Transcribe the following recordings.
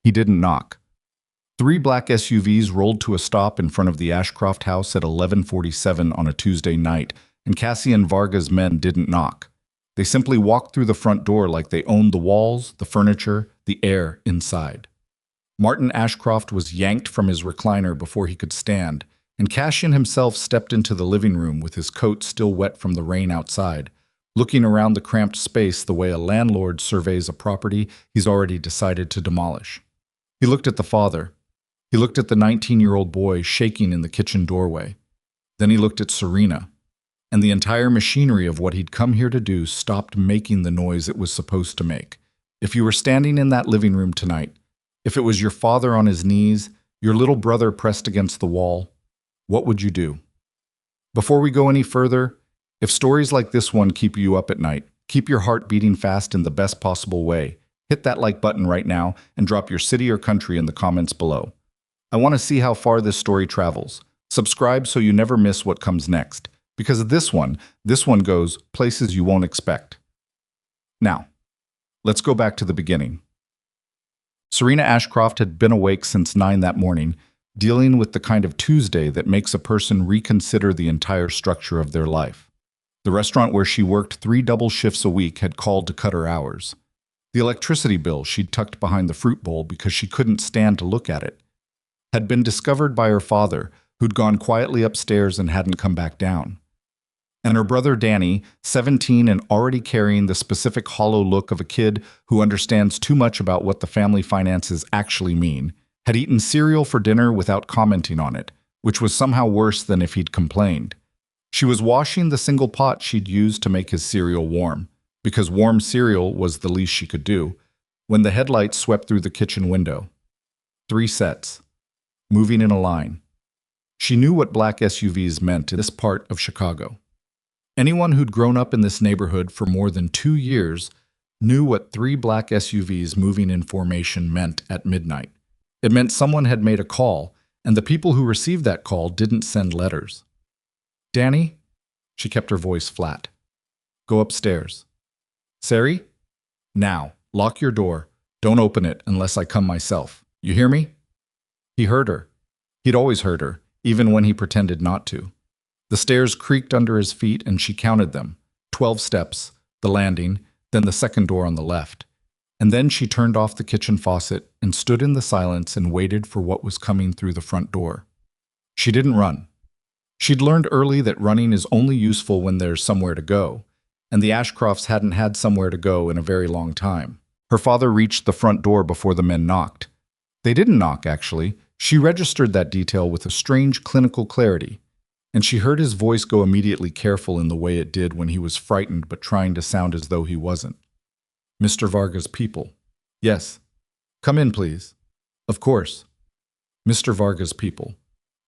He didn't knock. Three black SUVs rolled to a stop in front of the Ashcroft house at 11:47 on a Tuesday night, and Cassian Varga's men didn't knock. They simply walked through the front door like they owned the walls, the furniture, the air inside. Martin Ashcroft was yanked from his recliner before he could stand, and Cassian himself stepped into the living room with his coat still wet from the rain outside, looking around the cramped space the way a landlord surveys a property he's already decided to demolish. He looked at the father. He looked at the 19-year-old boy shaking in the kitchen doorway. Then he looked at Serena, and the entire machinery of what he'd come here to do stopped making the noise it was supposed to make. If you were standing in that living room tonight, if it was your father on his knees, your little brother pressed against the wall, what would you do? Before we go any further, if stories like this one keep you up at night, keep your heart beating fast in the best possible way, hit that like button right now and drop your city or country in the comments below. I want to see how far this story travels. Subscribe so you never miss what comes next, because of this one goes places you won't expect. Now, let's go back to the beginning. Serena Ashcroft had been awake since 9 that morning, dealing with the kind of Tuesday that makes a person reconsider the entire structure of their life. The restaurant where she worked 3 double shifts a week had called to cut her hours. The electricity bill she'd tucked behind the fruit bowl because she couldn't stand to look at it had been discovered by her father, who'd gone quietly upstairs and hadn't come back down. And her brother Danny, 17 and already carrying the specific hollow look of a kid who understands too much about what the family finances actually mean, had eaten cereal for dinner without commenting on it, which was somehow worse than if he'd complained. She was washing the single pot she'd used to make his cereal warm, because warm cereal was the least she could do, when the headlights swept through the kitchen window. 3 sets, moving in a line. She knew what black SUVs meant in this part of Chicago. Anyone who'd grown up in this neighborhood for more than 2 years knew what 3 black SUVs moving in formation meant at midnight. It meant someone had made a call, and the people who received that call didn't send letters. Danny? She kept her voice flat. Go upstairs. Sari? Now, lock your door. Don't open it unless I come myself. You hear me? He heard her. He'd always heard her, even when he pretended not to. The stairs creaked under his feet and she counted them. 12 steps, the landing, then the second door on the left. And then she turned off the kitchen faucet and stood in the silence and waited for what was coming through the front door. She didn't run. She'd learned early that running is only useful when there's somewhere to go, and the Ashcrofts hadn't had somewhere to go in a very long time. Her father reached the front door before the men knocked. They didn't knock, actually. She registered that detail with a strange clinical clarity, and she heard his voice go immediately careful in the way it did when he was frightened but trying to sound as though he wasn't. Mr. Varga's people. Yes. Come in, please. Of course. Mr. Varga's people.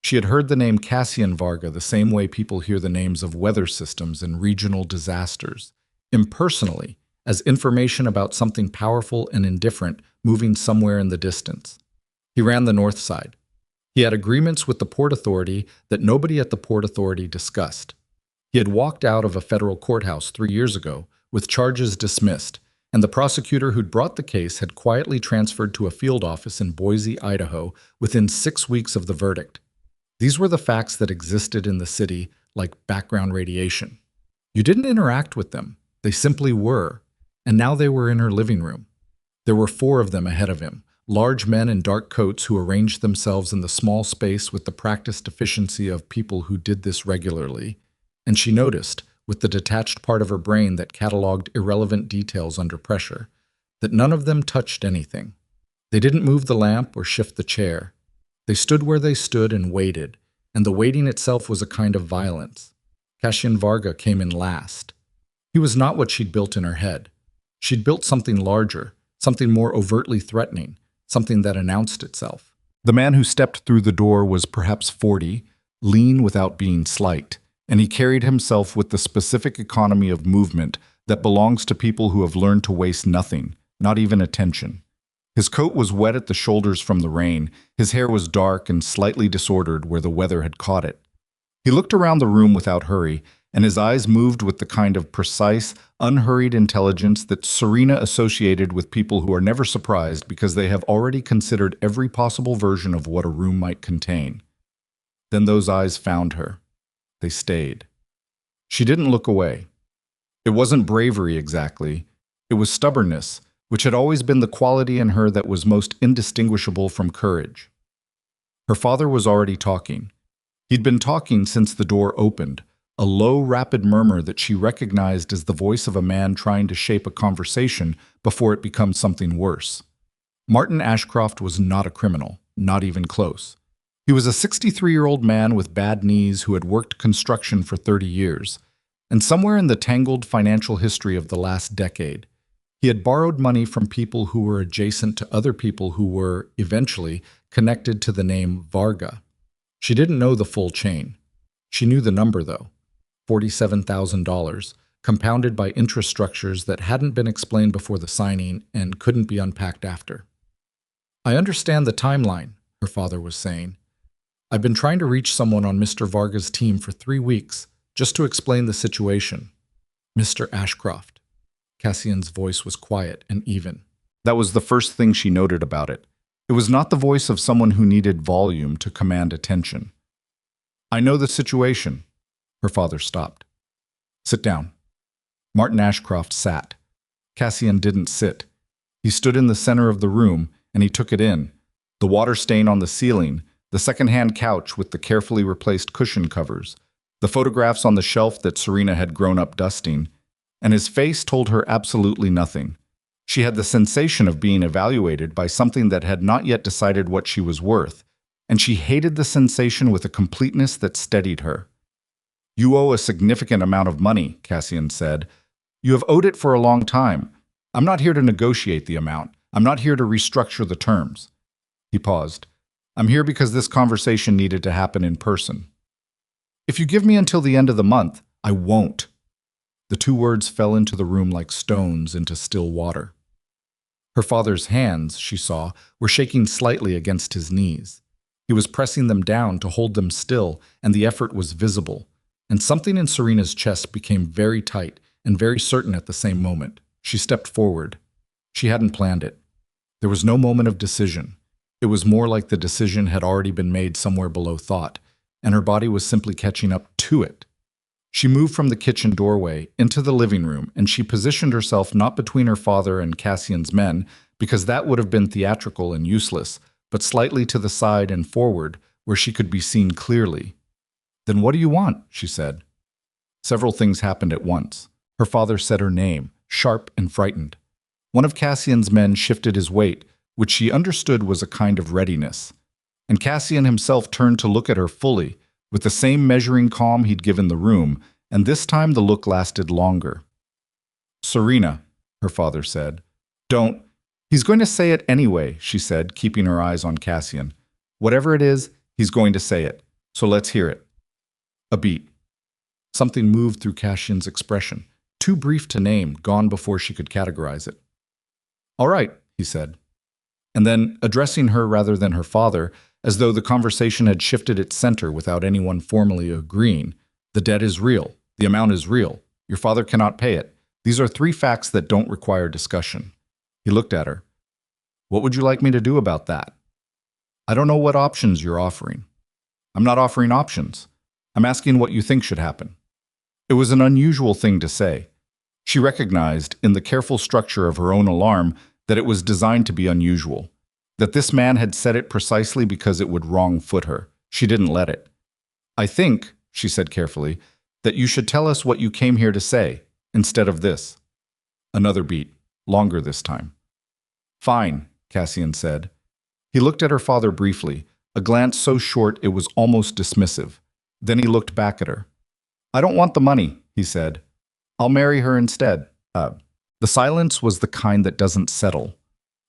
She had heard the name Cassian Varga the same way people hear the names of weather systems and regional disasters, impersonally, as information about something powerful and indifferent moving somewhere in the distance. He ran the north side. He had agreements with the Port Authority that nobody at the Port Authority discussed. He had walked out of a federal courthouse 3 years ago with charges dismissed, and the prosecutor who'd brought the case had quietly transferred to a field office in Boise, Idaho, within 6 weeks of the verdict. These were the facts that existed in the city like background radiation. You didn't interact with them. They simply were, and now they were in her living room. There were 4 of them ahead of him, large men in dark coats who arranged themselves in the small space with the practiced efficiency of people who did this regularly, and she noticed, with the detached part of her brain that cataloged irrelevant details under pressure, that none of them touched anything. They didn't move the lamp or shift the chair. They stood where they stood and waited, and the waiting itself was a kind of violence. Cassian Varga came in last. He was not what she'd built in her head. She'd built something larger, something more overtly threatening, something that announced itself. The man who stepped through the door was perhaps 40, lean without being slight, and he carried himself with the specific economy of movement that belongs to people who have learned to waste nothing, not even attention. His coat was wet at the shoulders from the rain, his hair was dark and slightly disordered where the weather had caught it. He looked around the room without hurry, and his eyes moved with the kind of precise, unhurried intelligence that Serena associated with people who are never surprised because they have already considered every possible version of what a room might contain. Then those eyes found her. They stayed. She didn't look away. It wasn't bravery exactly. It was stubbornness, which had always been the quality in her that was most indistinguishable from courage. Her father was already talking. He'd been talking since the door opened, a low, rapid murmur that she recognized as the voice of a man trying to shape a conversation before it becomes something worse. Martin Ashcroft was not a criminal, not even close. He was a 63-year-old man with bad knees who had worked construction for 30 years, and somewhere in the tangled financial history of the last decade, he had borrowed money from people who were adjacent to other people who were, eventually, connected to the name Varga. She didn't know the full chain. She knew the number, though. $47,000, compounded by interest structures that hadn't been explained before the signing and couldn't be unpacked after. "I understand the timeline," her father was saying. "I've been trying to reach someone on Mr. Varga's team for 3 weeks, just to explain the situation." "Mr. Ashcroft." Cassian's voice was quiet and even. That was the first thing she noted about it. It was not the voice of someone who needed volume to command attention. "I know the situation." Her father stopped. "Sit down." Martin Ashcroft sat. Cassian didn't sit. He stood in the center of the room, and he took it in. The water stain on the ceiling, the second-hand couch with the carefully replaced cushion covers, the photographs on the shelf that Serena had grown up dusting, and his face told her absolutely nothing. She had the sensation of being evaluated by something that had not yet decided what she was worth, and she hated the sensation with a completeness that steadied her. "You owe a significant amount of money," Cassian said. "You have owed it for a long time. I'm not here to negotiate the amount. I'm not here to restructure the terms." He paused. "I'm here because this conversation needed to happen in person." "If you give me until the end of the month, I won't." The 2 words fell into the room like stones into still water. Her father's hands, she saw, were shaking slightly against his knees. He was pressing them down to hold them still, and the effort was visible. And something in Serena's chest became very tight and very certain at the same moment. She stepped forward. She hadn't planned it. There was no moment of decision. It was more like the decision had already been made somewhere below thought, and her body was simply catching up to it. She moved from the kitchen doorway into the living room, and she positioned herself not between her father and Cassian's men, because that would have been theatrical and useless, but slightly to the side and forward, where she could be seen clearly. "Then what do you want?" she said. Several things happened at once. Her father said her name, sharp and frightened. One of Cassian's men shifted his weight, which she understood was a kind of readiness. And Cassian himself turned to look at her fully, with the same measuring calm he'd given the room, and this time the look lasted longer. "Serena," her father said. "Don't." "He's going to say it anyway," she said, keeping her eyes on Cassian. "Whatever it is, he's going to say it. So let's hear it." A beat. Something moved through Cassian's expression, too brief to name, gone before she could categorize it. "All right," he said. And then, addressing her rather than her father, as though the conversation had shifted its center without anyone formally agreeing, "The debt is real. The amount is real. Your father cannot pay it. These are 3 facts that don't require discussion." He looked at her. "What would you like me to do about that?" "I don't know what options you're offering." "I'm not offering options. I'm asking what you think should happen." It was an unusual thing to say. She recognized, in the careful structure of her own alarm, that it was designed to be unusual. That this man had said it precisely because it would wrong-foot her. She didn't let it. "I think," she said carefully, "that you should tell us what you came here to say, instead of this." Another beat, longer this time. "Fine," Cassian said. He looked at her father briefly, a glance so short it was almost dismissive. Then he looked back at her. "I don't want the money," he said. "I'll marry her instead." The silence was the kind that doesn't settle.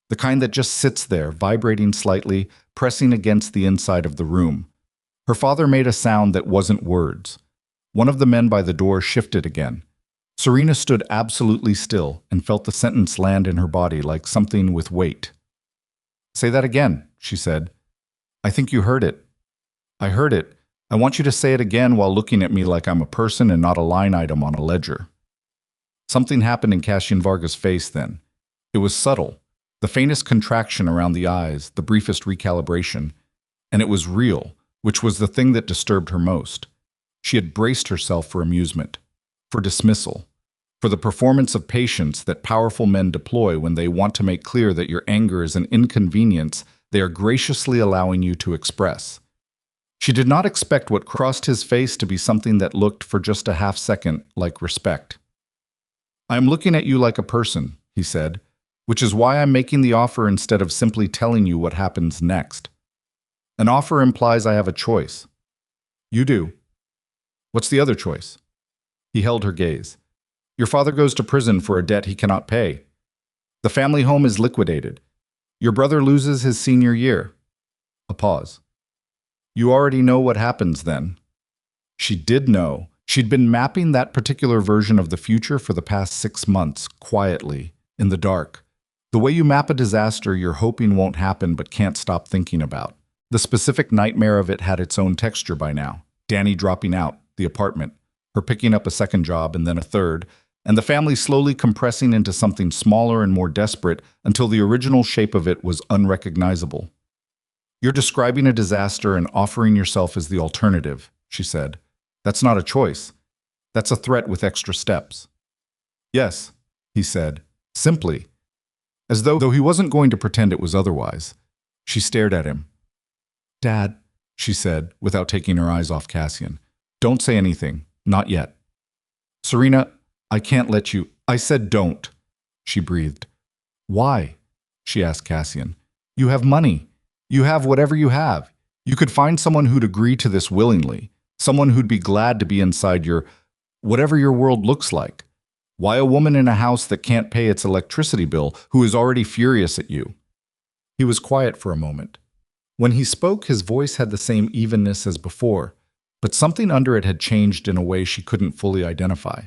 The kind that just sits there, vibrating slightly, pressing against the inside of the room. Her father made a sound that wasn't words. One of the men by the door shifted again. Serena stood absolutely still and felt the sentence land in her body like something with weight. "Say that again," she said. "I think you heard it." "I heard it. I want you to say it again while looking at me like I'm a person and not a line item on a ledger. Something happened in Cassian Vargas' face then. It was subtle, the faintest contraction around the eyes, the briefest recalibration, and it was real, which was the thing that disturbed her most. She had braced herself for amusement, for dismissal, for the performance of patience that powerful men deploy when they want to make clear that your anger is an inconvenience they are graciously allowing you to express. She did not expect what crossed his face to be something that looked for just a half second like respect. I am looking at you like a person, he said, which is why I'm making the offer instead of simply telling you what happens next. An offer implies I have a choice. You do. What's the other choice? He held her gaze. Your father goes to prison for a debt he cannot pay. The family home is liquidated. Your brother loses his senior year. A pause. You already know what happens then. She did know. She'd been mapping that particular version of the future for the past 6 months, quietly, in the dark. The way you map a disaster you're hoping won't happen but can't stop thinking about. The specific nightmare of it had its own texture by now. Danny dropping out, the apartment, her picking up a second job and then a third, and the family slowly compressing into something smaller and more desperate until the original shape of it was unrecognizable. You're describing a disaster and offering yourself as the alternative, she said. That's not a choice. That's a threat with extra steps. Yes, he said, simply, as though he wasn't going to pretend it was otherwise. She stared at him. Dad, she said, without taking her eyes off Cassian. Don't say anything. Not yet. Serena, I can't let you. I said don't, she breathed. Why? She asked Cassian. You have money. You have whatever you have. You could find someone who'd agree to this willingly. Someone who'd be glad to be inside your, whatever your world looks like. Why a woman in a house that can't pay its electricity bill who is already furious at you? He was quiet for a moment. When he spoke, his voice had the same evenness as before, but something under it had changed in a way she couldn't fully identify.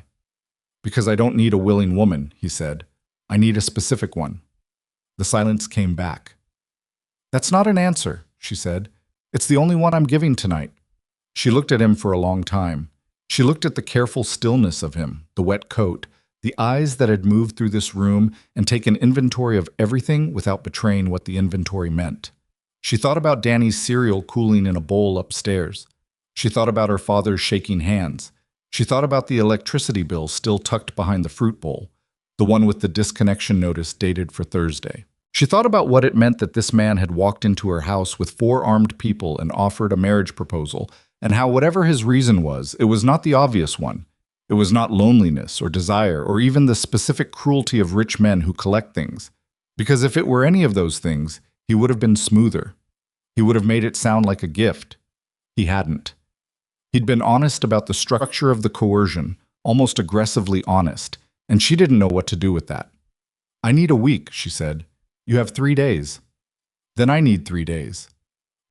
Because I don't need a willing woman, he said. I need a specific one. The silence came back. That's not an answer, she said. It's the only one I'm giving tonight. She looked at him for a long time. She looked at the careful stillness of him, the wet coat, the eyes that had moved through this room and taken inventory of everything without betraying what the inventory meant. She thought about Danny's cereal cooling in a bowl upstairs. She thought about her father's shaking hands. She thought about the electricity bill still tucked behind the fruit bowl, the one with the disconnection notice dated for Thursday. She thought about what it meant that this man had walked into her house with 4 armed people and offered a marriage proposal, and how whatever his reason was, it was not the obvious one. It was not loneliness or desire or even the specific cruelty of rich men who collect things. Because if it were any of those things, he would have been smoother. He would have made it sound like a gift. He hadn't. He'd been honest about the structure of the coercion, almost aggressively honest, and she didn't know what to do with that. I need a week, she said. You have 3 days. Then I need 3 days.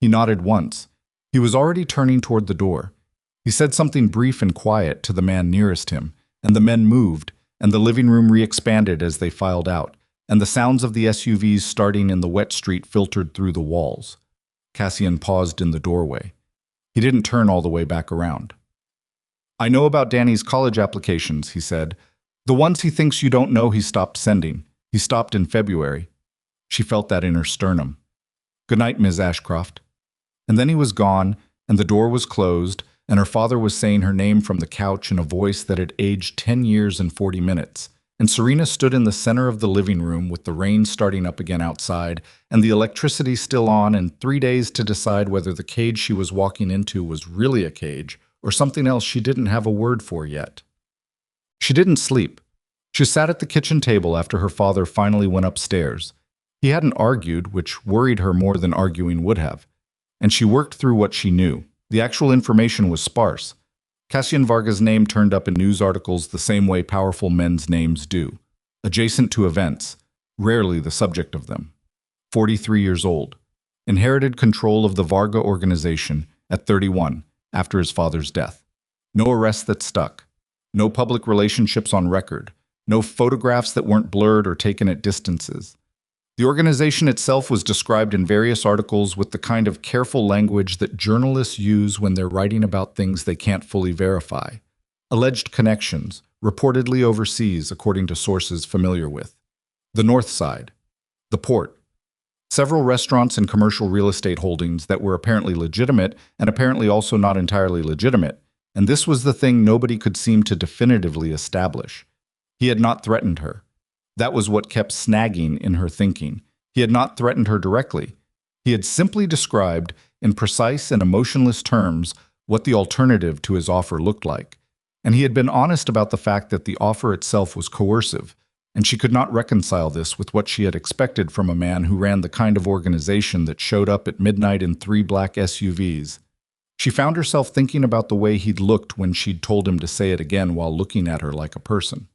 He nodded once. He was already turning toward the door. He said something brief and quiet to the man nearest him, and the men moved, and the living room re-expanded as they filed out, and the sounds of the SUVs starting in the wet street filtered through the walls. Cassian paused in the doorway. He didn't turn all the way back around. I know about Danny's college applications, he said. The ones he thinks you don't know he stopped sending. He stopped in February. She felt that in her sternum. Good night, Ms. Ashcroft. And then he was gone, and the door was closed, and her father was saying her name from the couch in a voice that had aged 10 years and 40 minutes. And Serena stood in the center of the living room with the rain starting up again outside, and the electricity still on, and 3 days to decide whether the cage she was walking into was really a cage or something else she didn't have a word for yet. She didn't sleep. She sat at the kitchen table after her father finally went upstairs. He hadn't argued, which worried her more than arguing would have. And she worked through what she knew. The actual information was sparse. Cassian Vargas' name turned up in news articles the same way powerful men's names do. Adjacent to events, rarely the subject of them. 43 years old. Inherited control of the Varga organization at 31 after his father's death. No arrests that stuck. No public relationships on record. No photographs that weren't blurred or taken at distances. The organization itself was described in various articles with the kind of careful language that journalists use when they're writing about things they can't fully verify. Alleged connections, reportedly overseas according to sources familiar with. The North Side. The port. Several restaurants and commercial real estate holdings that were apparently legitimate and apparently also not entirely legitimate, and this was the thing nobody could seem to definitively establish. He had not threatened her. That was what kept snagging in her thinking. He had not threatened her directly. He had simply described, in precise and emotionless terms, what the alternative to his offer looked like. And he had been honest about the fact that the offer itself was coercive, and she could not reconcile this with what she had expected from a man who ran the kind of organization that showed up at midnight in 3 black SUVs. She found herself thinking about the way he'd looked when she'd told him to say it again while looking at her like a person.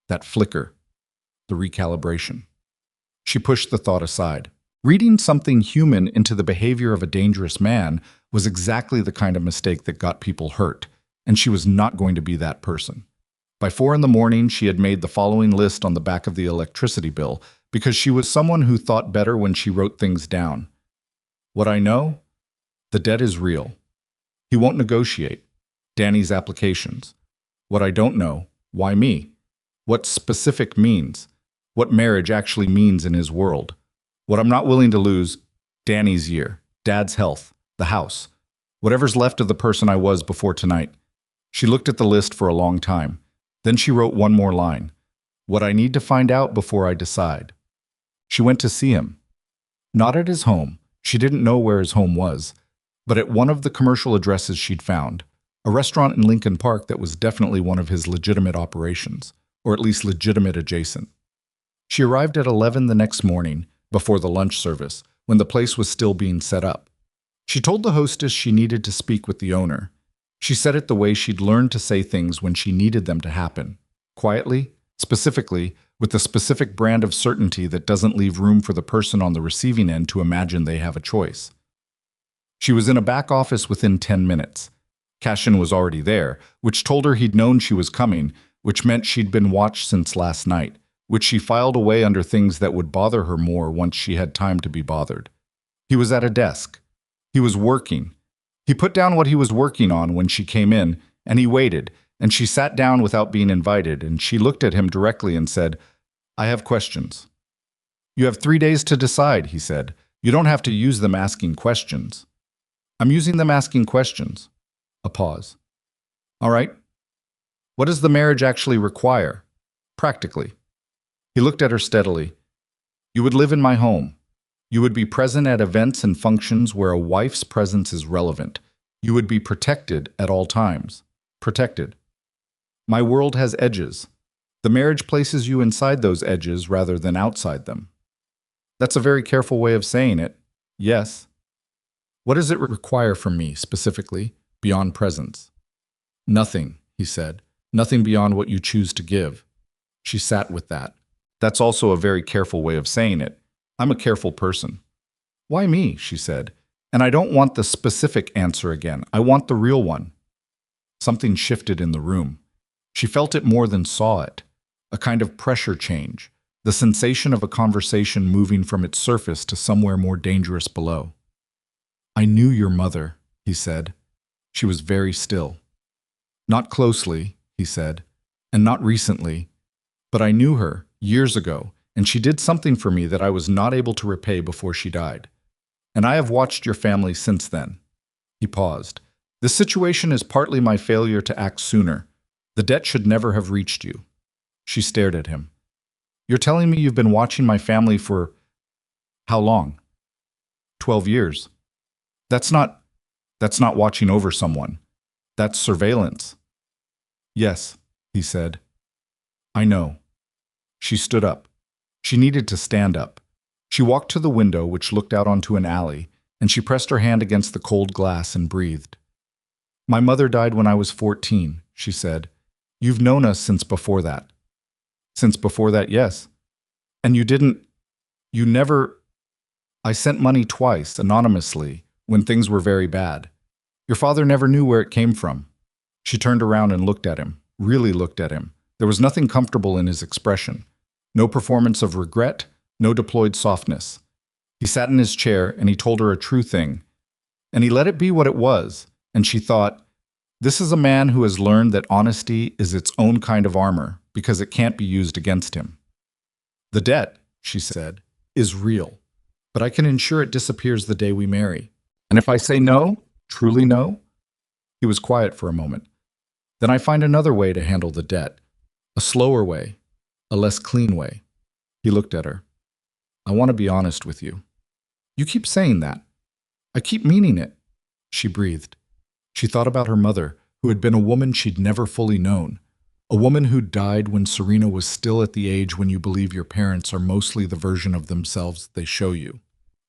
That flicker. The recalibration. She pushed the thought aside. Reading something human into the behavior of a dangerous man was exactly the kind of mistake that got people hurt, and she was not going to be that person. By 4 in the morning, she had made the following list on the back of the electricity bill because she was someone who thought better when she wrote things down. What I know? The debt is real. He won't negotiate. Danny's applications. What I don't know? Why me? What specific means? What marriage actually means in his world. What I'm not willing to lose, Danny's year, Dad's health, the house, whatever's left of the person I was before tonight. She looked at the list for a long time. Then she wrote one more line. What I need to find out before I decide. She went to see him. Not at his home. She didn't know where his home was, but at one of the commercial addresses she'd found, a restaurant in Lincoln Park that was definitely one of his legitimate operations, or at least legitimate adjacent. She arrived at 11 the next morning, before the lunch service, when the place was still being set up. She told the hostess she needed to speak with the owner. She said it the way she'd learned to say things when she needed them to happen. Quietly, specifically, with the specific brand of certainty that doesn't leave room for the person on the receiving end to imagine they have a choice. She was in a back office within 10 minutes. Cashin was already there, which told her he'd known she was coming, which meant she'd been watched since last night, which she filed away under things that would bother her more once she had time to be bothered. He was at a desk. He was working. He put down what he was working on when she came in, and he waited, and she sat down without being invited, and she looked at him directly and said, I have questions. You have 3 days to decide, he said. You don't have to use them asking questions. I'm using them asking questions. A pause. All right. What does the marriage actually require? Practically. He looked at her steadily. You would live in my home. You would be present at events and functions where a wife's presence is relevant. You would be protected at all times. Protected. My world has edges. The marriage places you inside those edges rather than outside them. That's a very careful way of saying it. Yes. What does it require from me, specifically, beyond presence? Nothing, he said. Nothing beyond what you choose to give. She sat with that. That's also a very careful way of saying it. I'm a careful person. Why me? She said. And I don't want the specific answer again. I want the real one. Something shifted in the room. She felt it more than saw it. A kind of pressure change. The sensation of a conversation moving from its surface to somewhere more dangerous below. I knew your mother, he said. She was very still. Not closely, he said, and not recently, but I knew her years ago, and she did something for me that I was not able to repay before she died. And I have watched your family since then. He paused. This situation is partly my failure to act sooner. The debt should never have reached you. She stared at him. You're telling me you've been watching my family for how long? 12 years. That's not watching over someone. That's surveillance. Yes, he said. I know. She stood up. She needed to stand up. She walked to the window, which looked out onto an alley, and she pressed her hand against the cold glass and breathed. My mother died when I was 14, she said. You've known us since before that. Since before that, yes. And you never... I sent money twice, anonymously, when things were very bad. Your father never knew where it came from. She turned around and looked at him, really looked at him. There was nothing comfortable in his expression. No performance of regret, no deployed softness. He sat in his chair and he told her a true thing. And he let it be what it was, and she thought, this is a man who has learned that honesty is its own kind of armor because it can't be used against him. The debt, she said, is real, but I can ensure it disappears the day we marry. And if I say no, truly no? He was quiet for a moment. Then I find another way to handle the debt, a slower way, a less clean way. He looked at her. I want to be honest with you. You keep saying that. I keep meaning it. She breathed. She thought about her mother, who had been a woman she'd never fully known, a woman who died when Serena was still at the age when you believe your parents are mostly the version of themselves they show you.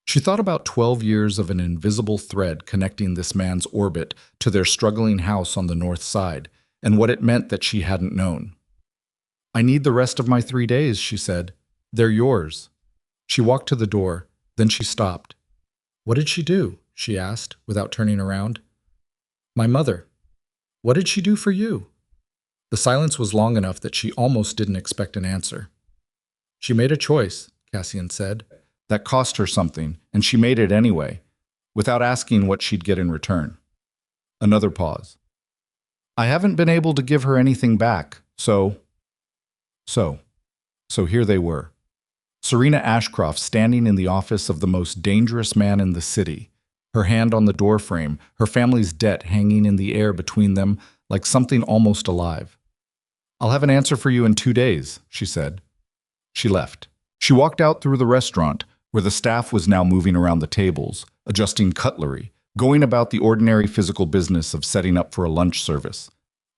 She thought about 12 years of an invisible thread connecting this man's orbit to their struggling house on the north side, and what it meant that she hadn't known. I need the rest of my 3 days, she said. They're yours. She walked to the door, then she stopped. What did she do? She asked, without turning around. My mother. What did she do for you? The silence was long enough that she almost didn't expect an answer. She made a choice, Cassian said. That cost her something, and she made it anyway, without asking what she'd get in return. Another pause. I haven't been able to give her anything back, so here they were. Serena Ashcroft standing in the office of the most dangerous man in the city, her hand on the doorframe, her family's debt hanging in the air between them like something almost alive. I'll have an answer for you in 2 days, she said. She left. She walked out through the restaurant, where the staff was now moving around the tables, adjusting cutlery, going about the ordinary physical business of setting up for a lunch service.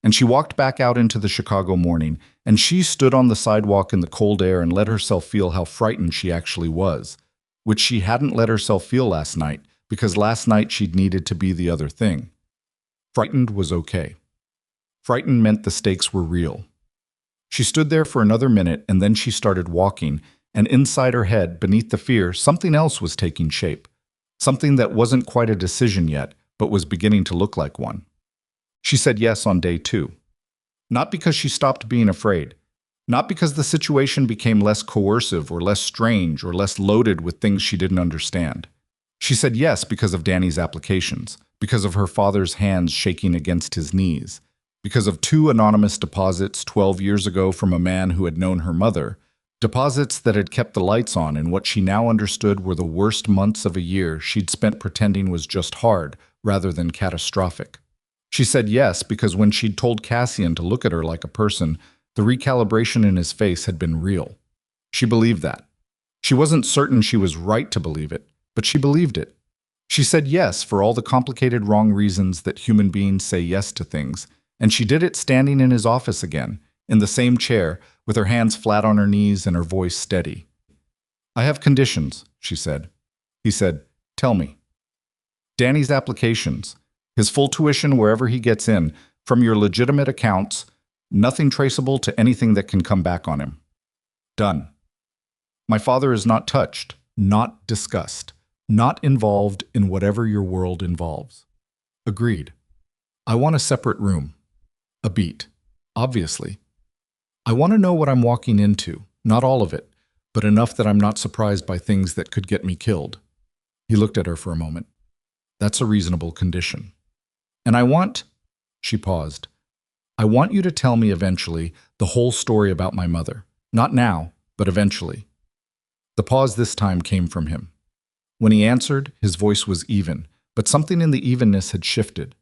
And she walked back out into the Chicago morning, and she stood on the sidewalk in the cold air and let herself feel how frightened she actually was, which she hadn't let herself feel last night, because last night she'd needed to be the other thing. Frightened was okay. Frightened meant the stakes were real. She stood there for another minute, and then she started walking, and inside her head, beneath the fear, something else was taking shape. Something that wasn't quite a decision yet, but was beginning to look like one. She said yes on day 2. Not because she stopped being afraid. Not because the situation became less coercive or less strange or less loaded with things she didn't understand. She said yes because of Danny's applications, because of her father's hands shaking against his knees, because of 2 anonymous deposits 12 years ago from a man who had known her mother, deposits that had kept the lights on in what she now understood were the worst months of a year she'd spent pretending was just hard rather than catastrophic. She said yes because when she'd told Cassian to look at her like a person, the recalibration in his face had been real. She believed that. She wasn't certain she was right to believe it, but she believed it. She said yes for all the complicated wrong reasons that human beings say yes to things, and she did it standing in his office again, in the same chair, with her hands flat on her knees and her voice steady. I have conditions, she said. He said, tell me. Danny's applications, his full tuition wherever he gets in, from your legitimate accounts, nothing traceable to anything that can come back on him. Done. My father is not touched, not discussed, not involved in whatever your world involves. Agreed. I want a separate room. A beat. Obviously. I want to know what I'm walking into, not all of it, but enough that I'm not surprised by things that could get me killed. He looked at her for a moment. That's a reasonable condition. And I want, she paused, I want you to tell me eventually the whole story about my mother. Not now, but eventually. The pause this time came from him. When he answered, his voice was even, but something in the evenness had shifted.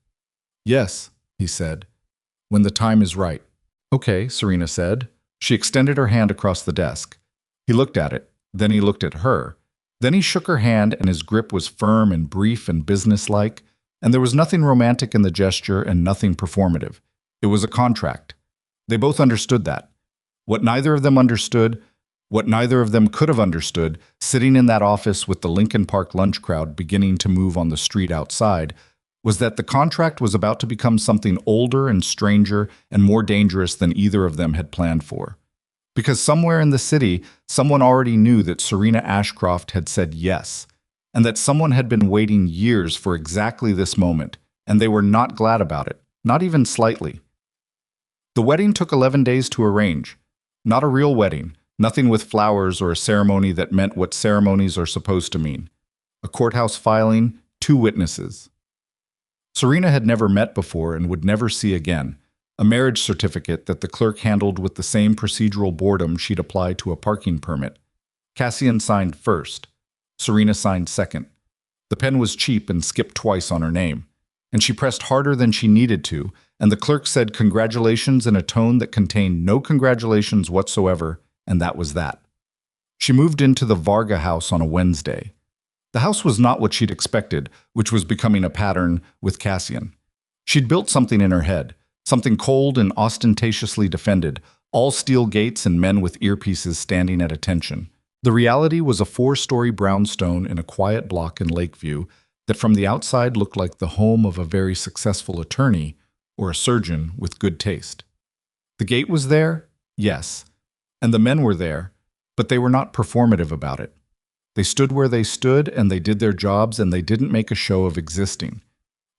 Yes, he said, when the time is right. Okay, Serena said. She extended her hand across the desk. He looked at it, then he looked at her. Then he shook her hand and his grip was firm and brief and businesslike, and there was nothing romantic in the gesture and nothing performative. It was a contract. They both understood that. What neither of them understood, what neither of them could have understood, sitting in that office with the Lincoln Park lunch crowd beginning to move on the street outside, was that the contract was about to become something older and stranger and more dangerous than either of them had planned for. Because somewhere in the city, someone already knew that Serena Ashcroft had said yes, and that someone had been waiting years for exactly this moment, and they were not glad about it, not even slightly. The wedding took 11 days to arrange. Not a real wedding, Nothing with flowers or a ceremony that meant what ceremonies are supposed to mean. A courthouse filing, 2 witnesses. Serena had never met before and would never see again. A marriage certificate that the clerk handled with the same procedural boredom she'd apply to a parking permit. Cassian signed first. Serena signed second. The pen was cheap and skipped twice on her name. And she pressed harder than she needed to, and the clerk said congratulations in a tone that contained no congratulations whatsoever, and that was that. She moved into the Varga house on a Wednesday. The house was not what she'd expected, which was becoming a pattern with Cassian. She'd built something in her head, something cold and ostentatiously defended, all steel gates and men with earpieces standing at attention. The reality was a 4-story brownstone in a quiet block in Lakeview that from the outside looked like the home of a very successful attorney or a surgeon with good taste. The gate was there, yes, and the men were there, but they were not performative about it. They stood where they stood, and they did their jobs, and they didn't make a show of existing.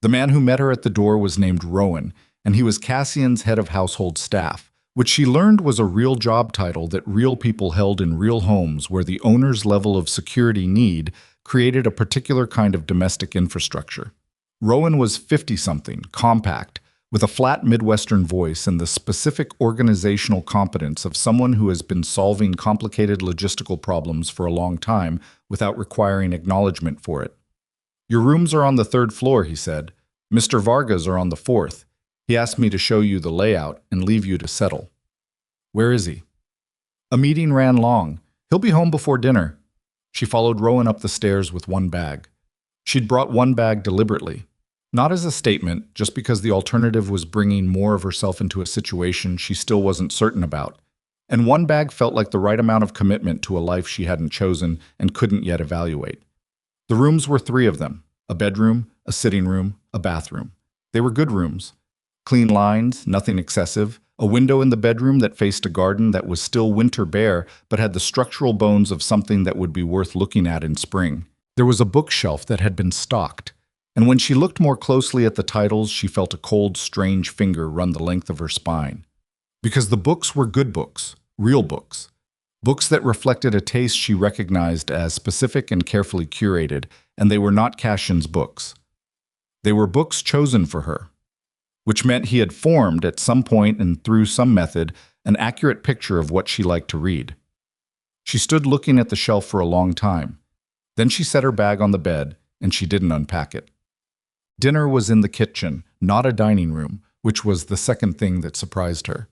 The man who met her at the door was named Rowan, and he was Cassian's head of household staff, which she learned was a real job title that real people held in real homes where the owner's level of security need created a particular kind of domestic infrastructure. Rowan was 50-something, compact, with a flat Midwestern voice and the specific organizational competence of someone who has been solving complicated logistical problems for a long time without requiring acknowledgement for it. "Your rooms are on the 3rd floor," he said. "Mr. Vargas are on the 4th. He asked me to show you the layout and leave you to settle." "Where is he?" "A meeting ran long. He'll be home before dinner." She followed Rowan up the stairs with one bag. She'd brought one bag deliberately. Not as a statement, just because the alternative was bringing more of herself into a situation she still wasn't certain about. And one bag felt like the right amount of commitment to a life she hadn't chosen and couldn't yet evaluate. The rooms were 3 of them: a bedroom, a sitting room, a bathroom. They were good rooms. Clean lines, nothing excessive, a window in the bedroom that faced a garden that was still winter bare but had the structural bones of something that would be worth looking at in spring. There was a bookshelf that had been stocked. And when she looked more closely at the titles, she felt a cold, strange finger run the length of her spine. Because the books were good books, real books. Books that reflected a taste she recognized as specific and carefully curated, and they were not Cassian's books. They were books chosen for her, which meant he had formed, at some point and through some method, an accurate picture of what she liked to read. She stood looking at the shelf for a long time. Then she set her bag on the bed, and she didn't unpack it. Dinner was in the kitchen, not a dining room, which was the second thing that surprised her.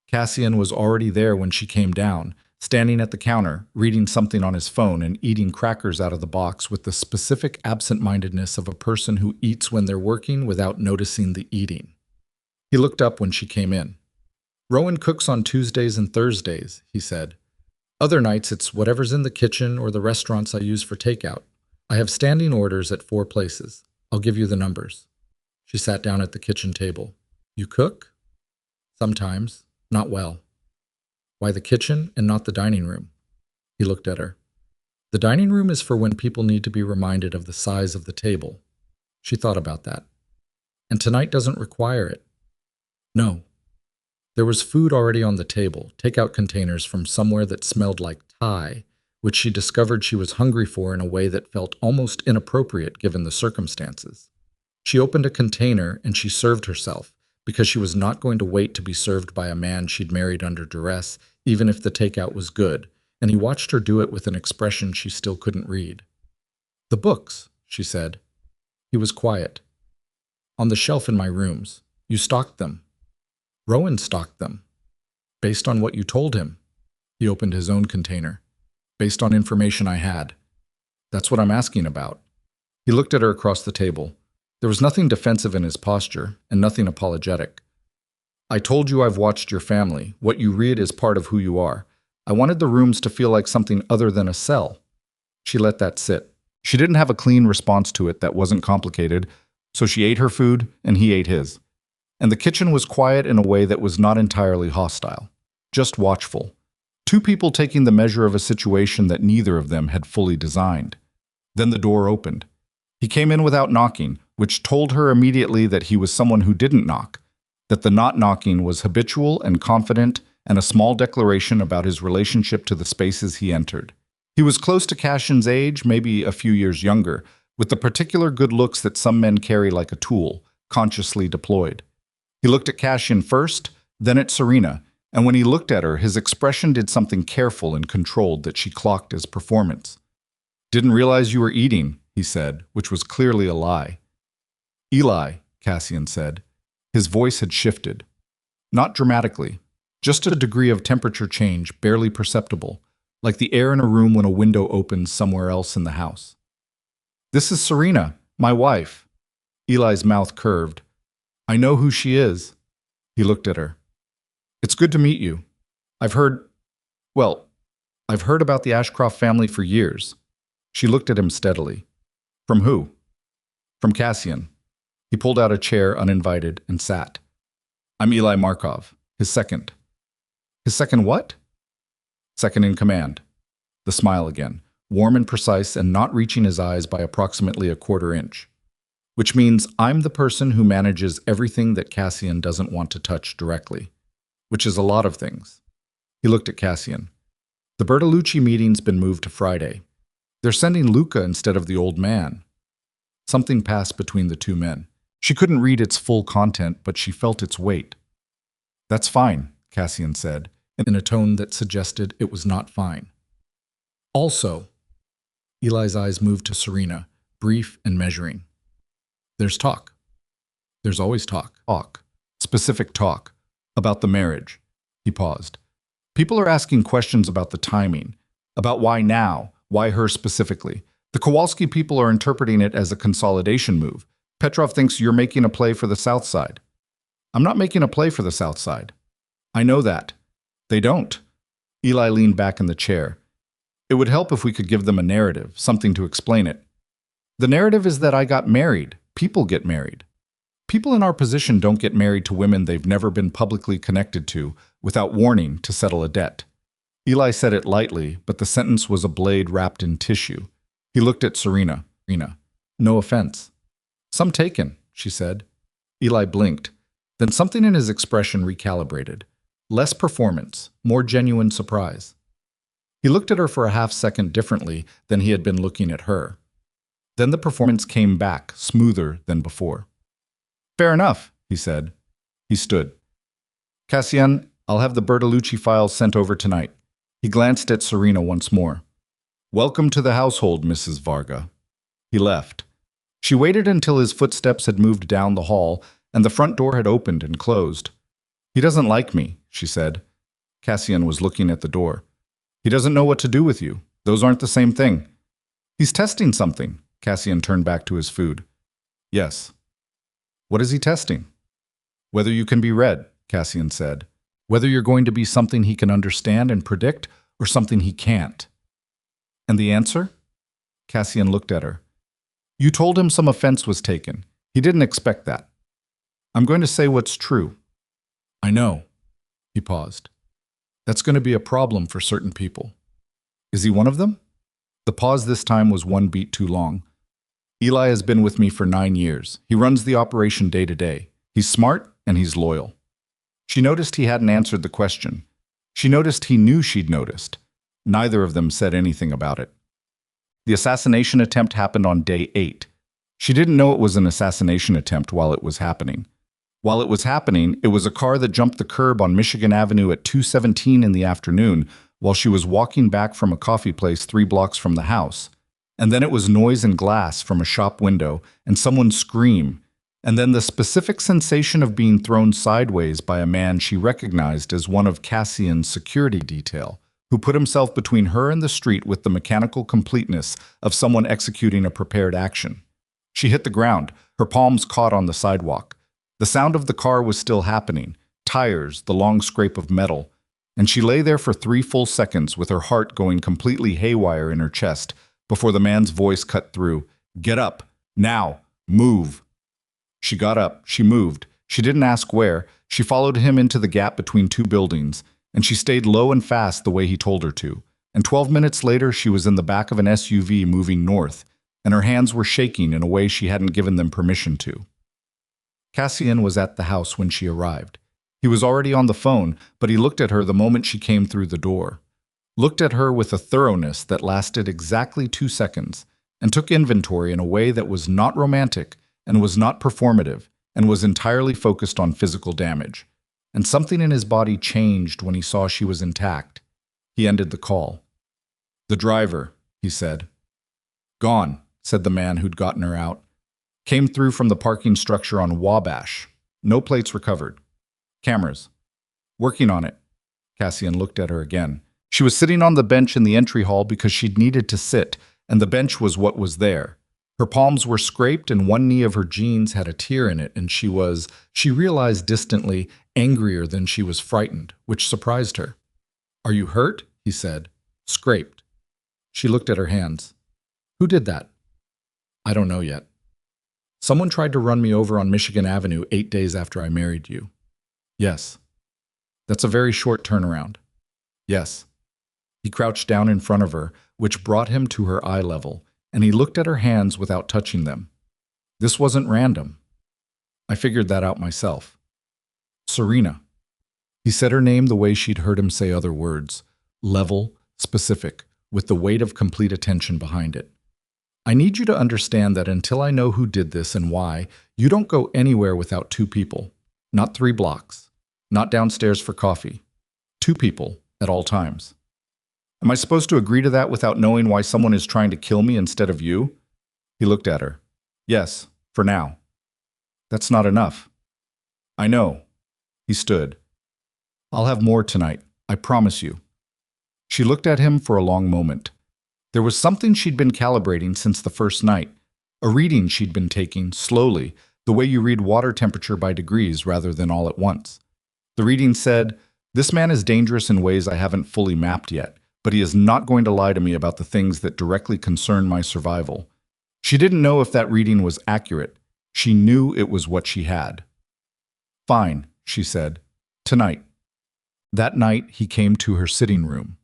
Cassian was already there when she came down, standing at the counter, reading something on his phone and eating crackers out of the box with the specific absent-mindedness of a person who eats when they're working without noticing the eating. He looked up when she came in. "Rowan cooks on Tuesdays and Thursdays," he said. "Other nights it's whatever's in the kitchen or the restaurants I use for takeout. I have standing orders at 4 places. I'll give you the numbers." She sat down at the kitchen table. "You cook?" "Sometimes. Not well." "Why the kitchen and not the dining room?" He looked at her. "The dining room is for when people need to be reminded of the size of the table." She thought about that. "And tonight doesn't require it." "No." There was food already on the table, takeout containers from somewhere that smelled like Thai, which she discovered she was hungry for in a way that felt almost inappropriate given the circumstances. She opened a container and she served herself, because she was not going to wait to be served by a man she'd married under duress, even if the takeout was good, and he watched her do it with an expression she still couldn't read. "The books," she said. He was quiet. "On the shelf in my rooms. You stocked them." "Rowan stocked them." "Based on what you told him." He opened his own container. "Based on information I had." "That's what I'm asking about." He looked at her across the table. There was nothing defensive in his posture, and nothing apologetic. "I told you I've watched your family. What you read is part of who you are. I wanted the rooms to feel like something other than a cell." She let that sit. She didn't have a clean response to it that wasn't complicated, so she ate her food, and he ate his. And the kitchen was quiet in a way that was not entirely hostile, just watchful. 2 people taking the measure of a situation that neither of them had fully designed. Then the door opened. He came in without knocking, which told her immediately that he was someone who didn't knock, that the not knocking was habitual and confident, and a small declaration about his relationship to the spaces he entered. He was close to Cassian's age, maybe a few years younger, with the particular good looks that some men carry like a tool, consciously deployed. He looked at Cassian first, then at Serena, and when he looked at her, his expression did something careful and controlled that she clocked as performance. "Didn't realize you were eating," he said, which was clearly a lie. "Eli," Cassian said. His voice had shifted. Not dramatically, just a degree of temperature change, barely perceptible, like the air in a room when a window opens somewhere else in the house. "This is Serena, my wife." Eli's mouth curved. "I know who she is." He looked at her. "It's good to meet you. I've heard about the Ashcroft family for years." She looked at him steadily. "From who?" "From Cassian." He pulled out a chair uninvited and sat. "I'm Eli Markov, his second." "His second what?" "Second in command." The smile again, warm and precise and not reaching his eyes by approximately a quarter inch. "Which means I'm the person who manages everything that Cassian doesn't want to touch directly. Which is a lot of things." He looked at Cassian. "The Bertolucci meeting's been moved to Friday. They're sending Luca instead of the old man." Something passed between the two men. She couldn't read its full content, but she felt its weight. "That's fine," Cassian said, in a tone that suggested it was not fine. "Also," Eli's eyes moved to Serena, brief and measuring. "There's talk. There's always talk. Talk. Specific talk. About the marriage." He paused. "People are asking questions about the timing, about why now, why her specifically. The Kowalski people are interpreting it as a consolidation move. Petrov thinks you're making a play for the South Side." "I'm not making a play for the South Side." "I know that." "They don't." Eli leaned back in the chair. "It would help if we could give them a narrative, something to explain it." "The narrative is that I got married. People get married. People in our position don't get married to women they've never been publicly connected to, without warning, to settle a debt." Eli said it lightly, but the sentence was a blade wrapped in tissue. He looked at Serena. "No offense." "Some taken," she said. Eli blinked. Then something in his expression recalibrated. Less performance, more genuine surprise. He looked at her for a half-second differently than he had been looking at her. Then the performance came back, smoother than before. "Fair enough," he said. He stood. "Cassian, I'll have the Bertolucci files sent over tonight." He glanced at Serena once more. "Welcome to the household, Mrs. Varga." He left. She waited until his footsteps had moved down the hall and the front door had opened and closed. "He doesn't like me," she said. Cassian was looking at the door. "He doesn't know what to do with you. Those aren't the same thing." "He's testing something." Cassian turned back to his food. "Yes." "What is he testing?" "Whether you can be read," Cassian said. "Whether you're going to be something he can understand and predict, or something he can't." "And the answer?" Cassian looked at her. "You told him some offense was taken. He didn't expect that." "I'm going to say what's true." "I know." He paused. "That's going to be a problem for certain people." "Is he one of them?" The pause this time was one beat too long. "Eli has been with me for 9 years. He runs the operation day to day. He's smart and he's loyal." She noticed he hadn't answered the question. She noticed he knew she'd noticed. Neither of them said anything about it. The assassination attempt happened on day 8. She didn't know it was an assassination attempt while it was happening. While it was happening, it was a car that jumped the curb on Michigan Avenue at 2:17 in the afternoon while she was walking back from a coffee place 3 blocks from the house. And then it was noise and glass from a shop window and someone's scream, and then the specific sensation of being thrown sideways by a man she recognized as one of Cassian's security detail, who put himself between her and the street with the mechanical completeness of someone executing a prepared action. She hit the ground, her palms caught on the sidewalk. The sound of the car was still happening, tires, the long scrape of metal, and she lay there for 3 full seconds with her heart going completely haywire in her chest before the man's voice cut through. "Get up! Now! Move!" She got up, she moved. She didn't ask where. She followed him into the gap between 2 buildings, and she stayed low and fast the way he told her to. And 12 minutes later, she was in the back of an SUV moving north, and her hands were shaking in a way she hadn't given them permission to. Cassian was at the house when she arrived. He was already on the phone, but he looked at her the moment she came through the door. Looked at her with a thoroughness that lasted exactly 2 seconds, and took inventory in a way that was not romantic and was not performative and was entirely focused on physical damage. And something in his body changed when he saw she was intact. He ended the call. "The driver," he said. "Gone," said the man who'd gotten her out. "Came through from the parking structure on Wabash. No plates recovered. Cameras. Working on it." Cassian looked at her again. She was sitting on the bench in the entry hall because she'd needed to sit, and the bench was what was there. Her palms were scraped and one knee of her jeans had a tear in it, and she realized distantly, angrier than she was frightened, which surprised her. "Are you hurt?" he said. "Scraped." She looked at her hands. "Who did that?" "I don't know yet. Someone tried to run me over on Michigan Avenue 8 days after I married you." "Yes." "That's a very short turnaround." "Yes." He crouched down in front of her, which brought him to her eye level, and he looked at her hands without touching them. "This wasn't random. I figured that out myself." "Serena." He said her name the way she'd heard him say other words, level, specific, with the weight of complete attention behind it. "I need you to understand that until I know who did this and why, you don't go anywhere without 2 people. Not 3 blocks. Not downstairs for coffee. 2 people at all times." "Am I supposed to agree to that without knowing why someone is trying to kill me instead of you?" He looked at her. "Yes, for now." "That's not enough." "I know." He stood. "I'll have more tonight. I promise you." She looked at him for a long moment. There was something she'd been calibrating since the first night, a reading she'd been taking, slowly, the way you read water temperature by degrees rather than all at once. The reading said, "This man is dangerous in ways I haven't fully mapped yet, but he is not going to lie to me about the things that directly concern my survival." She didn't know if that reading was accurate. She knew it was what she had. "Fine," she said. "Tonight." That night, he came to her sitting room.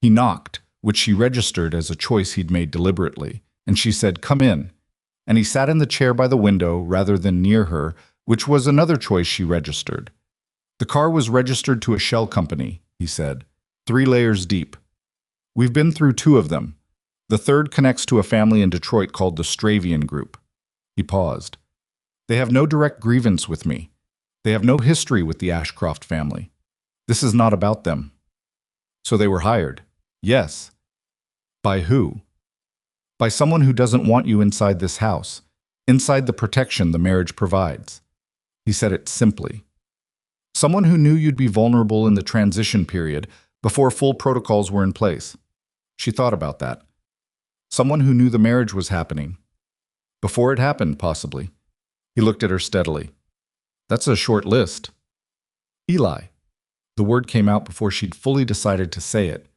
He knocked, which she registered as a choice he'd made deliberately, and she said, "Come in." And he sat in the chair by the window rather than near her, which was another choice she registered. "The car was registered to a shell company," he said, 3 layers deep. "We've been through 2 of them. The third connects to a family in Detroit called the Stravian Group." He paused. "They have no direct grievance with me. They have no history with the Ashcroft family. This is not about them." "So they were hired?" "Yes." "By who?" "By someone who doesn't want you inside this house, inside the protection the marriage provides." He said it simply. "Someone who knew you'd be vulnerable in the transition period before full protocols were in place." She thought about that. "Someone who knew the marriage was happening. Before it happened, possibly." He looked at her steadily. "That's a short list." "Eli." The word came out before she'd fully decided to say it.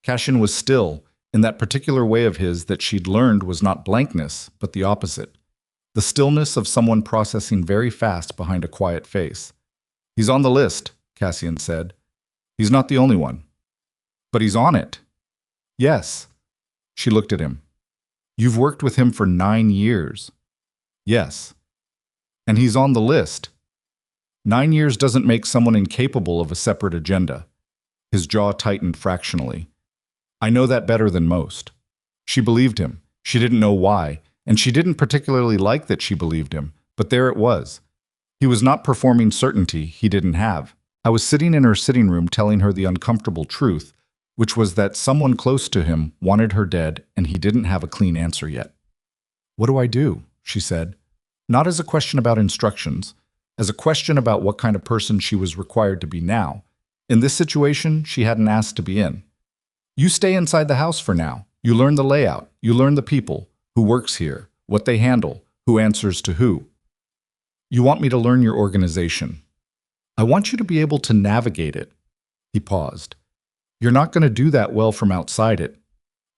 Cassian was still, in that particular way of his that she'd learned was not blankness, but the opposite. The stillness of someone processing very fast behind a quiet face. "He's on the list," Cassian said. "He's not the only one." "But he's on it." "Yes." She looked at him. "You've worked with him for 9 years." "Yes." "And he's on the list." 9 years doesn't make someone incapable of a separate agenda. His jaw tightened fractionally. "I know that better than most." She believed him. She didn't know why, and she didn't particularly like that she believed him, but there it was. He was not performing certainty he didn't have. I was sitting in her sitting room telling her the uncomfortable truth, which was that someone close to him wanted her dead and he didn't have a clean answer yet. "What do I do?" she said. Not as a question about instructions, as a question about what kind of person she was required to be now. In this situation, she hadn't asked to be in. "You stay inside the house for now. You learn the layout. You learn the people, who works here, what they handle, who answers to who. You want me to learn your organization. I want you to be able to navigate it." He paused. "You're not going to do that well from outside it."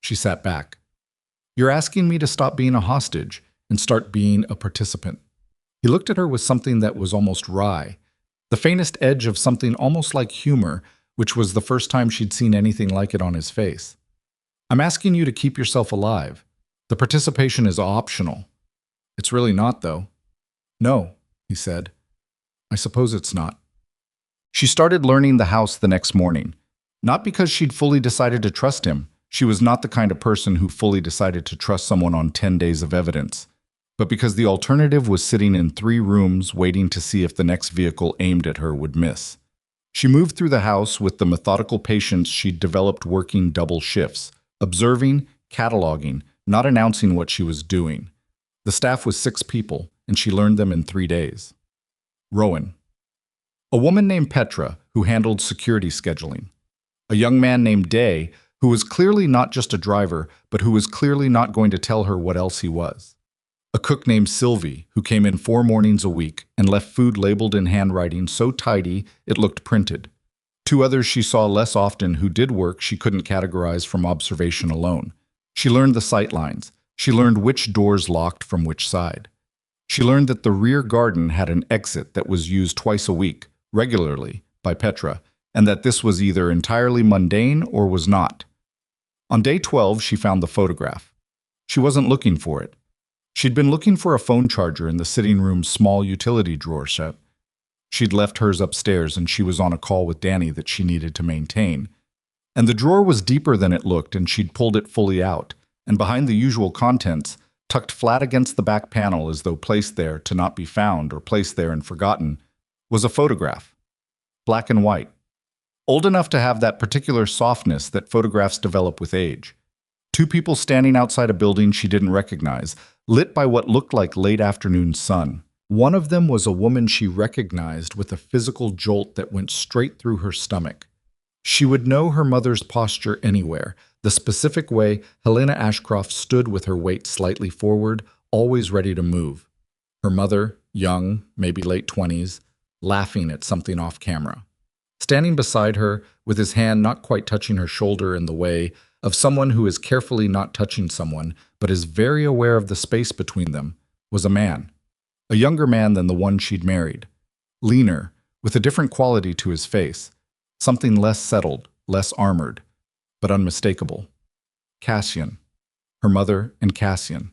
She sat back. "You're asking me to stop being a hostage and start being a participant." He looked at her with something that was almost wry, the faintest edge of something almost like humor, which was the first time she'd seen anything like it on his face. "I'm asking you to keep yourself alive. The participation is optional." "It's really not, though." "No," he said. "I suppose it's not." She started learning the house the next morning. Not because she'd fully decided to trust him. She was not the kind of person who fully decided to trust someone on 10 days of evidence. But because the alternative was sitting in 3 rooms waiting to see if the next vehicle aimed at her would miss. She moved through the house with the methodical patience she'd developed working double shifts, observing, cataloging, not announcing what she was doing. The staff was 6 people, and she learned them in 3 days. Rowan. A woman named Petra, who handled security scheduling. A young man named Day, who was clearly not just a driver, but who was clearly not going to tell her what else he was. A cook named Sylvie, who came in 4 mornings a week and left food labeled in handwriting so tidy it looked printed. 2 others she saw less often who did work she couldn't categorize from observation alone. She learned the sight lines. She learned which doors locked from which side. She learned that the rear garden had an exit that was used twice a week, regularly, by Petra, and that this was either entirely mundane or was not. On day 12, she found the photograph. She wasn't looking for it. She'd been looking for a phone charger in the sitting room's small utility drawer set. She'd left hers upstairs and she was on a call with Danny that she needed to maintain. And the drawer was deeper than it looked and she'd pulled it fully out, and behind the usual contents, tucked flat against the back panel as though placed there to not be found or placed there and forgotten, was a photograph. Black and white. Old enough to have that particular softness that photographs develop with age. 2 people standing outside a building she didn't recognize, lit by what looked like late afternoon sun. One of them was a woman she recognized with a physical jolt that went straight through her stomach. She would know her mother's posture anywhere, the specific way Helena Ashcroft stood with her weight slightly forward, always ready to move. Her mother, young, maybe late 20s, laughing at something off camera. Standing beside her, with his hand not quite touching her shoulder in the way of someone who is carefully not touching someone, but is very aware of the space between them, was a man. A younger man than the one she'd married. Leaner, with a different quality to his face. Something less settled, less armored, but unmistakable. Cassian. Her mother and Cassian.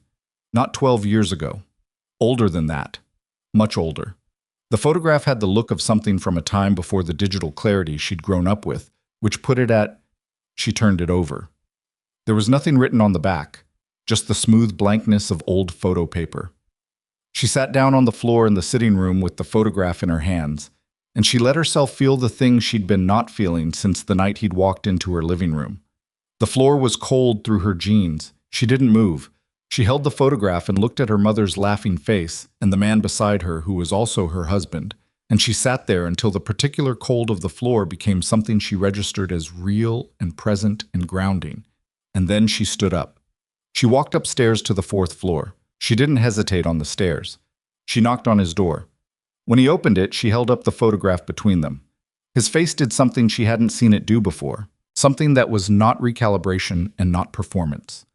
Not 12 years ago. Older than that. Much older. The photograph had the look of something from a time before the digital clarity she'd grown up with, which put it at... She turned it over. There was nothing written on the back, just the smooth blankness of old photo paper. She sat down on the floor in the sitting room with the photograph in her hands, and she let herself feel the thing she'd been not feeling since the night he'd walked into her living room. The floor was cold through her jeans. She didn't move. She held the photograph and looked at her mother's laughing face and the man beside her who was also her husband, and she sat there until the particular cold of the floor became something she registered as real and present and grounding. And then she stood up. She walked upstairs to the 4th floor. She didn't hesitate on the stairs. She knocked on his door. When he opened it, she held up the photograph between them. His face did something she hadn't seen it do before, something that was not recalibration and not performance.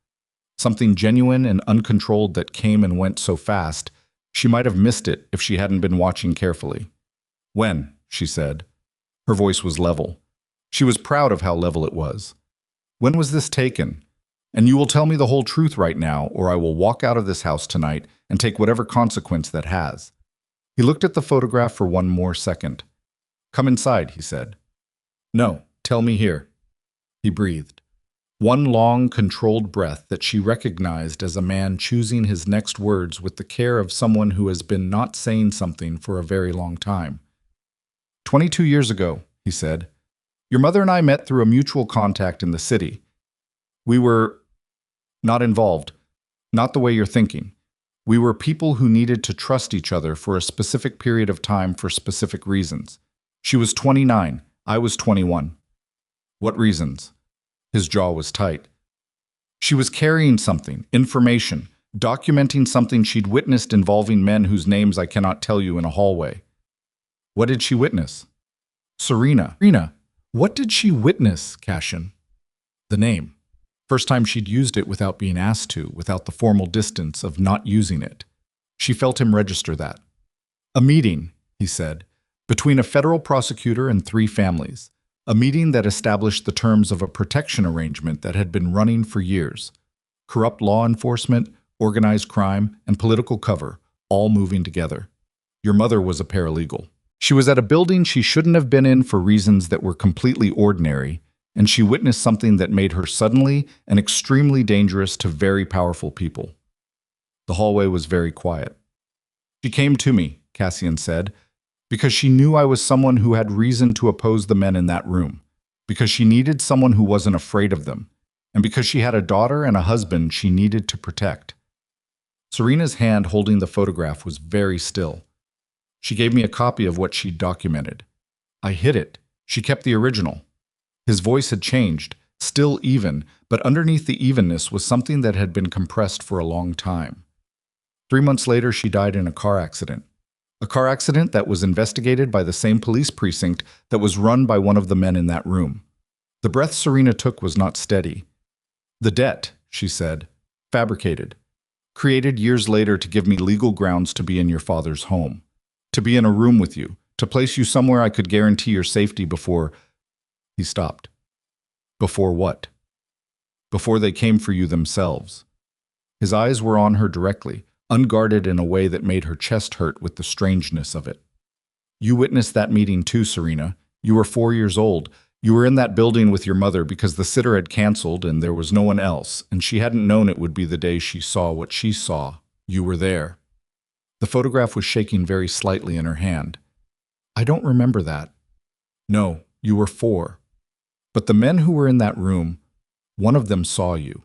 Something genuine and uncontrolled that came and went so fast, she might have missed it if she hadn't been watching carefully. "When?" she said. Her voice was level. She was proud of how level it was. "When was this taken? And you will tell me the whole truth right now, or I will walk out of this house tonight and take whatever consequence that has." He looked at the photograph for one more second. "Come inside," he said. "No, tell me here." He breathed. One long, controlled breath that she recognized as a man choosing his next words with the care of someone who has been not saying something for a very long time. 22 years ago, he said, "your mother and I met through a mutual contact in the city. We were not involved, not the way you're thinking. We were people who needed to trust each other for a specific period of time for specific reasons. She was 29, I was 21. What reasons?" His jaw was tight. She was carrying something, information, documenting something she'd witnessed involving men whose names I cannot tell you in a hallway. What did she witness? Serena. What did she witness, Cassian? The name. First time she'd used it without being asked to, without the formal distance of not using it. She felt him register that. "A meeting," he said, "between a federal prosecutor and 3 families. A meeting that established the terms of a protection arrangement that had been running for years. Corrupt law enforcement, organized crime, and political cover, all moving together. Your mother was a paralegal." She was at a building she shouldn't have been in for reasons that were completely ordinary, and she witnessed something that made her suddenly and extremely dangerous to very powerful people. The hallway was very quiet. She came to me, Cassian said, because she knew I was someone who had reason to oppose the men in that room, because she needed someone who wasn't afraid of them, and because she had a daughter and a husband she needed to protect. Serena's hand holding the photograph was very still. She gave me a copy of what she'd documented. I hid it. She kept the original. His voice had changed, still even, but underneath the evenness was something that had been compressed for a long time. 3 months later, she died in a car accident. A car accident that was investigated by the same police precinct that was run by one of the men in that room. The breath Serena took was not steady. The debt, she said, fabricated, created years later to give me legal grounds to be in your father's home, to be in a room with you, to place you somewhere I could guarantee your safety before... He stopped. Before what? Before they came for you themselves. His eyes were on her directly, unguarded in a way that made her chest hurt with the strangeness of it. You witnessed that meeting too, Serena. You were 4 years old. You were in that building with your mother because the sitter had canceled and there was no one else, and she hadn't known it would be the day she saw what she saw. You were there. The photograph was shaking very slightly in her hand. I don't remember that. No, you were 4. But the men who were in that room, one of them saw you.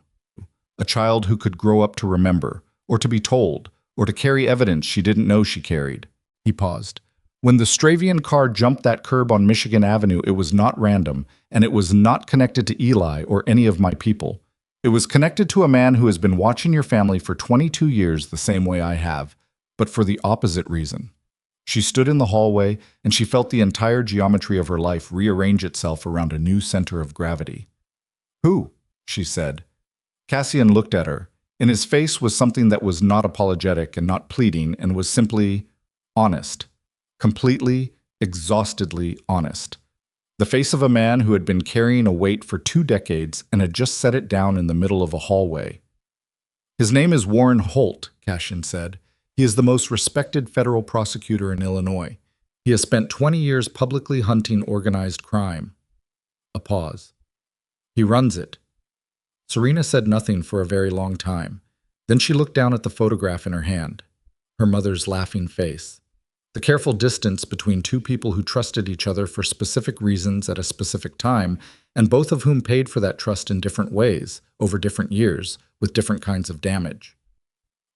A child who could grow up to remember, or to be told, or to carry evidence she didn't know she carried. He paused. When the Stravian car jumped that curb on Michigan Avenue, it was not random, and it was not connected to Eli or any of my people. It was connected to a man who has been watching your family for 22 years the same way I have, but for the opposite reason. She stood in the hallway, and she felt the entire geometry of her life rearrange itself around a new center of gravity. Who? She said. Cassian looked at her. In his face was something that was not apologetic and not pleading and was simply honest. Completely, exhaustedly honest. The face of a man who had been carrying a weight for 2 decades and had just set it down in the middle of a hallway. His name is Warren Holt, Cassian said. He is the most respected federal prosecutor in Illinois. He has spent 20 years publicly hunting organized crime. A pause. He runs it. Serena said nothing for a very long time. Then she looked down at the photograph in her hand, her mother's laughing face. The careful distance between 2 people who trusted each other for specific reasons at a specific time, and both of whom paid for that trust in different ways, over different years, with different kinds of damage.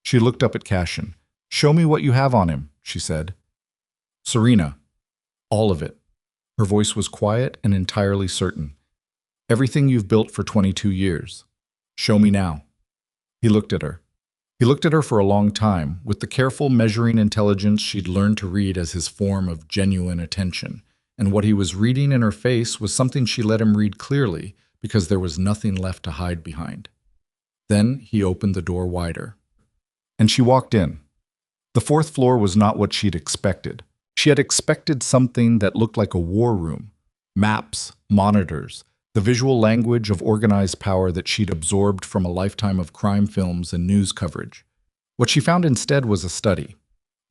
She looked up at Cassian. Show me what you have on him, she said. Serena. All of it. Her voice was quiet and entirely certain. Everything you've built for 22 years. Show me now. He looked at her. He looked at her for a long time, with the careful, measuring intelligence she'd learned to read as his form of genuine attention. And what he was reading in her face was something she let him read clearly, because there was nothing left to hide behind. Then he opened the door wider. And she walked in. The 4th floor was not what she'd expected. She had expected something that looked like a war room. Maps, monitors, the visual language of organized power that she'd absorbed from a lifetime of crime films and news coverage. What she found instead was a study.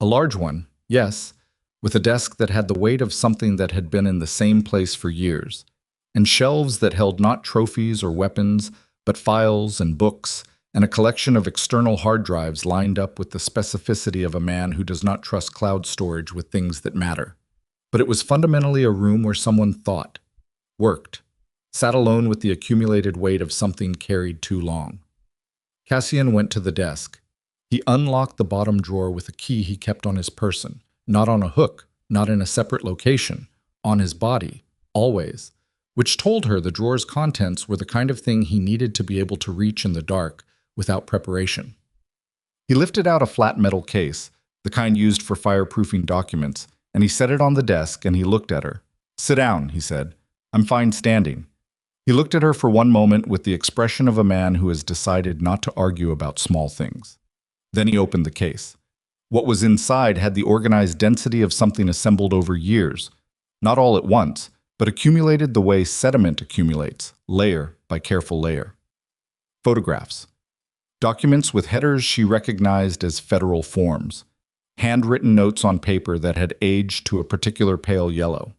A large one, yes, with a desk that had the weight of something that had been in the same place for years, and shelves that held not trophies or weapons, but files and books, and a collection of external hard drives lined up with the specificity of a man who does not trust cloud storage with things that matter. But it was fundamentally a room where someone thought, worked, sat alone with the accumulated weight of something carried too long. Cassian went to the desk. He unlocked the bottom drawer with a key he kept on his person, not on a hook, not in a separate location, on his body, always, which told her the drawer's contents were the kind of thing he needed to be able to reach in the dark without preparation. He lifted out a flat metal case, the kind used for fireproofing documents, and he set it on the desk and he looked at her. Sit down, he said. I'm fine standing. He looked at her for one moment with the expression of a man who has decided not to argue about small things. Then he opened the case. What was inside had the organized density of something assembled over years, not all at once, but accumulated the way sediment accumulates, layer by careful layer. Photographs. Documents with headers she recognized as federal forms. handwritten notes on paper that had aged to a particular pale yellow.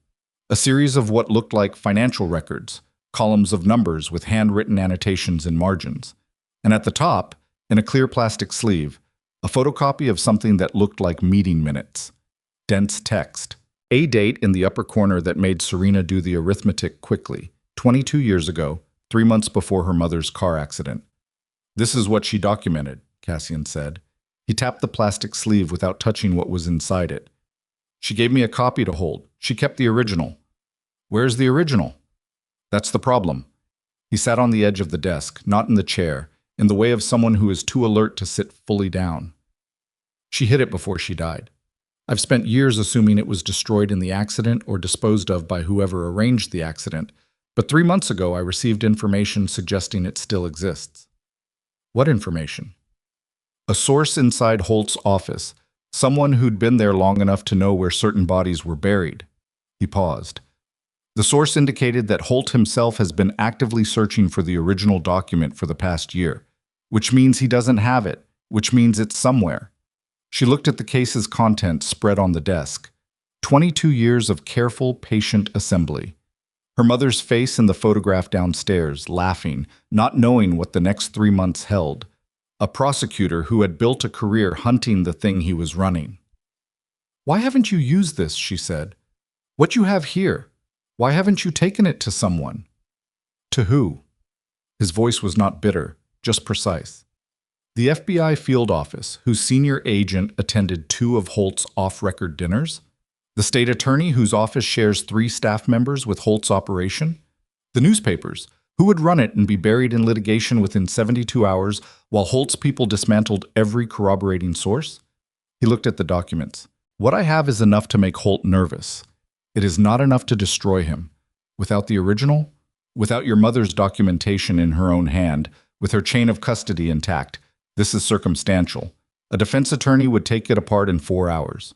A series of what looked like financial records, columns of numbers with handwritten annotations in margins. And at the top, in a clear plastic sleeve, a photocopy of something that looked like meeting minutes. Dense text. A date in the upper corner that made Serena do the arithmetic quickly. 22 years ago, 3 months before her mother's car accident. This is what she documented, Cassian said. He tapped the plastic sleeve without touching what was inside it. She gave me a copy to hold. She kept the original. Where's the original? That's the problem. He sat on the edge of the desk, not in the chair, in the way of someone who is too alert to sit fully down. She hid it before she died. I've spent years assuming it was destroyed in the accident or disposed of by whoever arranged the accident, but 3 months ago I received information suggesting it still exists. What information? A source inside Holt's office, someone who'd been there long enough to know where certain bodies were buried. He paused. The source indicated that Holt himself has been actively searching for the original document for the past year, which means he doesn't have it, which means it's somewhere. She looked at the case's contents spread on the desk. 22 years of careful, patient assembly. Her mother's face in the photograph downstairs, laughing, not knowing what the next 3 months held. A prosecutor who had built a career hunting the thing he was running. Why haven't you used this, she said. What you have here, why haven't you taken it to someone? To who? His voice was not bitter, just precise. The FBI field office, whose senior agent attended 2 of Holt's off-record dinners? The state attorney, whose office shares 3 staff members with Holt's operation? The newspapers, who would run it and be buried in litigation within 72 hours while Holt's people dismantled every corroborating source? He looked at the documents. What I have is enough to make Holt nervous. It is not enough to destroy him. Without the original, without your mother's documentation in her own hand, with her chain of custody intact, this is circumstantial. A defense attorney would take it apart in 4 hours.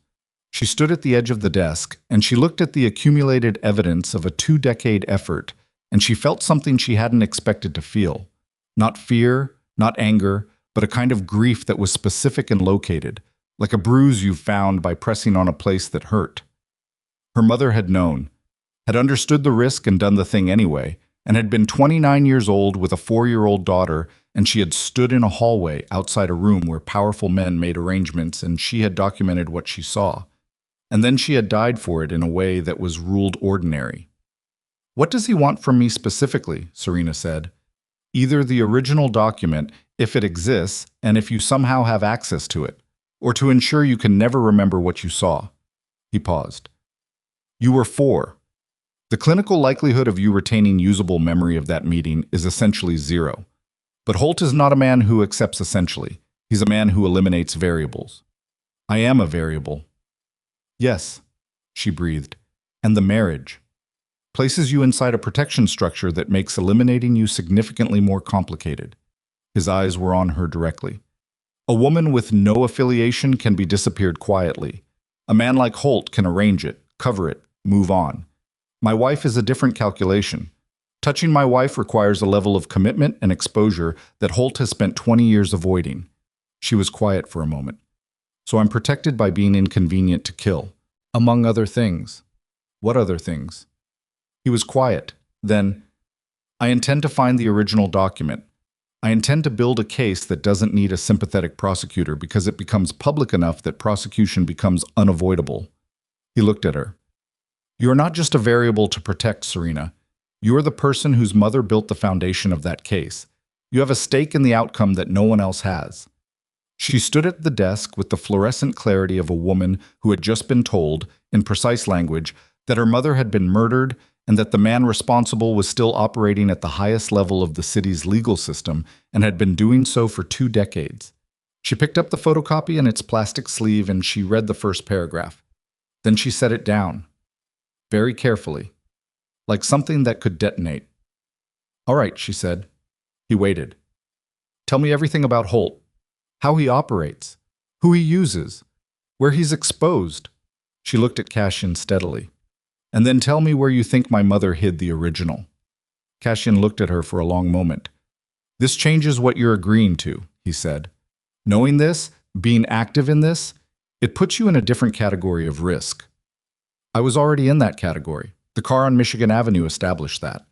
She stood at the edge of the desk, and she looked at the accumulated evidence of a 2-decade effort, and she felt something she hadn't expected to feel. Not fear, not anger, but a kind of grief that was specific and located, like a bruise you found by pressing on a place that hurt. Her mother had known, had understood the risk and done the thing anyway, and had been 29 years old with a 4-year-old daughter, and she had stood in a hallway outside a room where powerful men made arrangements, and she had documented what she saw. And then she had died for it in a way that was ruled ordinary. What does he want from me specifically? Serena said. Either the original document, if it exists, and if you somehow have access to it, or to ensure you can never remember what you saw. He paused. You were 4. The clinical likelihood of you retaining usable memory of that meeting is essentially 0. But Holt is not a man who accepts essentially. He's a man who eliminates variables. I am a variable. Yes, she breathed. And the marriage places you inside a protection structure that makes eliminating you significantly more complicated. His eyes were on her directly. A woman with no affiliation can be disappeared quietly. A man like Holt can arrange it, cover it, move on. My wife is a different calculation. Touching my wife requires a level of commitment and exposure that Holt has spent 20 years avoiding. She was quiet for a moment. So I'm protected by being inconvenient to kill, among other things. What other things? He was quiet. Then, I intend to find the original document. I intend to build a case that doesn't need a sympathetic prosecutor because it becomes public enough that prosecution becomes unavoidable. He looked at her. You are not just a variable to protect, Serena. You are the person whose mother built the foundation of that case. You have a stake in the outcome that no one else has. She stood at the desk with the fluorescent clarity of a woman who had just been told, in precise language, that her mother had been murdered and that the man responsible was still operating at the highest level of the city's legal system and had been doing so for 2 decades. She picked up the photocopy in its plastic sleeve and she read the first paragraph. Then she set it down, very carefully, like something that could detonate. All right, she said. He waited. Tell me everything about Holt, how he operates, who he uses, where he's exposed. She looked at Cassian steadily. And then tell me where you think my mother hid the original. Cassian looked at her for a long moment. This changes what you're agreeing to, he said. Knowing this, being active in this, It puts you in a different category of risk. I was already in that category. The car on Michigan Avenue established that.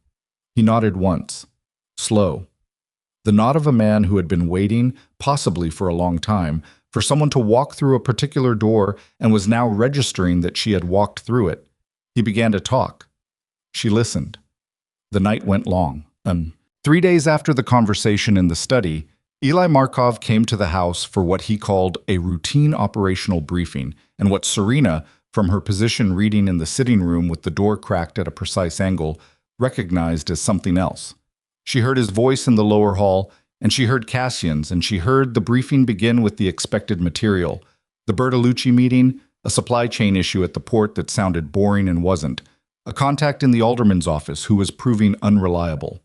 He nodded once. Slow. The nod of a man who had been waiting, possibly for a long time, for someone to walk through a particular door and was now registering that she had walked through it. He began to talk. She listened. The night went long. 3 days after the conversation in the study, Eli Markov came to the house for what he called a routine operational briefing, and what Serena, from her position reading in the sitting room with the door cracked at a precise angle, recognized as something else. She heard his voice in the lower hall, and she heard Cassian's, and she heard the briefing begin with the expected material. The Bertolucci meeting, a supply chain issue at the port that sounded boring and wasn't, a contact in the alderman's office who was proving unreliable.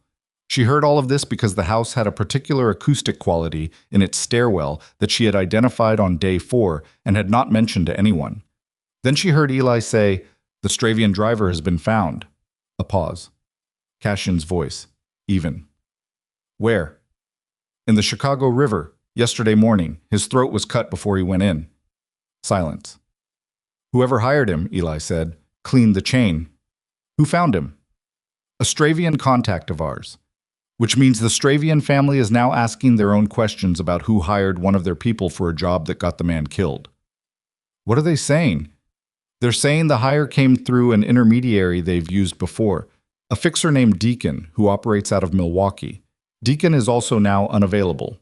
She heard all of this because the house had a particular acoustic quality in its stairwell that she had identified on day 4 and had not mentioned to anyone. Then she heard Eli say, "The Stravian driver has been found." A pause. Cassian's voice. Even. "Where?" "In the Chicago River, yesterday morning. His throat was cut before he went in." Silence. "Whoever hired him," Eli said, "cleaned the chain." "Who found him?" "A Stravian contact of ours." Which means the Stravian family is now asking their own questions about who hired one of their people for a job that got the man killed. What are they saying? They're saying the hire came through an intermediary they've used before, a fixer named Deacon who operates out of Milwaukee. Deacon is also now unavailable.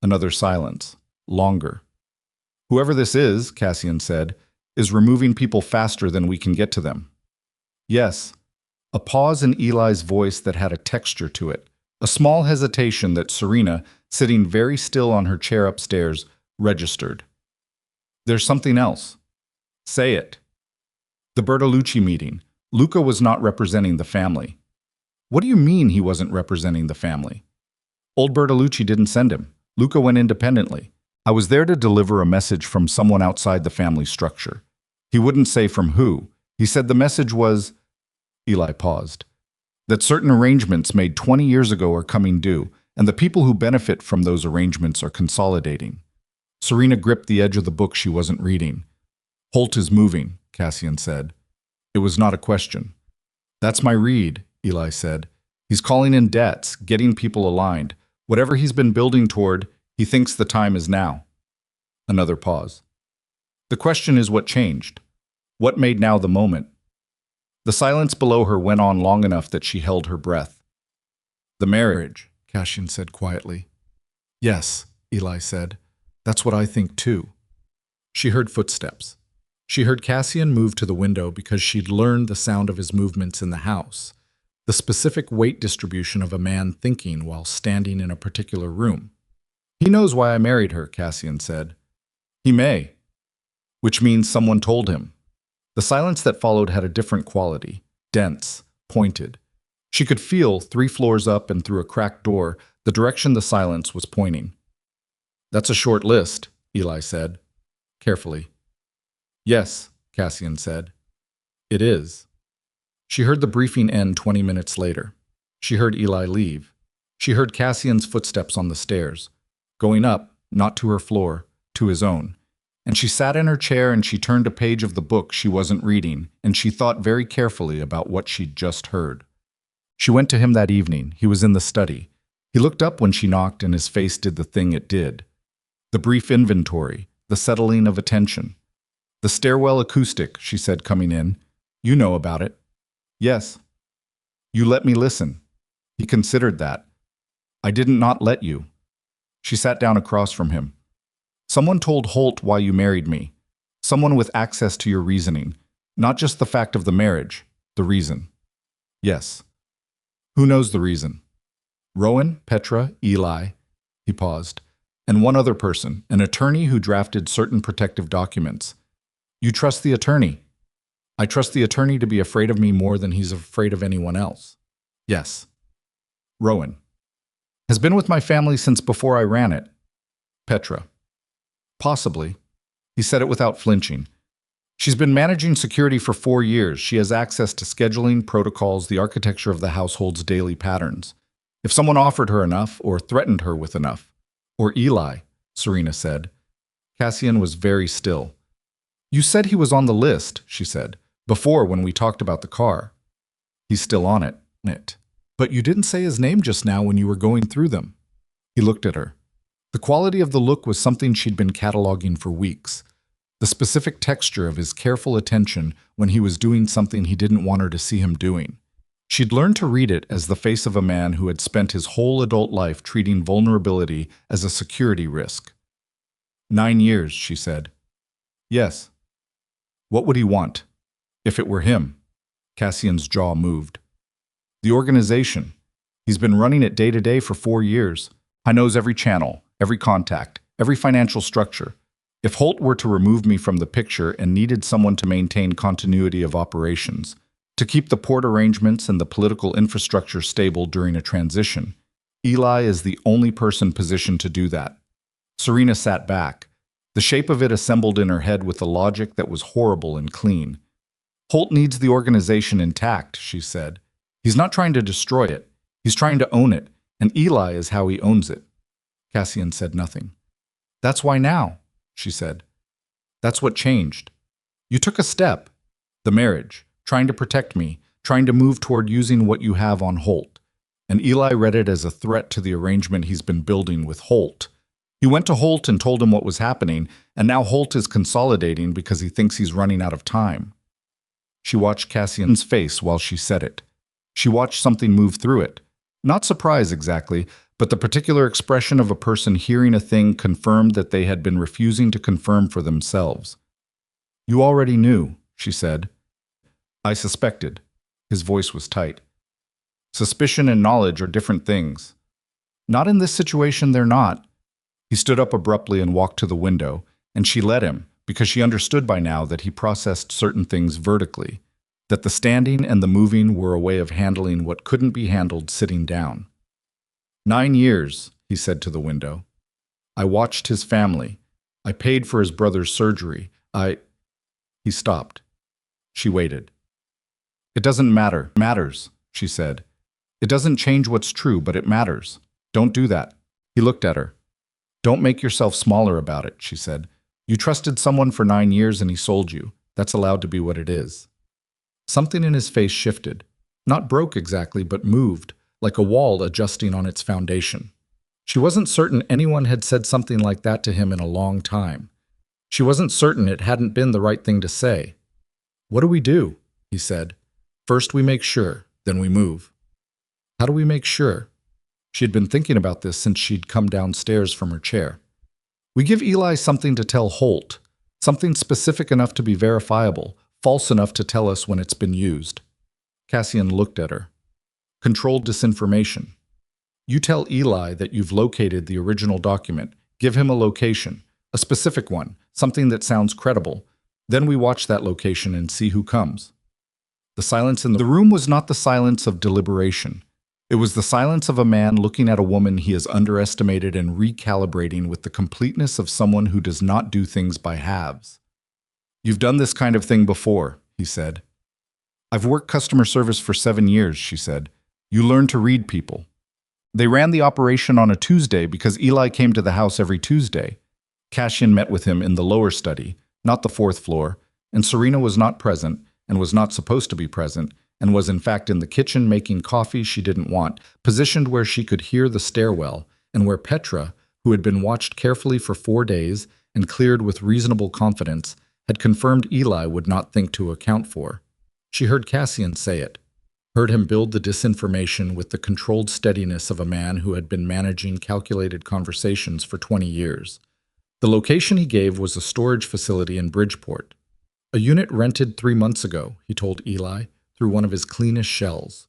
Another silence. Longer. "Whoever this is," Cassian said, "is removing people faster than we can get to them." "Yes." A pause in Eli's voice that had a texture to it. A small hesitation that Serena, sitting very still on her chair upstairs, registered. "There's something else." "Say it." "The Bertolucci meeting. Luca was not representing the family." "What do you mean he wasn't representing the family?" "Old Bertolucci didn't send him. Luca went independently. I was there to deliver a message from someone outside the family structure. He wouldn't say from who. He said the message was..." Eli paused. "That certain arrangements made 20 years ago are coming due, and the people who benefit from those arrangements are consolidating." Serena gripped the edge of the book she wasn't reading. "Holt is moving," Cassian said. It was not a question. "That's my read," Eli said. "He's calling in debts, getting people aligned. Whatever he's been building toward, he thinks the time is now." Another pause. "The question is what changed? What made now the moment?" The silence below her went on long enough that she held her breath. "The marriage," Cassian said quietly. "Yes," Eli said. "That's what I think too." She heard footsteps. She heard Cassian move to the window because she'd learned the sound of his movements in the house, the specific weight distribution of a man thinking while standing in a particular room. "He knows why I married her," Cassian said. "He may." Which means someone told him. The silence that followed had a different quality, dense, pointed. She could feel, 3 floors up and through a cracked door, the direction the silence was pointing. "That's a short list," Eli said, carefully. "Yes," Cassian said. "It is." She heard the briefing end 20 minutes later. She heard Eli leave. She heard Cassian's footsteps on the stairs, going up, not to her floor, to his own. And she sat in her chair and she turned a page of the book she wasn't reading, and she thought very carefully about what she'd just heard. She went to him that evening. He was in the study. He looked up when she knocked and his face did the thing it did. The brief inventory, the settling of attention. "The stairwell acoustic," she said, coming in. "You know about it." "Yes." "You let me listen." He considered that. "I didn't not let you." She sat down across from him. "Someone told Holt why you married me. Someone with access to your reasoning. Not just the fact of the marriage, the reason." "Yes." "Who knows the reason?" "Rowan, Petra, Eli." He paused. "And one other person, an attorney who drafted certain protective documents." "You trust the attorney?" "I trust the attorney to be afraid of me more than he's afraid of anyone else." "Yes." "Rowan." "Has been with my family since before I ran it." "Petra." "Possibly." He said it without flinching. "She's been managing security for 4 years. She has access to scheduling, protocols, the architecture of the household's daily patterns. If someone offered her enough, or threatened her with enough." "Or Eli," Serena said. Cassian was very still. You said he was on the list, she said, before when we talked about the car. He's still on it. But you didn't say his name just now when you were going through them. He looked at her. The quality of the look was something she'd been cataloging for weeks. The specific texture of his careful attention when he was doing something he didn't want her to see him doing. She'd learned to read it as the face of a man who had spent his whole adult life treating vulnerability as a security risk. 9 years, she said. Yes. What would he want? If it were him? Cassian's jaw moved. The organization. He's been running it day to day for 4 years. I knows every channel, every contact, every financial structure. If Holt were to remove me from the picture and needed someone to maintain continuity of operations, to keep the port arrangements and the political infrastructure stable during a transition, Eli is the only person positioned to do that. Serena sat back, the shape of it assembled in her head with a logic that was horrible and clean. Holt needs the organization intact, she said. He's not trying to destroy it. He's trying to own it, and Eli is how he owns it. Cassian said nothing. That's why now, she said. That's what changed. You took a step. The marriage, trying to protect me, trying to move toward using what you have on Holt. And Eli read it as a threat to the arrangement he's been building with Holt. He went to Holt and told him what was happening, and now Holt is consolidating because he thinks he's running out of time. She watched Cassian's face while she said it. She watched something move through it. Not surprise exactly, but the particular expression of a person hearing a thing confirmed that they had been refusing to confirm for themselves. You already knew, she said. I suspected. His voice was tight. Suspicion and knowledge are different things. Not in this situation, they're not. He stood up abruptly and walked to the window, and she let him, because she understood by now that he processed certain things vertically, that the standing and the moving were a way of handling what couldn't be handled sitting down. 9 years, he said to the window. I watched his family. I paid for his brother's surgery. He stopped. She waited. It doesn't matter. Matters, she said. It doesn't change what's true, but it matters. Don't do that. He looked at her. Don't make yourself smaller about it, she said. You trusted someone for 9 years and he sold you. That's allowed to be what it is. Something in his face shifted. Not broke exactly, but moved, like a wall adjusting on its foundation. She wasn't certain anyone had said something like that to him in a long time. She wasn't certain it hadn't been the right thing to say. What do we do? He said. First we make sure, then we move. How do we make sure? She had been thinking about this since she'd come downstairs from her chair. We give Eli something to tell Holt, something specific enough to be verifiable, false enough to tell us when it's been used. Cassian looked at her. Controlled disinformation. You tell Eli that you've located the original document. Give him a location, a specific one, something that sounds credible. Then we watch that location and see who comes. The silence in the room was not the silence of deliberation. It was the silence of a man looking at a woman he has underestimated and recalibrating with the completeness of someone who does not do things by halves. You've done this kind of thing before, he said. I've worked customer service for 7 years, she said. You learn to read people. They ran the operation on a Tuesday because Eli came to the house every Tuesday. Cassian met with him in the lower study, not the 4th floor, and Serena was not present and was not supposed to be present, and was in fact in the kitchen making coffee she didn't want, positioned where she could hear the stairwell, and where Petra, who had been watched carefully for 4 days and cleared with reasonable confidence, had confirmed Eli would not think to account for. She heard Cassian say it, heard him build the disinformation with the controlled steadiness of a man who had been managing calculated conversations for 20 years. The location he gave was a storage facility in Bridgeport. A unit rented 3 months ago, he told Eli, through one of his cleanest shells.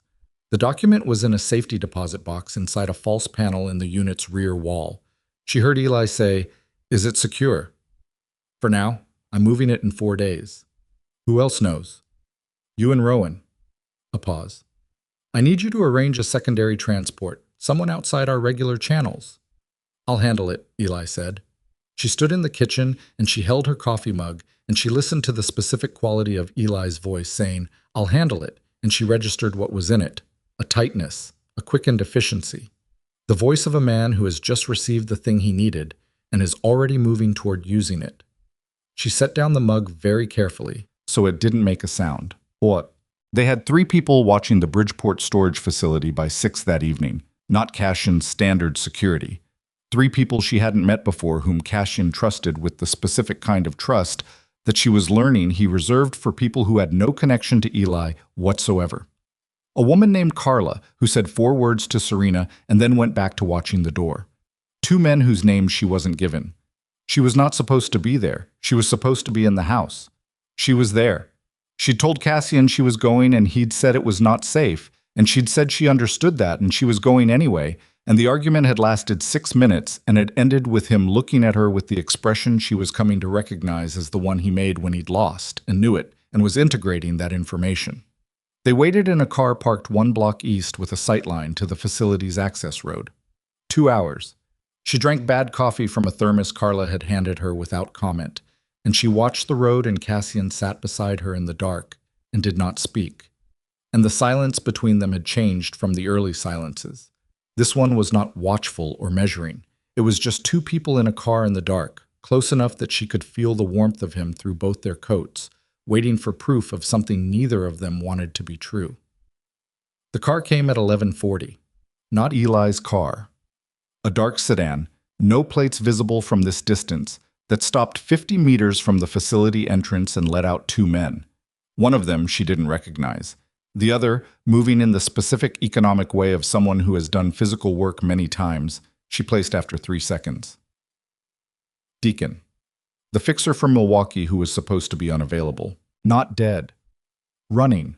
The document was in a safety deposit box inside a false panel in the unit's rear wall. She heard Eli say, Is it secure? For now, I'm moving it in 4 days. Who else knows? You and Rowan. A pause. I need you to arrange a secondary transport, someone outside our regular channels. I'll handle it, Eli said. She stood in the kitchen and she held her coffee mug and she listened to the specific quality of Eli's voice saying, I'll handle it, and she registered what was in it, a tightness, a quickened efficiency. The voice of a man who has just received the thing he needed and is already moving toward using it. She set down the mug very carefully, so it didn't make a sound. What? They had 3 people watching the Bridgeport storage facility by 6 that evening, not Cashin's standard security. 3 people she hadn't met before whom Cashin trusted with the specific kind of trust that she was learning he reserved for people who had no connection to Eli whatsoever. A woman named Carla, who said 4 words to Serena and then went back to watching the door. 2 men whose names she wasn't given. She was not supposed to be there. She was supposed to be in the house. She was there. She'd told Cassian she was going and he'd said it was not safe, and she'd said she understood that and she was going anyway, and the argument had lasted 6 minutes and had ended with him looking at her with the expression she was coming to recognize as the one he made when he'd lost, and knew it, and was integrating that information. They waited in a car parked 1 block east with a sightline to the facility's access road. 2 hours. She drank bad coffee from a thermos Carla had handed her without comment, and she watched the road and Cassian sat beside her in the dark and did not speak. And the silence between them had changed from the early silences. This one was not watchful or measuring. It was just 2 people in a car in the dark, close enough that she could feel the warmth of him through both their coats, waiting for proof of something neither of them wanted to be true. The car came at 11:40. Not Eli's car. A dark sedan, no plates visible from this distance, that stopped 50 meters from the facility entrance and let out 2 men. One of them she didn't recognize. The other, moving in the specific economic way of someone who has done physical work many times, she placed after 3 seconds. Deacon. The fixer from Milwaukee who was supposed to be unavailable. Not dead. Running.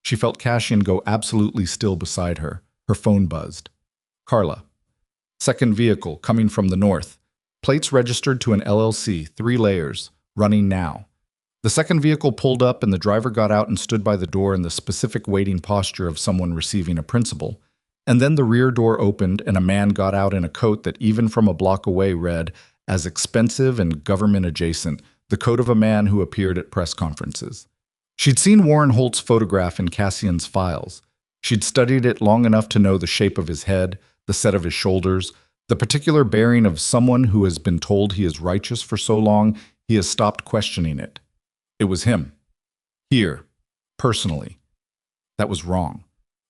She felt Cassian go absolutely still beside her. Her phone buzzed. Carla. Second vehicle, coming from the north. Plates registered to an LLC, 3 layers. Running now. The second vehicle pulled up and the driver got out and stood by the door in the specific waiting posture of someone receiving a principal. And then the rear door opened and a man got out in a coat that even from a block away read, as expensive and government adjacent, the coat of a man who appeared at press conferences. She'd seen Warren Holt's photograph in Cassian's files. She'd studied it long enough to know the shape of his head, the set of his shoulders, the particular bearing of someone who has been told he is righteous for so long he has stopped questioning it. It was him. Here. Personally. That was wrong.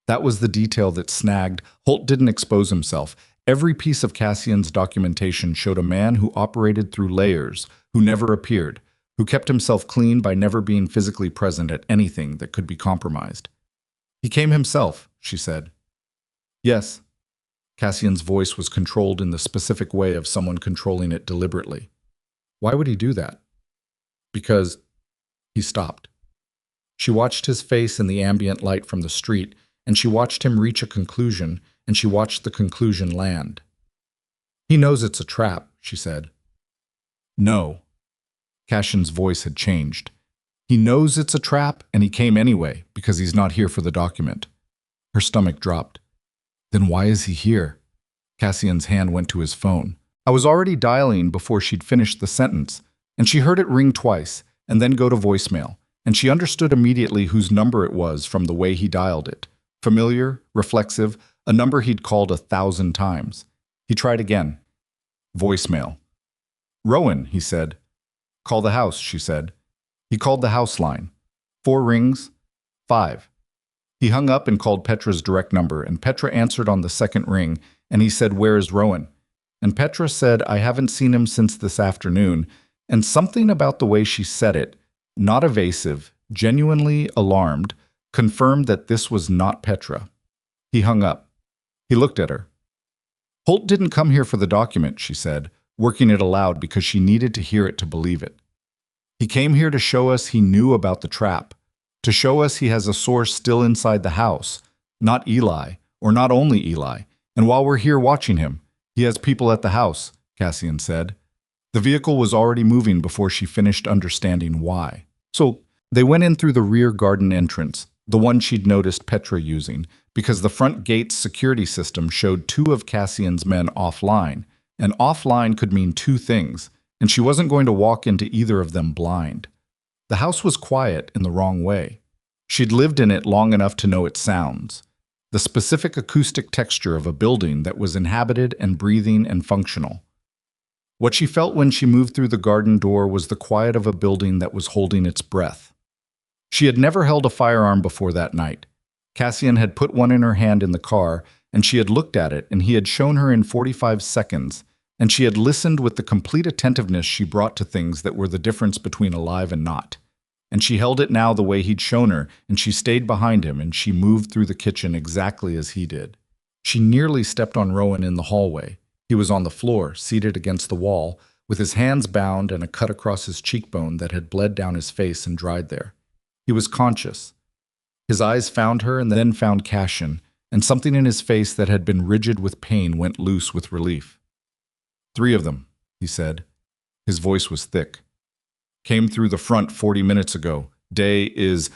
That was the detail that snagged. Holt didn't expose himself. Every piece of Cassian's documentation showed a man who operated through layers, who never appeared, who kept himself clean by never being physically present at anything that could be compromised. He came himself, she said. Yes. Cassian's voice was controlled in the specific way of someone controlling it deliberately. Why would he do that? Because he stopped. She watched his face in the ambient light from the street, and she watched him reach a conclusion, and she watched the conclusion land. He knows it's a trap, she said. No. Cassian's voice had changed. He knows it's a trap, and he came anyway, because he's not here for the document. Her stomach dropped. Then why is he here? Cassian's hand went to his phone. I was already dialing before she'd finished the sentence, and she heard it ring twice, and then go to voicemail, and she understood immediately whose number it was from the way he dialed it. Familiar, reflexive, a number he'd called 1,000 times. He tried again. Voicemail. Rowan, he said. Call the house, she said. He called the house line. 4 rings. 5. He hung up and called Petra's direct number, and Petra answered on the second ring, and he said, Where is Rowan? And Petra said, I haven't seen him since this afternoon, and something about the way she said it, not evasive, genuinely alarmed, confirmed that this was not Petra. He hung up. He looked at her. Holt didn't come here for the document, she said, working it aloud because she needed to hear it to believe it. He came here to show us he knew about the trap, to show us he has a source still inside the house, not Eli, or not only Eli, and while we're here watching him, he has people at the house, Cassian said. The vehicle was already moving before she finished understanding why. So they went in through the rear garden entrance, the one she'd noticed Petra using, because the front gate's security system showed 2 of Cassian's men offline, and offline could mean 2 things, and she wasn't going to walk into either of them blind. The house was quiet in the wrong way. She'd lived in it long enough to know its sounds, the specific acoustic texture of a building that was inhabited and breathing and functional. What she felt when she moved through the garden door was the quiet of a building that was holding its breath. She had never held a firearm before that night. Cassian had put one in her hand in the car, and she had looked at it, and he had shown her in 45 seconds, and she had listened with the complete attentiveness she brought to things that were the difference between alive and not. And she held it now the way he'd shown her, and she stayed behind him, and she moved through the kitchen exactly as he did. She nearly stepped on Rowan in the hallway. He was on the floor, seated against the wall, with his hands bound and a cut across his cheekbone that had bled down his face and dried there. He was conscious. His eyes found her and then found Cassian, and something in his face that had been rigid with pain went loose with relief. 3 of them, he said. His voice was thick. Came through the front 40 minutes ago. Day is...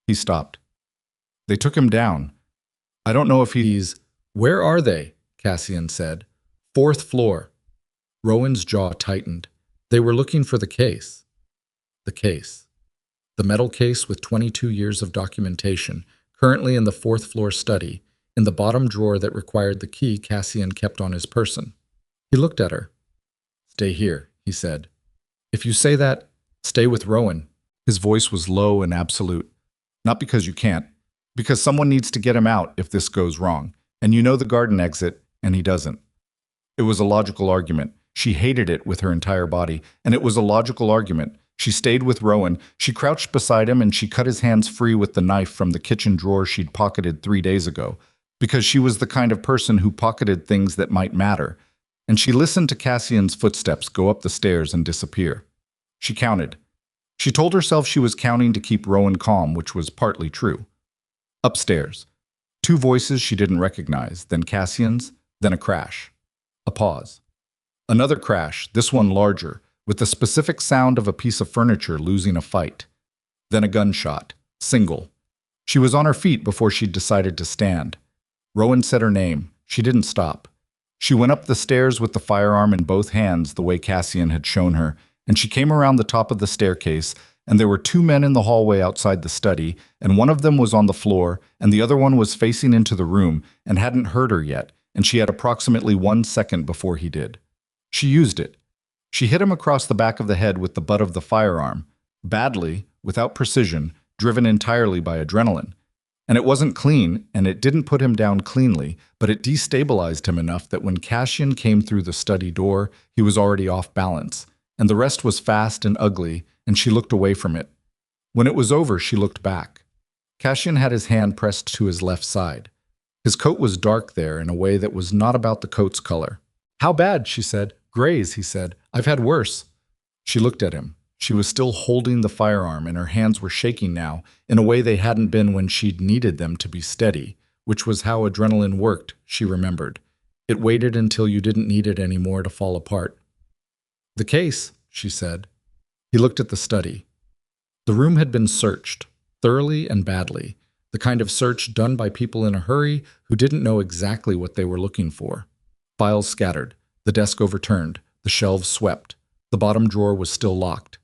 He stopped. They took him down. I don't know if he's... Where are they? Cassian said. 4th floor. Rowan's jaw tightened. They were looking for the case. The case. The metal case with 22 years of documentation, currently in the 4th floor study, in the bottom drawer that required the key Cassian kept on his person. He looked at her. Stay here, he said. If you say that, stay with Rowan. His voice was low and absolute. Not because you can't, because someone needs to get him out if this goes wrong, and you know the garden exit, and he doesn't. It was a logical argument. She hated it with her entire body, and it was a logical argument. She stayed with Rowan. She crouched beside him, and she cut his hands free with the knife from the kitchen drawer she'd pocketed 3 days ago, because she was the kind of person who pocketed things that might matter. And she listened to Cassian's footsteps go up the stairs and disappear. She counted. She told herself she was counting to keep Rowan calm, which was partly true. Upstairs. 2 voices she didn't recognize, then Cassian's, then a crash. A pause. Another crash, this one larger, with the specific sound of a piece of furniture losing a fight. Then a gunshot. Single. She was on her feet before she'd decided to stand. Rowan said her name. She didn't stop. She went up the stairs with the firearm in both hands the way Cassian had shown her, and she came around the top of the staircase, and there were 2 men in the hallway outside the study, and one of them was on the floor, and the other one was facing into the room and hadn't heard her yet, and she had approximately 1 second before he did. She used it. She hit him across the back of the head with the butt of the firearm, badly, without precision, driven entirely by adrenaline. And it wasn't clean, and it didn't put him down cleanly, but it destabilized him enough that when Cassian came through the study door, he was already off balance, and the rest was fast and ugly, and she looked away from it. When it was over, she looked back. Cassian had his hand pressed to his left side. His coat was dark there in a way that was not about the coat's color. How bad, she said. Grays, he said. I've had worse. She looked at him. She was still holding the firearm, and her hands were shaking now in a way they hadn't been when she'd needed them to be steady, which was how adrenaline worked, she remembered. It waited until you didn't need it anymore to fall apart. The case, she said. He looked at the study. The room had been searched, thoroughly and badly, the kind of search done by people in a hurry who didn't know exactly what they were looking for. Files scattered, the desk overturned, the shelves swept. The bottom drawer was still locked.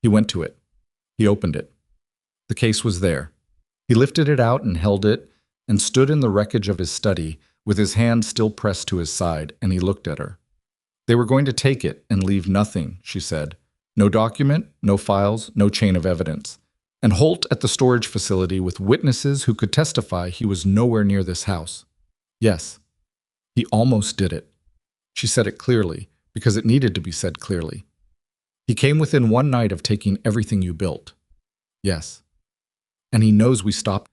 He went to it. He opened it. The case was there. He lifted it out and held it and stood in the wreckage of his study with his hand still pressed to his side, and he looked at her. They were going to take it and leave nothing, she said. No document, no files, no chain of evidence. And Holt at the storage facility with witnesses who could testify he was nowhere near this house. Yes, he almost did it. She said it clearly, because it needed to be said clearly. He came within 1 night of taking everything you built. Yes. And he knows we stopped.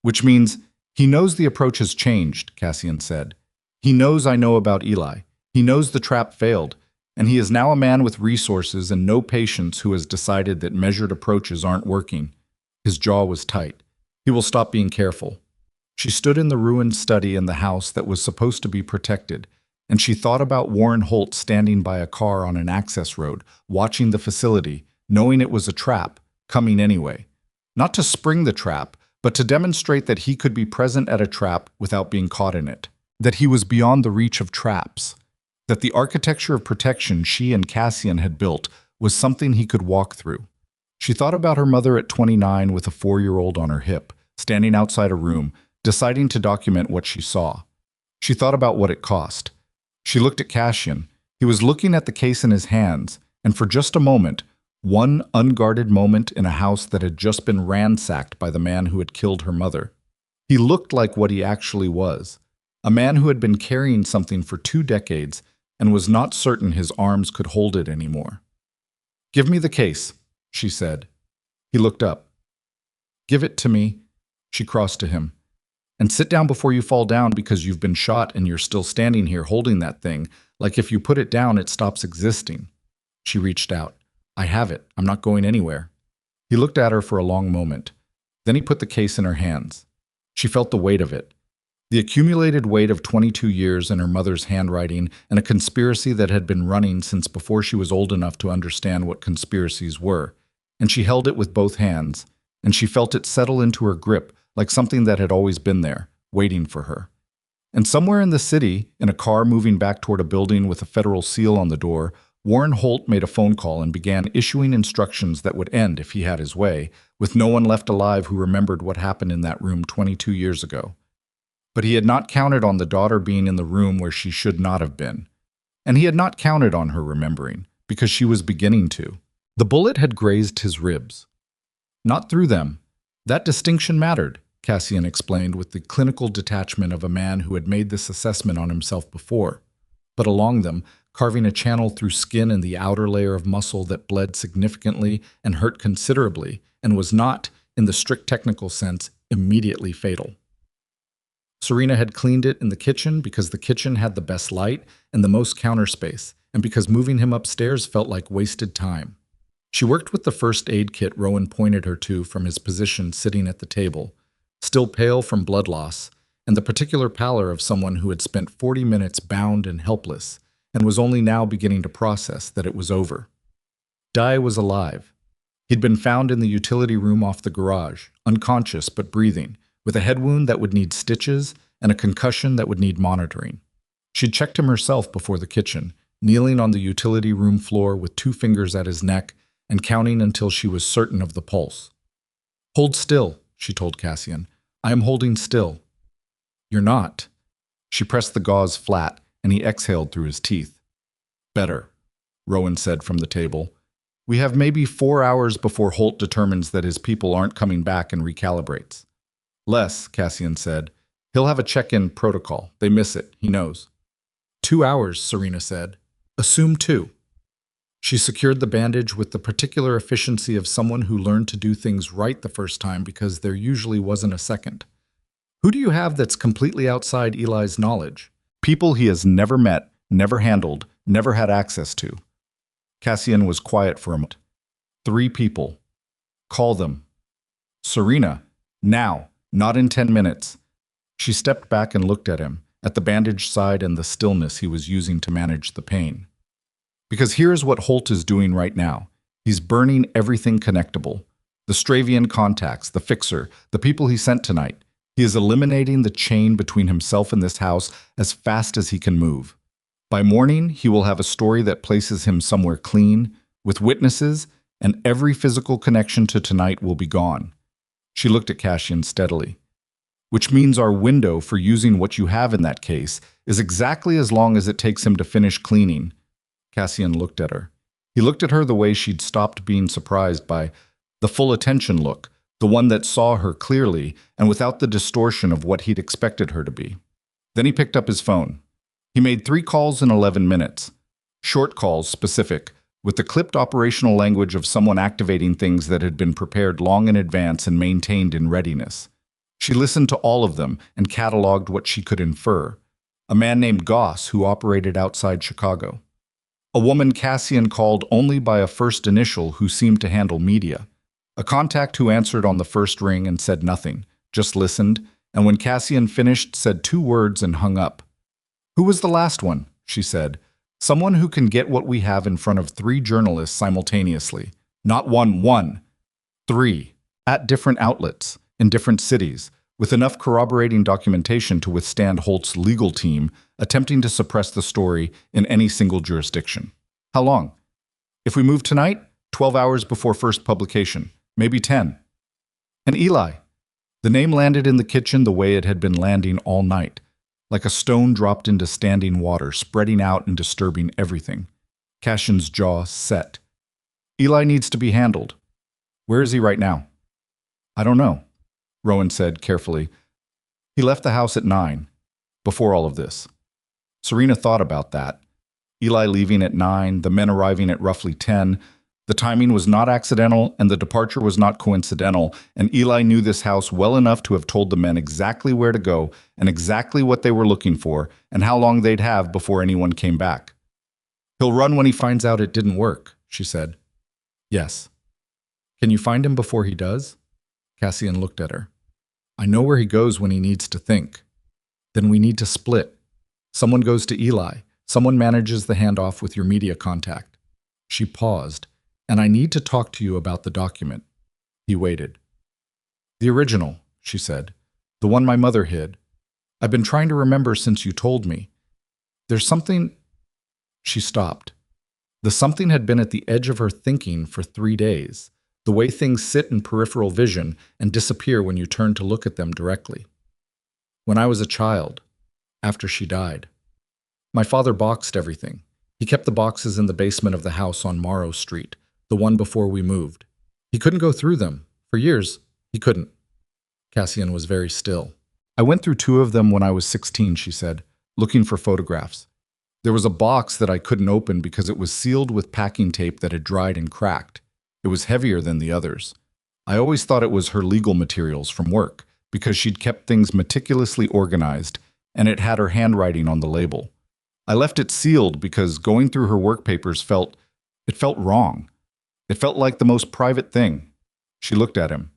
Which means he knows the approach has changed, Cassian said. He knows I know about Eli. He knows the trap failed. And he is now a man with resources and no patience who has decided that measured approaches aren't working. His jaw was tight. He will stop being careful. She stood in the ruined study in the house that was supposed to be protected, and she thought about Warren Holt standing by a car on an access road, watching the facility, knowing it was a trap, coming anyway. Not to spring the trap, but to demonstrate that he could be present at a trap without being caught in it. That he was beyond the reach of traps. That the architecture of protection she and Cassian had built was something he could walk through. She thought about her mother at 29 with a 4-year-old on her hip, standing outside a room, deciding to document what she saw. She thought about what it cost. She looked at Cassian. He was looking at the case in his hands, and for just a moment, one unguarded moment in a house that had just been ransacked by the man who had killed her mother, he looked like what he actually was, a man who had been carrying something for 2 decades and was not certain his arms could hold it anymore. "Give me the case," she said. He looked up. "Give it to me," she crossed to him. "And sit down before you fall down because you've been shot and you're still standing here holding that thing, like if you put it down it stops existing." She reached out. "I have it. I'm not going anywhere." He looked at her for a long moment. Then he put the case in her hands. She felt the weight of it. The accumulated weight of 22 years in her mother's handwriting and a conspiracy that had been running since before she was old enough to understand what conspiracies were. And she held it with both hands, and she felt it settle into her grip like something that had always been there, waiting for her. And somewhere in the city, in a car moving back toward a building with a federal seal on the door, Warren Holt made a phone call and began issuing instructions that would end, if he had his way, with no one left alive who remembered what happened in that room 22 years ago. But he had not counted on the daughter being in the room where she should not have been. And he had not counted on her remembering, because she was beginning to. The bullet had grazed his ribs. Not through them. That distinction mattered, Cassian explained with the clinical detachment of a man who had made this assessment on himself before. But along them, carving a channel through skin and the outer layer of muscle that bled significantly and hurt considerably, and was not, in the strict technical sense, immediately fatal. Serena had cleaned it in the kitchen because the kitchen had the best light and the most counter space, and because moving him upstairs felt like wasted time. She worked with the first aid kit Rowan pointed her to from his position sitting at the table, still pale from blood loss, and the particular pallor of someone who had spent 40 minutes bound and helpless, and was only now beginning to process that it was over. Di was alive. He'd been found in the utility room off the garage, unconscious but breathing, with a head wound that would need stitches and a concussion that would need monitoring. She'd checked him herself before the kitchen, kneeling on the utility room floor with 2 fingers at his neck and counting until she was certain of the pulse. "Hold still," she told Cassian. "I am holding still." "You're not." She pressed the gauze flat, and he exhaled through his teeth. "Better," Rowan said from the table. "We have maybe 4 hours before Holt determines that his people aren't coming back and recalibrates." "Less," Cassian said. "He'll have a check-in protocol. They miss it. He knows." 2 hours, Serena said. "Assume 2. She secured the bandage with the particular efficiency of someone who learned to do things right the first time because there usually wasn't a second. "Who do you have that's completely outside Eli's knowledge? People he has never met, never handled, never had access to." Cassian was quiet for a moment. 3 people. "Call them." "Serena, now, not in 10 minutes. She stepped back and looked at him, at the bandage side and the stillness he was using to manage the pain. "Because here's what Holt is doing right now. He's burning everything connectable. The Stravian contacts, the fixer, the people he sent tonight. He is eliminating the chain between himself and this house as fast as he can move. By morning, he will have a story that places him somewhere clean, with witnesses, and every physical connection to tonight will be gone." She looked at Cassian steadily. "Which means our window for using what you have in that case is exactly as long as it takes him to finish cleaning." Cassian looked at her. He looked at her the way she'd stopped being surprised by the full attention look, the one that saw her clearly and without the distortion of what he'd expected her to be. Then he picked up his phone. He made 3 calls in 11 minutes. Short calls, specific, with the clipped operational language of someone activating things that had been prepared long in advance and maintained in readiness. She listened to all of them and cataloged what she could infer. A man named Goss who operated outside Chicago. A woman Cassian called only by a first initial who seemed to handle media. A contact who answered on the first ring and said nothing, just listened, and when Cassian finished said 2 words and hung up. "Who was the last one?" she said. "Someone who can get what we have in front of 3 journalists simultaneously. Not one, 3, at different outlets, in different cities, with enough corroborating documentation to withstand Holt's legal team attempting to suppress the story in any single jurisdiction." "How long?" "If we move tonight, 12 hours before first publication, maybe 10. "And Eli?" The name landed in the kitchen the way it had been landing all night. like a stone dropped into standing water, spreading out and disturbing everything. Cassian's jaw set. Eli needs to be handled. Where is he right now? I don't know, Rowan said carefully. He left the house at 9, before all of this. Serena thought about that. Eli leaving at 9, the men arriving at roughly 10. The timing was not accidental, and the departure was not coincidental, and Eli knew this house well enough to have told the men exactly where to go and exactly what they were looking for and how long they'd have before anyone came back. He'll run when he finds out it didn't work, she said. Yes. Can you find him before he does? Cassian looked at her. I know where he goes when he needs to think. Then we need to split. Someone goes to Eli. Someone manages the handoff with your media contact. She paused. And I need to talk to you about the document. He waited. The original, she said. The one my mother hid. I've been trying to remember since you told me. There's something... She stopped. The something had been at the edge of her thinking for 3 days, the way things sit in peripheral vision and disappear when you turn to look at them directly. When I was a child, after she died, my father boxed everything. He kept the boxes in the basement of the house on Morrow Street, the one before we moved. He couldn't go through them. For years, he couldn't. Cassian was very still. I went through 2 of them when I was 16, she said, looking for photographs. There was a box that I couldn't open because it was sealed with packing tape that had dried and cracked. It was heavier than the others. I always thought it was her legal materials from work because she'd kept things meticulously organized and it had her handwriting on the label. I left it sealed because going through her work papers felt wrong. It felt like the most private thing. She looked at him.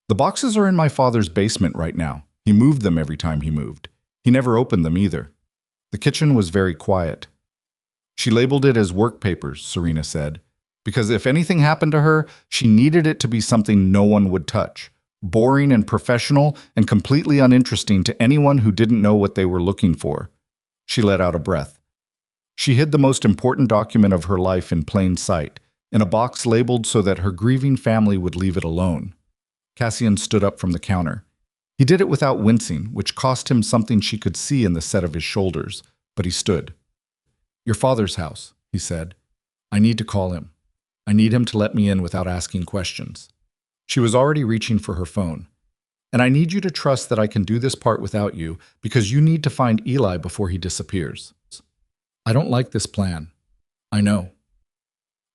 The boxes are in my father's basement right now. He moved them every time he moved. He never opened them either. The kitchen was very quiet. She labeled it as work papers, Serena said, because if anything happened to her, she needed it to be something no one would touch, boring and professional and completely uninteresting to anyone who didn't know what they were looking for. She let out a breath. She hid the most important document of her life in plain sight, in a box labeled so that her grieving family would leave it alone. Cassian stood up from the counter. He did it without wincing, which cost him something she could see in the set of his shoulders, but he stood. Your father's house, he said. I need to call him. I need him to let me in without asking questions. She was already reaching for her phone. And I need you to trust that I can do this part without you because you need to find Eli before he disappears. I don't like this plan. I know.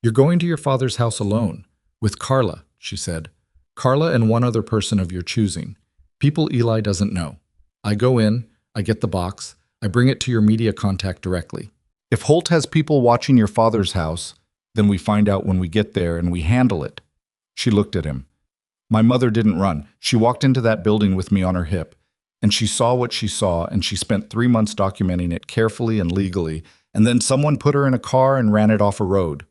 You're going to your father's house alone, with Carla, she said. Carla and one other person of your choosing. People Eli doesn't know. I go in, I get the box, I bring it to your media contact directly. If Holt has people watching your father's house, then we find out when we get there and we handle it. She looked at him. My mother didn't run. She walked into that building with me on her hip, and she saw what she saw, and she spent 3 months documenting it carefully and legally, and then someone put her in a car and ran it off a road.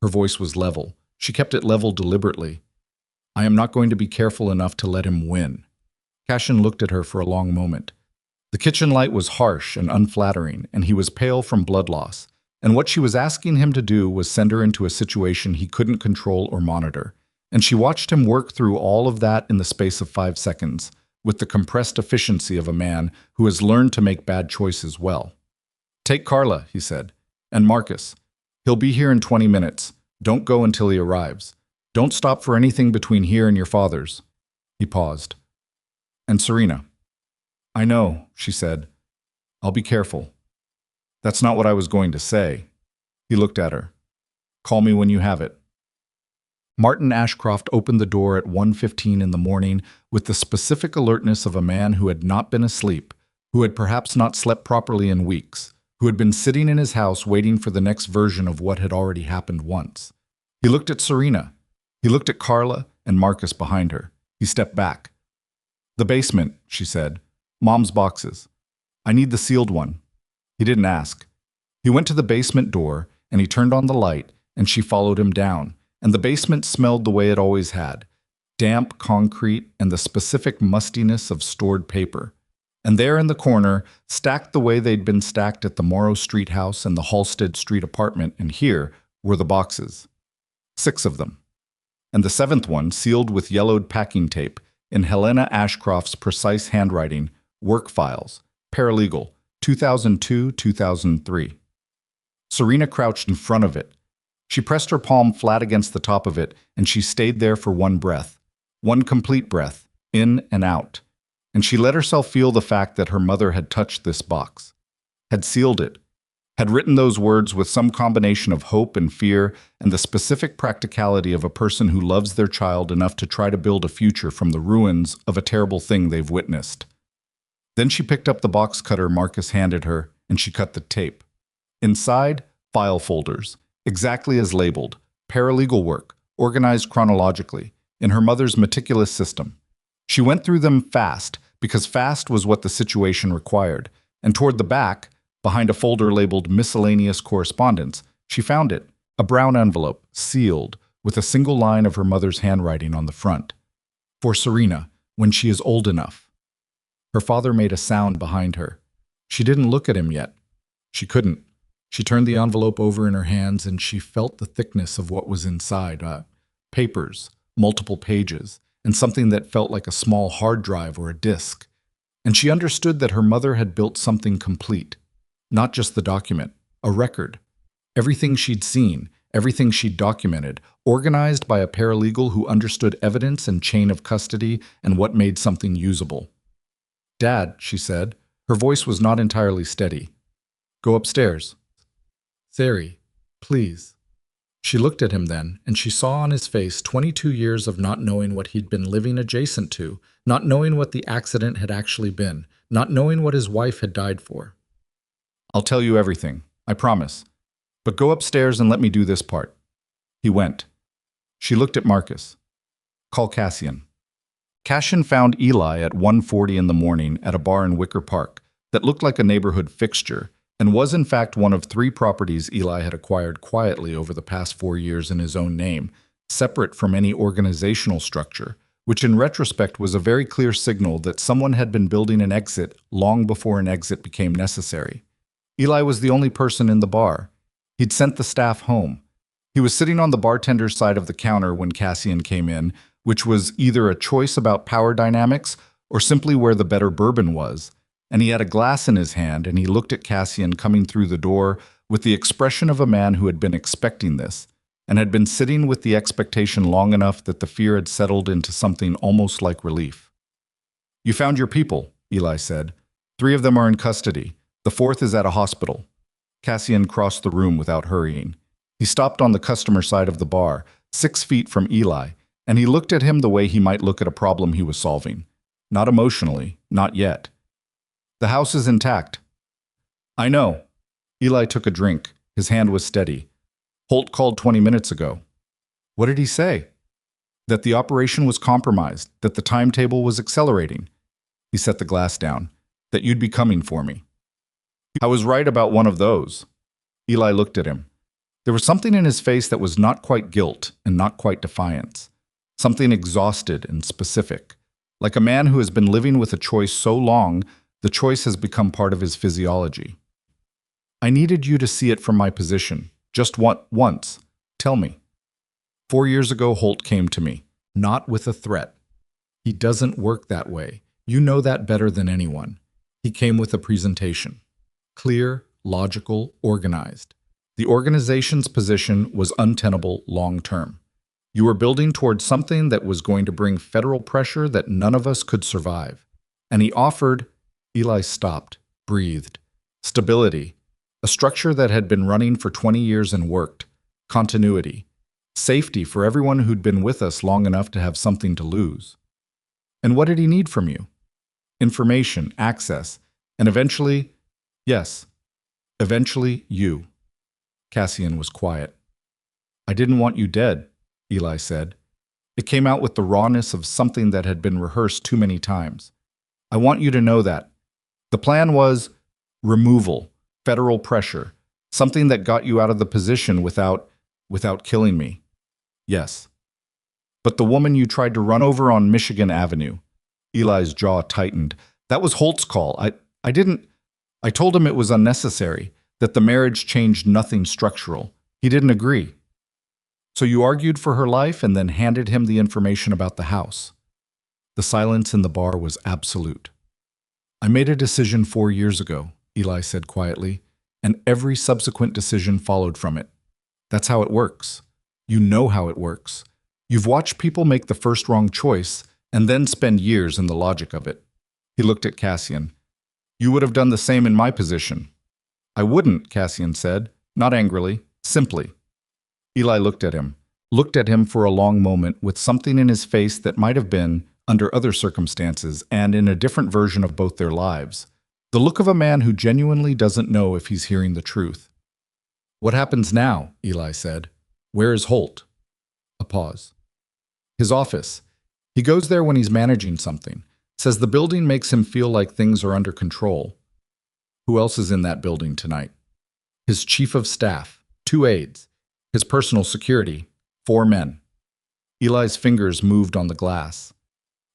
Her voice was level. She kept it level deliberately. I am not going to be careful enough to let him win. Cassian looked at her for a long moment. The kitchen light was harsh and unflattering, and he was pale from blood loss. And what she was asking him to do was send her into a situation he couldn't control or monitor. And she watched him work through all of that in the space of 5 seconds, with the compressed efficiency of a man who has learned to make bad choices well. Take Carla, he said, and Marcus. He'll be here in 20 minutes. Don't go until he arrives. Don't stop for anything between here and your father's. He paused. And Serena. I know, she said. I'll be careful. That's not what I was going to say. He looked at her. Call me when you have it. Martin Ashcroft opened the door at 1:15 in the morning with the specific alertness of a man who had not been asleep, who had perhaps not slept properly in weeks, who had been sitting in his house waiting for the next version of what had already happened once. He looked at Serena. He looked at Carla and Marcus behind her. He stepped back. The basement, she said. Mom's boxes. I need the sealed one. He didn't ask. He went to the basement door, and he turned on the light, and she followed him down, and the basement smelled the way it always had, damp concrete and the specific mustiness of stored paper. And there in the corner, stacked the way they'd been stacked at the Morrow Street house and the Halsted Street apartment, and here were the boxes. 6 of them. And the 7th one, sealed with yellowed packing tape, in Helena Ashcroft's precise handwriting, work files, paralegal, 2002-2003. Serena crouched in front of it. She pressed her palm flat against the top of it, and she stayed there for one breath. One complete breath, in and out. And she let herself feel the fact that her mother had touched this box, had sealed it, had written those words with some combination of hope and fear and the specific practicality of a person who loves their child enough to try to build a future from the ruins of a terrible thing they've witnessed. Then she picked up the box cutter Marcus handed her, and she cut the tape. Inside, file folders, exactly as labeled, paralegal work, organized chronologically, in her mother's meticulous system. She went through them fast, because fast was what the situation required, and toward the back, behind a folder labeled Miscellaneous Correspondence, she found it, a brown envelope, sealed, with a single line of her mother's handwriting on the front. For Serena, when she is old enough. Her father made a sound behind her. She didn't look at him yet. She couldn't. She turned the envelope over in her hands and she felt the thickness of what was inside. Papers, multiple pages, and something that felt like a small hard drive or a disk. And she understood that her mother had built something complete. Not just the document, a record. Everything she'd seen, everything she'd documented, organized by a paralegal who understood evidence and chain of custody and what made something usable. "Dad," she said. Her voice was not entirely steady. "Go upstairs." "Theory, please." She looked at him then, and she saw on his face 22 years of not knowing what he'd been living adjacent to, not knowing what the accident had actually been, not knowing what his wife had died for. "I'll tell you everything, I promise. But go upstairs and let me do this part." He went. She looked at Marcus. "Call Cassian." Cassian found Eli at 1:40 in the morning at a bar in Wicker Park that looked like a neighborhood fixture and was in fact one of 3 properties Eli had acquired quietly over the past 4 years in his own name, separate from any organizational structure, which in retrospect was a very clear signal that someone had been building an exit long before an exit became necessary. Eli was the only person in the bar. He'd sent the staff home. He was sitting on the bartender's side of the counter when Cassian came in, which was either a choice about power dynamics or simply where the better bourbon was, and he had a glass in his hand and he looked at Cassian coming through the door with the expression of a man who had been expecting this, and had been sitting with the expectation long enough that the fear had settled into something almost like relief. "You found your people," Eli said. "3 of them are in custody. The 4th is at a hospital." Cassian crossed the room without hurrying. He stopped on the customer side of the bar, 6 feet from Eli, and he looked at him the way he might look at a problem he was solving. Not emotionally, not yet. "The house is intact." "I know." Eli took a drink. His hand was steady. "Holt called 20 minutes ago." "What did he say?" "That the operation was compromised, that the timetable was accelerating." He set the glass down. "That you'd be coming for me." "I was right about one of those." Eli looked at him. There was something in his face that was not quite guilt and not quite defiance. Something exhausted and specific. Like a man who has been living with a choice so long, the choice has become part of his physiology. "I needed you to see it from my position. Just once. Tell me." 4 years ago, Holt came to me. Not with a threat. He doesn't work that way. You know that better than anyone. He came with a presentation. Clear, logical, organized. The organization's position was untenable long-term. You were building towards something that was going to bring federal pressure that none of us could survive. And he offered, Eli stopped, breathed, stability, a structure that had been running for 20 years and worked, continuity, safety for everyone who'd been with us long enough to have something to lose. And what did he need from you? Information, access, and eventually, yes, eventually you. Cassian was quiet. "I didn't want you dead," Eli said. It came out with the rawness of something that had been rehearsed too many times. "I want you to know that. The plan was removal, federal pressure, something that got you out of the position without killing me. Yes. But the woman you tried to run over on Michigan Avenue," Eli's jaw tightened. "That was Holt's call. I told him it was unnecessary, that the marriage changed nothing structural. He didn't agree. So you argued for her life and then handed him the information about the house." The silence in the bar was absolute. "I made a decision 4 years ago," Eli said quietly, and every subsequent decision followed from it. That's how it works. You know how it works. You've watched people make the first wrong choice and then spend years in the logic of it. He looked at Cassian. You would have done the same in my position. I wouldn't, Cassian said, not angrily, simply. Eli looked at him for a long moment with something in his face that might have been, under other circumstances and in a different version of both their lives, the look of a man who genuinely doesn't know if he's hearing the truth. What happens now? Eli said. Where is Holt? A pause. His office. He goes there when he's managing something. Says the building makes him feel like things are under control. Who else is in that building tonight? His chief of staff, 2 aides. His personal security, 4 men. Eli's fingers moved on the glass.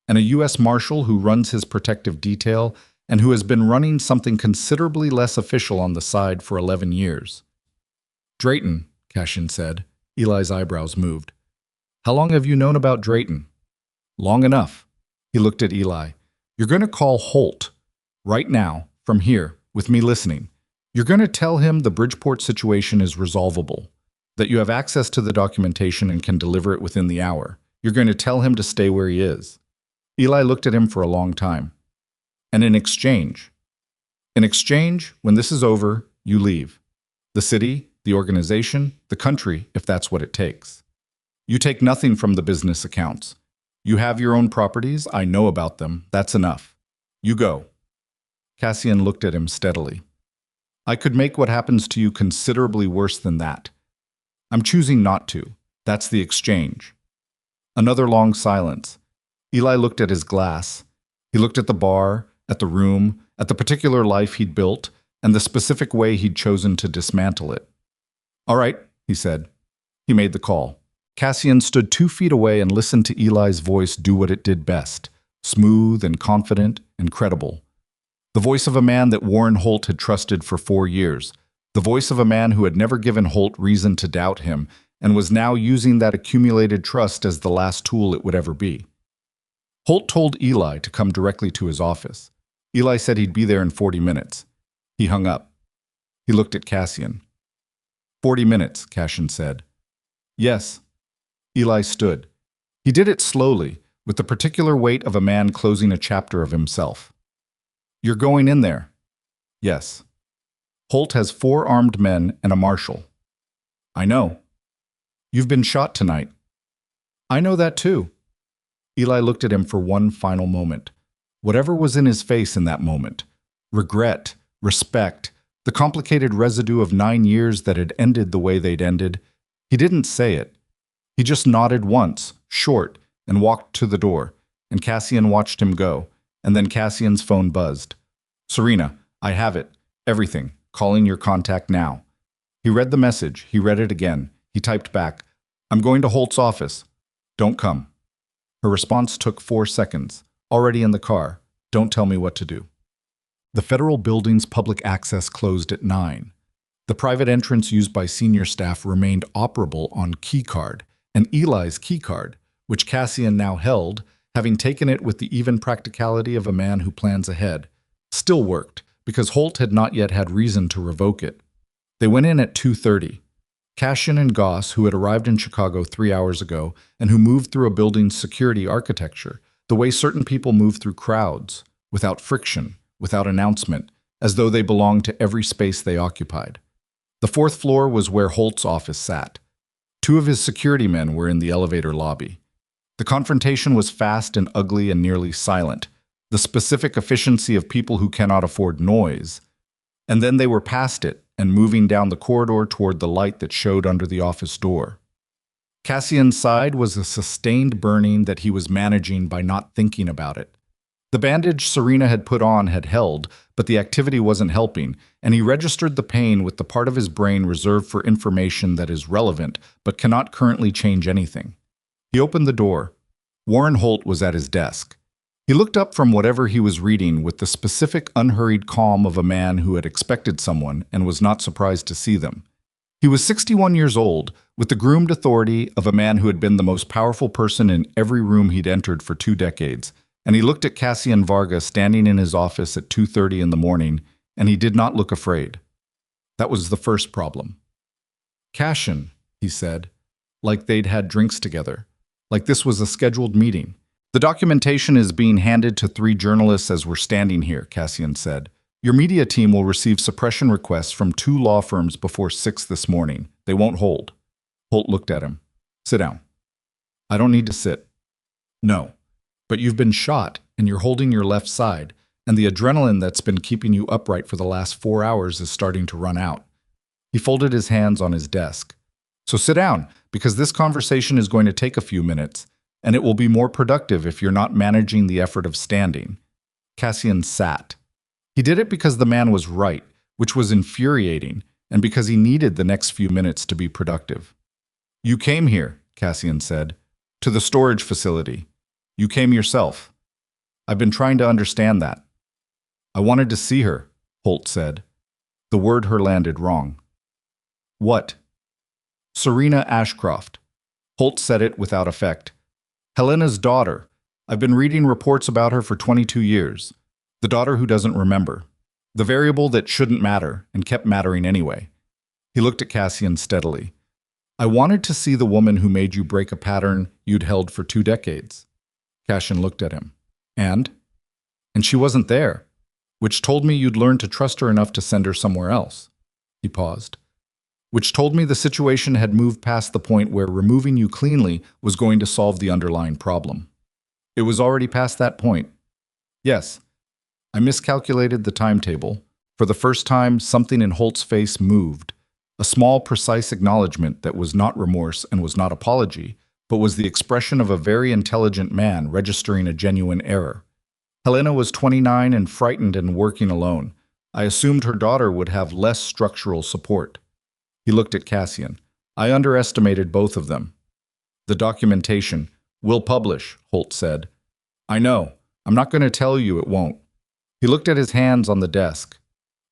And a U.S. Marshal who runs his protective detail and who has been running something considerably less official on the side for 11 years. Drayton, Cassian said. Eli's eyebrows moved. How long have you known about Drayton? Long enough. He looked at Eli. You're going to call Holt. Right now, from here, with me listening. You're going to tell him the Bridgeport situation is resolvable. That you have access to the documentation and can deliver it within the hour. You're going to tell him to stay where he is. Eli looked at him for a long time. And in exchange? In exchange, when this is over, you leave. The city, the organization, the country, if that's what it takes. You take nothing from the business accounts. You have your own properties, I know about them, that's enough. You go. Cassian looked at him steadily. I could make what happens to you considerably worse than that. I'm choosing not to. That's the exchange. Another long silence. Eli looked at his glass. He looked at the bar, at the room, at the particular life he'd built, and the specific way he'd chosen to dismantle it. All right, he said. He made the call. Cassian stood 2 feet away and listened to Eli's voice do what it did best, smooth and confident and credible. The voice of a man that Warren Holt had trusted for 4 years, the voice of a man who had never given Holt reason to doubt him and was now using that accumulated trust as the last tool it would ever be. Holt told Eli to come directly to his office. Eli said he'd be there in 40 minutes. He hung up. He looked at Cassian. 40 minutes, Cassian said. Yes. Eli stood. He did it slowly, with the particular weight of a man closing a chapter of himself. You're going in there. Yes. Holt has 4 armed men and a marshal. I know. You've been shot tonight. I know that too. Eli looked at him for one final moment. Whatever was in his face in that moment, regret, respect, the complicated residue of 9 years that had ended the way they'd ended, he didn't say it. He just nodded once, short, and walked to the door, and Cassian watched him go, and then Cassian's phone buzzed. Serena, I have it. Everything. Calling your contact now. He read the message. He read it again. He typed back, I'm going to Holt's office. Don't come. Her response took 4 seconds. Already in the car. Don't tell me what to do. The federal building's public access closed at 9. The private entrance used by senior staff remained operable on keycard, and Eli's keycard, which Cassian now held, having taken it with the even practicality of a man who plans ahead, still worked, because Holt had not yet had reason to revoke it. They went in at 2:30. Cassian and Goss, who had arrived in Chicago 3 hours ago and who moved through a building's security architecture, the way certain people move through crowds, without friction, without announcement, as though they belonged to every space they occupied. The 4th floor was where Holt's office sat. 2 of his security men were in the elevator lobby. The confrontation was fast and ugly and nearly silent, the specific efficiency of people who cannot afford noise. And then they were past it and moving down the corridor toward the light that showed under the office door. Cassian's side was a sustained burning that he was managing by not thinking about it. The bandage Serena had put on had held, but the activity wasn't helping, and he registered the pain with the part of his brain reserved for information that is relevant but cannot currently change anything. He opened the door. Warren Holt was at his desk. He looked up from whatever he was reading with the specific, unhurried calm of a man who had expected someone and was not surprised to see them. He was 61 years old, with the groomed authority of a man who had been the most powerful person in every room he'd entered for 2 decades, and he looked at Cassian Varga standing in his office at 2:30 in the morning, and he did not look afraid. That was the first problem. Cassian, he said, like they'd had drinks together, like this was a scheduled meeting. The documentation is being handed to 3 journalists as we're standing here, Cassian said. Your media team will receive suppression requests from 2 law firms before 6 this morning. They won't hold. Holt looked at him. Sit down. I don't need to sit. No. But you've been shot, and you're holding your left side, and the adrenaline that's been keeping you upright for the last 4 hours is starting to run out. He folded his hands on his desk. So sit down, because this conversation is going to take a few minutes, and it will be more productive if you're not managing the effort of standing. Cassian sat. He did it because the man was right, which was infuriating, and because he needed the next few minutes to be productive. You came here, Cassian said, to the storage facility. You came yourself. I've been trying to understand that. I wanted to see her, Holt said. The word her landed wrong. What? Serena Ashcroft. Holt said it without effect. Helena's daughter. I've been reading reports about her for 22 years. The daughter who doesn't remember. The variable that shouldn't matter and kept mattering anyway. He looked at Cassian steadily. I wanted to see the woman who made you break a pattern you'd held for 2 decades. Cassian looked at him. And she wasn't there, which told me you'd learned to trust her enough to send her somewhere else. He paused. Which told me the situation had moved past the point where removing you cleanly was going to solve the underlying problem. It was already past that point. Yes, I miscalculated the timetable. For the first time, something in Holt's face moved. A small, precise acknowledgement that was not remorse and was not apology, but was the expression of a very intelligent man registering a genuine error. Helena was 29 and frightened and working alone. I assumed her daughter would have less structural support. He looked at Cassian. I underestimated both of them. The documentation. We'll publish, Holt said. I know. I'm not going to tell you it won't. He looked at his hands on the desk.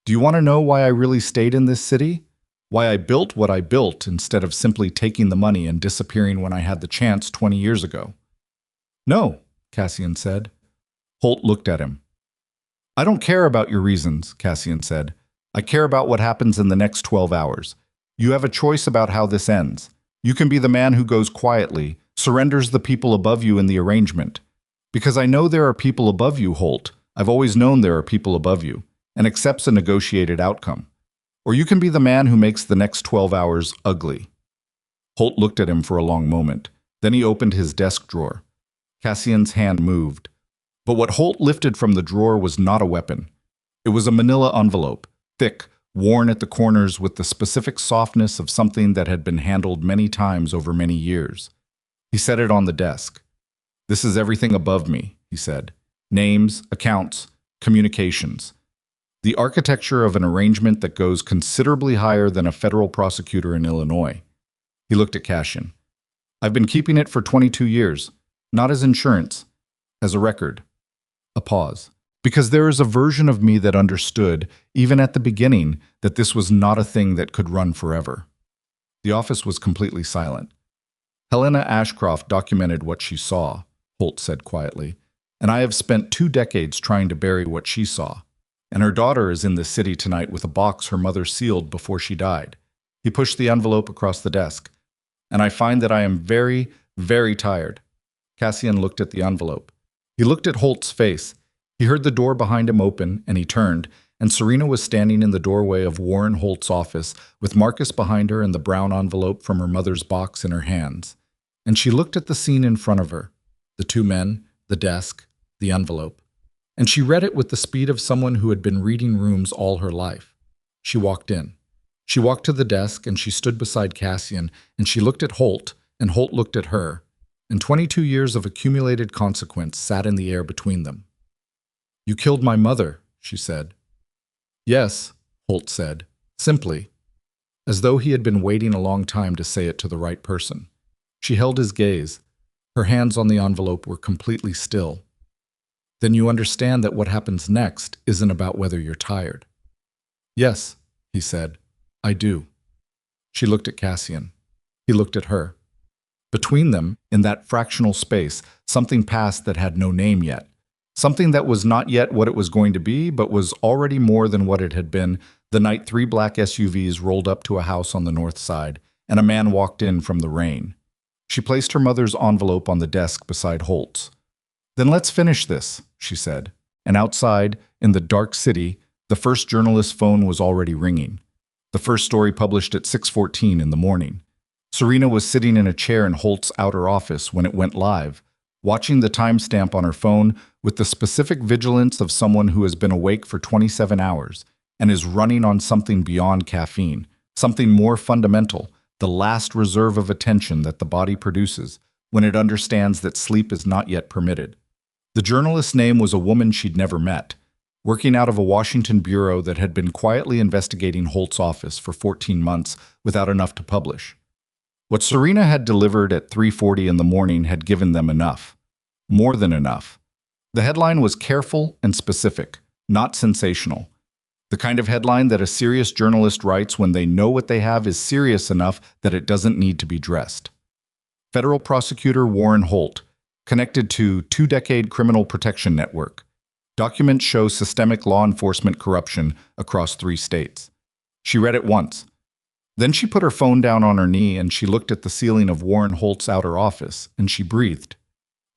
Do you want to know why I really stayed in this city? Why I built what I built instead of simply taking the money and disappearing when I had the chance 20 years ago? No, Cassian said. Holt looked at him. I don't care about your reasons, Cassian said. I care about what happens in the next 12 hours. You have a choice about how this ends. You can be the man who goes quietly, surrenders the people above you in the arrangement. Because I know there are people above you, Holt. I've always known there are people above you, and accepts a negotiated outcome. Or you can be the man who makes the next 12 hours ugly. Holt looked at him for a long moment. Then he opened his desk drawer. Cassian's hand moved. But what Holt lifted from the drawer was not a weapon. It was a manila envelope, thick, worn at the corners with the specific softness of something that had been handled many times over many years. He set it on the desk. This is everything above me, he said. Names, accounts, communications. The architecture of an arrangement that goes considerably higher than a federal prosecutor in Illinois. He looked at Cassian. I've been keeping it for 22 years, not as insurance, as a record. A pause. Because there is a version of me that understood, even at the beginning, that this was not a thing that could run forever. The office was completely silent. Helena Ashcroft documented what she saw, Holt said quietly, and I have spent 2 decades trying to bury what she saw. And her daughter is in this city tonight with a box her mother sealed before she died. He pushed the envelope across the desk. And I find that I am very, very tired. Cassian looked at the envelope. He looked at Holt's face. He heard the door behind him open, and he turned, and Serena was standing in the doorway of Warren Holt's office, with Marcus behind her and the brown envelope from her mother's box in her hands. And she looked at the scene in front of her, the 2 men, the desk, the envelope. And she read it with the speed of someone who had been reading rooms all her life. She walked in. She walked to the desk, and she stood beside Cassian, and she looked at Holt, and Holt looked at her, and 22 years of accumulated consequence sat in the air between them. You killed my mother, she said. Yes, Holt said, simply, as though he had been waiting a long time to say it to the right person. She held his gaze. Her hands on the envelope were completely still. Then you understand that what happens next isn't about whether you're tired. Yes, he said, I do. She looked at Cassian. He looked at her. Between them, in that fractional space, something passed that had no name yet. Something that was not yet what it was going to be, but was already more than what it had been, the night three black SUVs rolled up to a house on the north side, and a man walked in from the rain. She placed her mother's envelope on the desk beside Holt's. "Then let's finish this," she said. And outside, in the dark city, the first journalist's phone was already ringing. The first story published at 6:14 in the morning. Serena was sitting in a chair in Holt's outer office when it went live, watching the timestamp on her phone with the specific vigilance of someone who has been awake for 27 hours and is running on something beyond caffeine, something more fundamental, the last reserve of attention that the body produces when it understands that sleep is not yet permitted. The journalist's name was a woman she'd never met, working out of a Washington bureau that had been quietly investigating Holt's office for 14 months without enough to publish. What Serena had delivered at 3:40 in the morning had given them enough. More than enough. The headline was careful and specific, not sensational. The kind of headline that a serious journalist writes when they know what they have is serious enough that it doesn't need to be dressed. Federal prosecutor Warren Holt, connected to two-decade criminal protection network. Documents show systemic law enforcement corruption across 3 states. She read it once. Then she put her phone down on her knee and she looked at the ceiling of Warren Holt's outer office, and she breathed.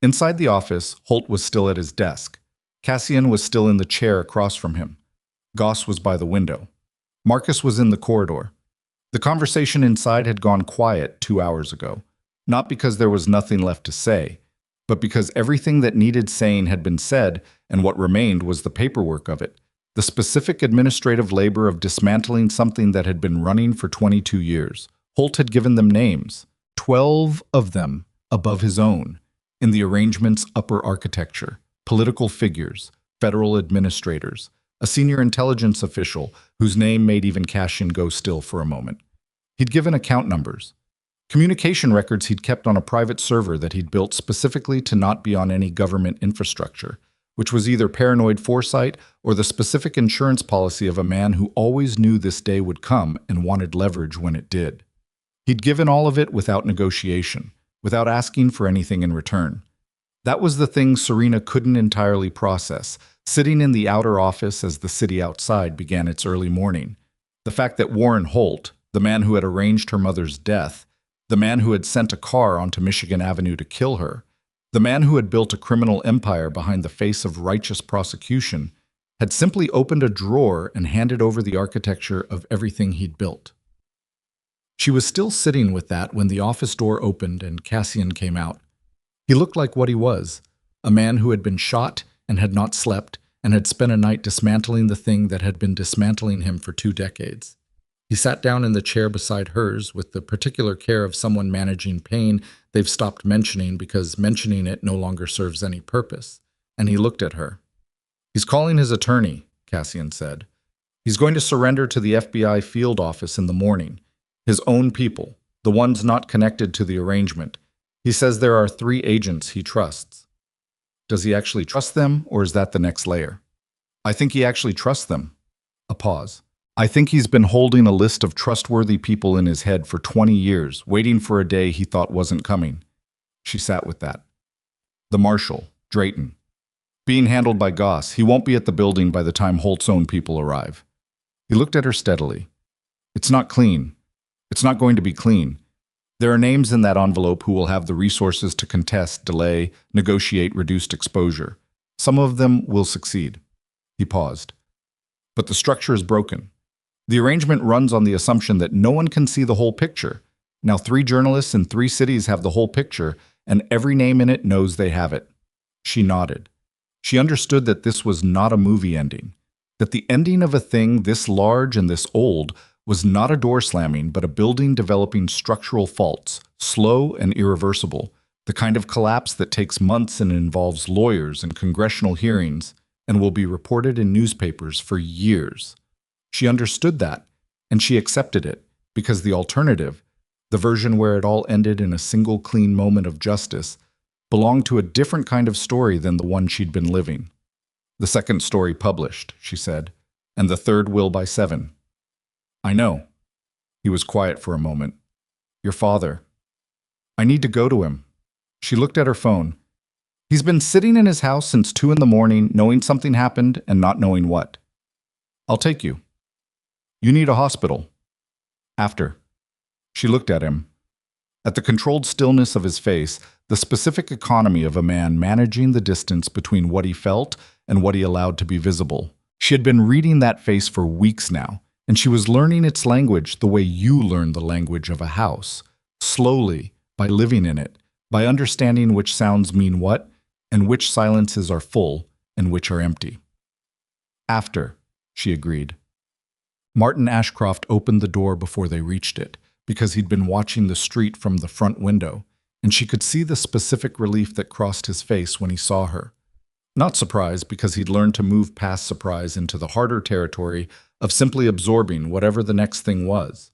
Inside the office, Holt was still at his desk. Cassian was still in the chair across from him. Goss was by the window. Marcus was in the corridor. The conversation inside had gone quiet 2 hours ago, not because there was nothing left to say, but because everything that needed saying had been said, and what remained was the paperwork of it. The specific administrative labor of dismantling something that had been running for 22 years. Holt had given them names, 12 of them above his own, in the arrangement's upper architecture, political figures, federal administrators, a senior intelligence official whose name made even Cassian go still for a moment. He'd given account numbers, communication records he'd kept on a private server that he'd built specifically to not be on any government infrastructure, which was either paranoid foresight or the specific insurance policy of a man who always knew this day would come and wanted leverage when it did. He'd given all of it without negotiation, without asking for anything in return. That was the thing Serena couldn't entirely process, sitting in the outer office as the city outside began its early morning. The fact that Warren Holt, the man who had arranged her mother's death, the man who had sent a car onto Michigan Avenue to kill her, the man who had built a criminal empire behind the face of righteous prosecution, had simply opened a drawer and handed over the architecture of everything he'd built. She was still sitting with that when the office door opened and Cassian came out. He looked like what he was, a man who had been shot and had not slept and had spent a night dismantling the thing that had been dismantling him for 2 decades. He sat down in the chair beside hers with the particular care of someone managing pain they've stopped mentioning because mentioning it no longer serves any purpose, and he looked at her. "He's calling his attorney," Cassian said. "He's going to surrender to the FBI field office in the morning. His own people, the ones not connected to the arrangement. He says there are 3 agents he trusts." Does he actually trust them, or is that the next layer? "I think he actually trusts them." A pause. "I think he's been holding a list of trustworthy people in his head for 20 years, waiting for a day he thought wasn't coming." She sat with that. "The marshal, Drayton. Being handled by Goss. He won't be at the building by the time Holt's own people arrive." He looked at her steadily. "It's not clean. It's not going to be clean. There are names in that envelope who will have the resources to contest, delay, negotiate reduced exposure. Some of them will succeed." He paused. "But the structure is broken. The arrangement runs on the assumption that no one can see the whole picture. Now 3 journalists in 3 cities have the whole picture, and every name in it knows they have it." She nodded. She understood that this was not a movie ending, that the ending of a thing this large and this old was not a door slamming, but a building developing structural faults, slow and irreversible, the kind of collapse that takes months and involves lawyers and congressional hearings, and will be reported in newspapers for years. She understood that, and she accepted it, because the alternative, the version where it all ended in a single clean moment of justice, belonged to a different kind of story than the one she'd been living. "The second story published," she said, "and the third will by 7. "I know." He was quiet for a moment. "Your father." "I need to go to him." She looked at her phone. He's been sitting in his house since 2 in the morning, knowing something happened and not knowing what. I'll take you. You need a hospital. After. She looked at him. At the controlled stillness of his face, the specific economy of a man managing the distance between what he felt and what he allowed to be visible. She had been reading that face for weeks now, and she was learning its language the way you learn the language of a house. Slowly, by living in it, by understanding which sounds mean what, and which silences are full and which are empty. After, she agreed. Martin Ashcroft opened the door before they reached it, because he'd been watching the street from the front window, and she could see the specific relief that crossed his face when he saw her. Not surprise, because he'd learned to move past surprise into the harder territory of simply absorbing whatever the next thing was.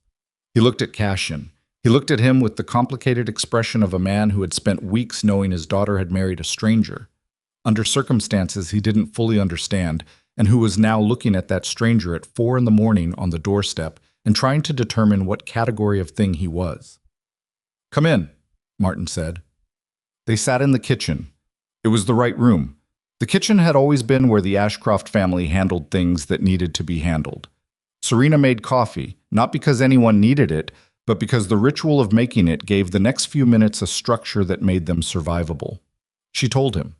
He looked at Cassian. He looked at him with the complicated expression of a man who had spent weeks knowing his daughter had married a stranger, under circumstances he didn't fully understand, and who was now looking at that stranger at 4 in the morning on the doorstep and trying to determine what category of thing he was. "Come in," Martin said. They sat in the kitchen. It was the right room. The kitchen had always been where the Ashcroft family handled things that needed to be handled. Serena made coffee, not because anyone needed it, but because the ritual of making it gave the next few minutes a structure that made them survivable. She told him.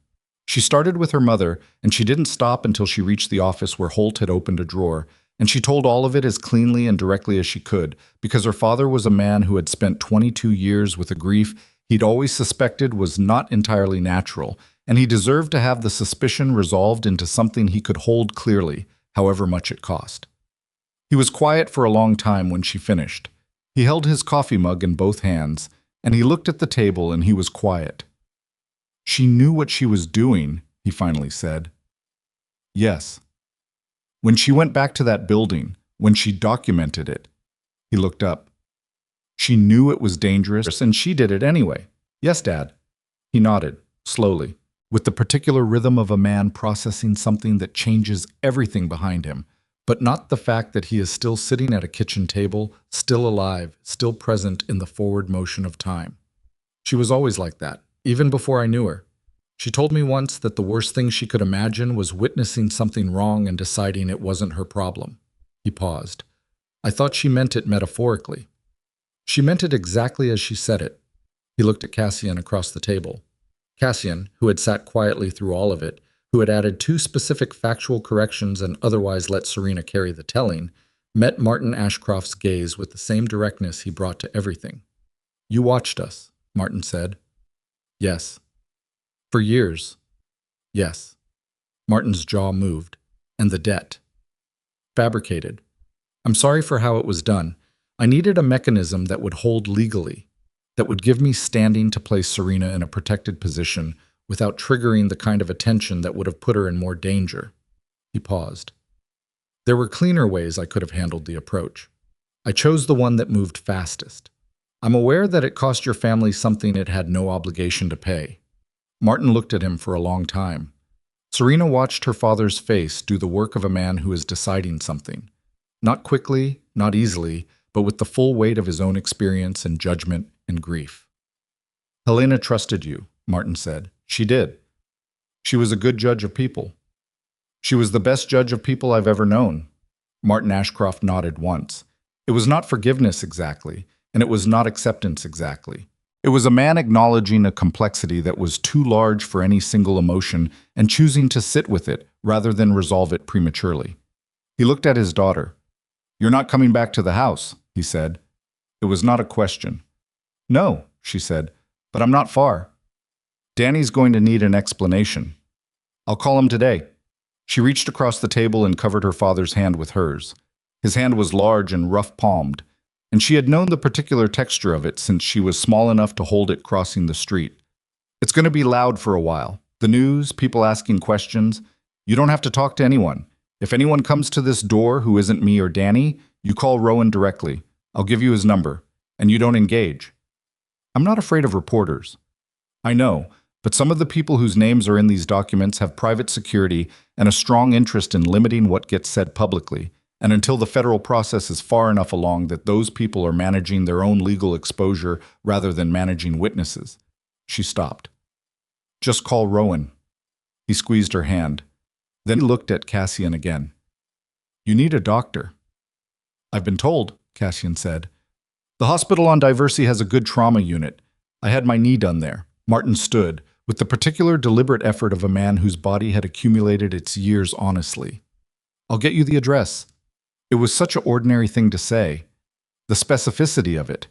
She started with her mother, and she didn't stop until she reached the office where Holt had opened a drawer, and she told all of it as cleanly and directly as she could, because her father was a man who had spent 22 years with a grief he'd always suspected was not entirely natural, and he deserved to have the suspicion resolved into something he could hold clearly, however much it cost. He was quiet for a long time when she finished. He held his coffee mug in both hands, and he looked at the table and he was quiet. "She knew what she was doing," he finally said. "Yes. When she went back to that building, when she documented it," he looked up. "She knew it was dangerous and she did it anyway." "Yes, Dad." He nodded, slowly, with the particular rhythm of a man processing something that changes everything behind him, but not the fact that he is still sitting at a kitchen table, still alive, still present in the forward motion of time. "She was always like that, even before I knew her. She told me once that the worst thing she could imagine was witnessing something wrong and deciding it wasn't her problem." He paused. "I thought she meant it metaphorically." "She meant it exactly as she said it." He looked at Cassian across the table. Cassian, who had sat quietly through all of it, who had added 2 specific factual corrections and otherwise let Serena carry the telling, met Martin Ashcroft's gaze with the same directness he brought to everything. "You watched us," Martin said. "Yes." "For years." "Yes." Martin's jaw moved. "And the debt." "Fabricated. I'm sorry for how it was done. I needed a mechanism that would hold legally, that would give me standing to place Serena in a protected position without triggering the kind of attention that would have put her in more danger." He paused. "There were cleaner ways I could have handled the approach. I chose the one that moved fastest. I'm aware that it cost your family something it had no obligation to pay." Martin looked at him for a long time. Serena watched her father's face do the work of a man who is deciding something. Not quickly, not easily, but with the full weight of his own experience and judgment and grief. "Helena trusted you," Martin said. "She did. She was a good judge of people. She was the best judge of people I've ever known." Martin Ashcroft nodded once. It was not forgiveness exactly, and it was not acceptance exactly. It was a man acknowledging a complexity that was too large for any single emotion and choosing to sit with it rather than resolve it prematurely. He looked at his daughter. "You're not coming back to the house," he said. It was not a question. "No," she said, "but I'm not far. Danny's going to need an explanation. I'll call him today." She reached across the table and covered her father's hand with hers. His hand was large and rough-palmed, and she had known the particular texture of it since she was small enough to hold it crossing the street. "It's going to be loud for a while. The news, people asking questions. You don't have to talk to anyone. If anyone comes to this door who isn't me or Danny, you call Rowan directly. I'll give you his number, and you don't engage." "I'm not afraid of reporters." "I know, but some of the people whose names are in these documents have private security and a strong interest in limiting what gets said publicly, and until the federal process is far enough along that those people are managing their own legal exposure rather than managing witnesses." She stopped. Just call Rowan. He squeezed her hand. Then he looked at Cassian again. You need a doctor. I've been told, Cassian said. The hospital on Diversey has a good trauma unit. I had my knee done there. Martin stood, with the particular deliberate effort of a man whose body had accumulated its years honestly. I'll get you the address. It was such an ordinary thing to say. The specificity of it.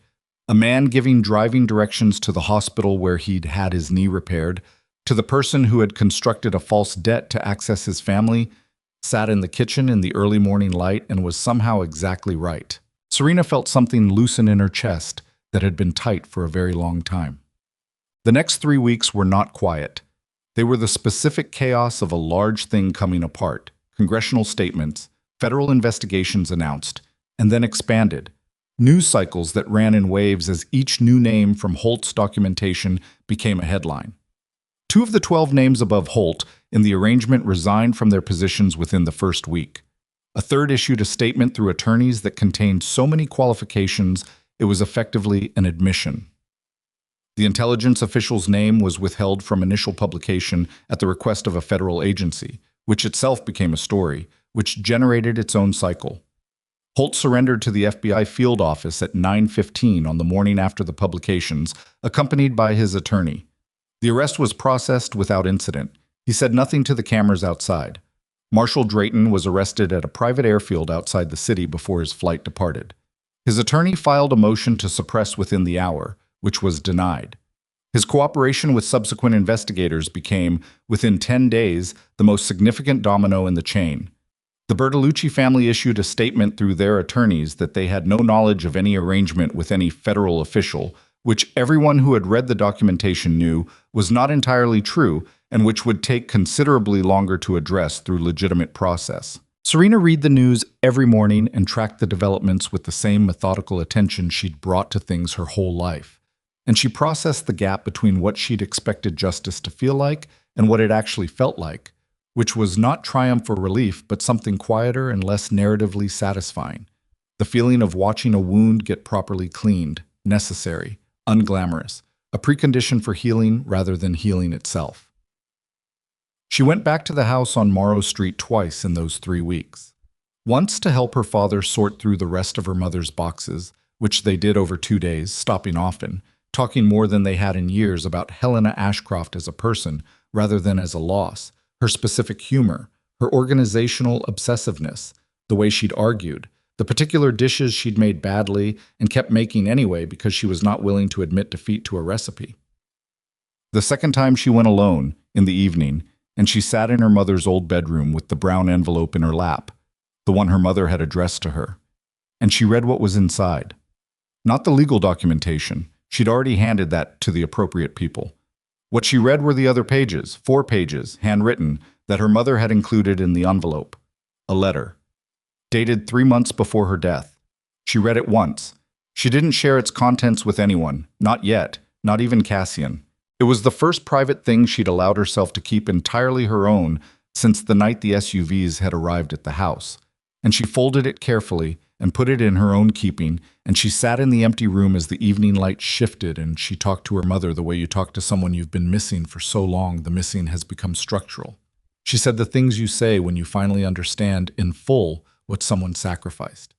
A man giving driving directions to the hospital where he'd had his knee repaired, to the person who had constructed a false debt to access his family, sat in the kitchen in the early morning light and was somehow exactly right. Serena felt something loosen in her chest that had been tight for a very long time. The next 3 weeks were not quiet. They were the specific chaos of a large thing coming apart, congressional statements, federal investigations announced, and then expanded. News cycles that ran in waves as each new name from Holt's documentation became a headline. 2 of the 12 names above Holt in the arrangement resigned from their positions within the first week. A third issued a statement through attorneys that contained so many qualifications it was effectively an admission. The intelligence official's name was withheld from initial publication at the request of a federal agency, which itself became a story, which generated its own cycle. Holt surrendered to the FBI field office at 9:15 on the morning after the publications, accompanied by his attorney. The arrest was processed without incident. He said nothing to the cameras outside. Marshal Drayton was arrested at a private airfield outside the city before his flight departed. His attorney filed a motion to suppress within the hour, which was denied. His cooperation with subsequent investigators became, within 10 days, the most significant domino in the chain. The Bertolucci family issued a statement through their attorneys that they had no knowledge of any arrangement with any federal official, which everyone who had read the documentation knew was not entirely true and which would take considerably longer to address through legitimate process. Serena read the news every morning and tracked the developments with the same methodical attention she'd brought to things her whole life. And she processed the gap between what she'd expected justice to feel like and what it actually felt like, which was not triumph or relief, but something quieter and less narratively satisfying. The feeling of watching a wound get properly cleaned, necessary, unglamorous, a precondition for healing rather than healing itself. She went back to the house on Morrow Street twice in those 3 weeks. Once to help her father sort through the rest of her mother's boxes, which they did over 2 days, stopping often, talking more than they had in years about Helena Ashcroft as a person rather than as a loss, her specific humor, her organizational obsessiveness, the way she'd argued, the particular dishes she'd made badly and kept making anyway because she was not willing to admit defeat to a recipe. The second time she went alone, in the evening, and she sat in her mother's old bedroom with the brown envelope in her lap, the one her mother had addressed to her, and she read what was inside. Not the legal documentation. She'd already handed that to the appropriate people. What she read were the other pages, 4 pages, handwritten, that her mother had included in the envelope. A letter. Dated 3 months before her death. She read it once. She didn't share its contents with anyone, not yet, not even Cassian. It was the first private thing she'd allowed herself to keep entirely her own since the night the SUVs had arrived at the house. And she folded it carefully and put it in her own keeping, and she sat in the empty room as the evening light shifted and she talked to her mother the way you talk to someone you've been missing for so long the missing has become structural. She said the things you say when you finally understand in full what someone sacrificed.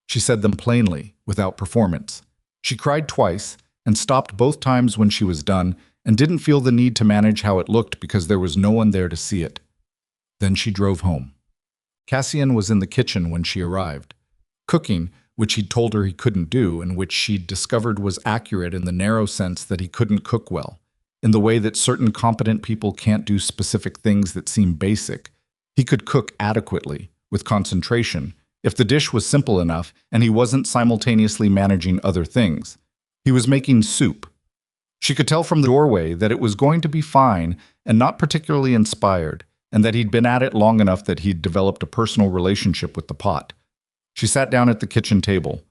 She said them plainly, without performance. She cried twice and stopped both times when she was done and didn't feel the need to manage how it looked because there was no one there to see it. Then she drove home. Cassian was in the kitchen when she arrived, cooking, which he'd told her he couldn't do and which she'd discovered was accurate in the narrow sense that he couldn't cook well, in the way that certain competent people can't do specific things that seem basic. He could cook adequately, with concentration, if the dish was simple enough and he wasn't simultaneously managing other things. He was making soup. She could tell from the doorway that it was going to be fine and not particularly inspired, and that he'd been at it long enough that he'd developed a personal relationship with the pot. She sat down at the kitchen table.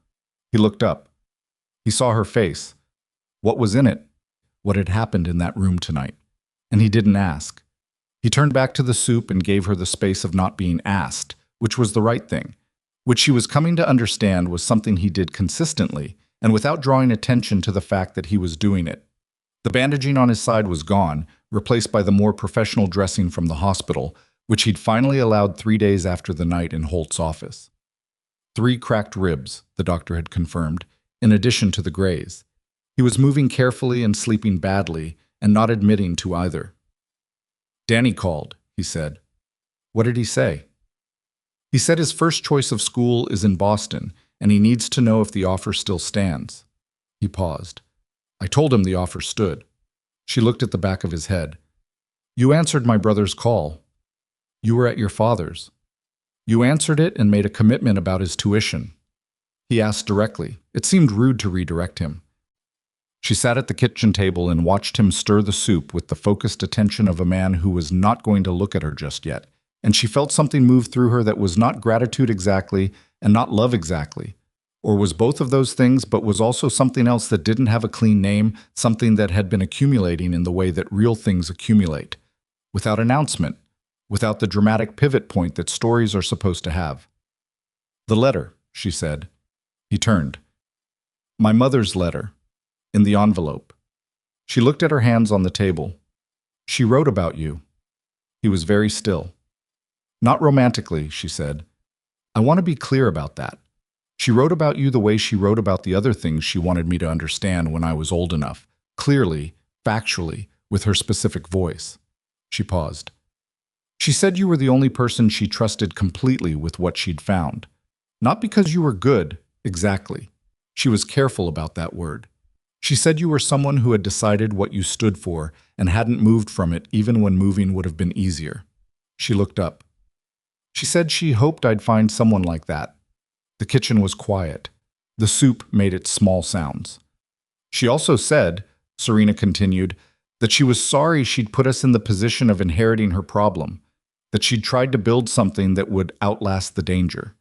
He looked up. He saw her face. What was in it? What had happened in that room tonight? And he didn't ask. He turned back to the soup and gave her the space of not being asked, which was the right thing, which she was coming to understand was something he did consistently and without drawing attention to the fact that he was doing it. The bandaging on his side was gone, replaced by the more professional dressing from the hospital, which he'd finally allowed 3 days after the night in Holt's office. 3 cracked ribs, the doctor had confirmed, in addition to the graze. He was moving carefully and sleeping badly, and not admitting to either. "Danny called," he said. "What did he say?" "He said his first choice of school is in Boston, and he needs to know if the offer still stands." He paused. "I told him the offer stood." She looked at the back of his head. "You answered my brother's call. You were at your father's. You answered it and made a commitment about his tuition." He asked directly. It seemed rude to redirect him. She sat at the kitchen table and watched him stir the soup with the focused attention of a man who was not going to look at her just yet, and she felt something move through her that was not gratitude exactly and not love exactly, or was both of those things but was also something else that didn't have a clean name, something that had been accumulating in the way that real things accumulate, without announcement, without the dramatic pivot point that stories are supposed to have. "The letter," she said. He turned. "My mother's letter. In the envelope." She looked at her hands on the table. "She wrote about you." He was very still. "Not romantically," she said. "I want to be clear about that. She wrote about you the way she wrote about the other things she wanted me to understand when I was old enough, clearly, factually, with her specific voice." She paused. "She said you were the only person she trusted completely with what she'd found. Not because you were good, exactly. She was careful about that word. She said you were someone who had decided what you stood for and hadn't moved from it even when moving would have been easier." She looked up. "She said she hoped I'd find someone like that." The kitchen was quiet. The soup made its small sounds. "She also said," Serena continued, "that she was sorry she'd put us in the position of inheriting her problem, that she'd tried to build something that would outlast the danger,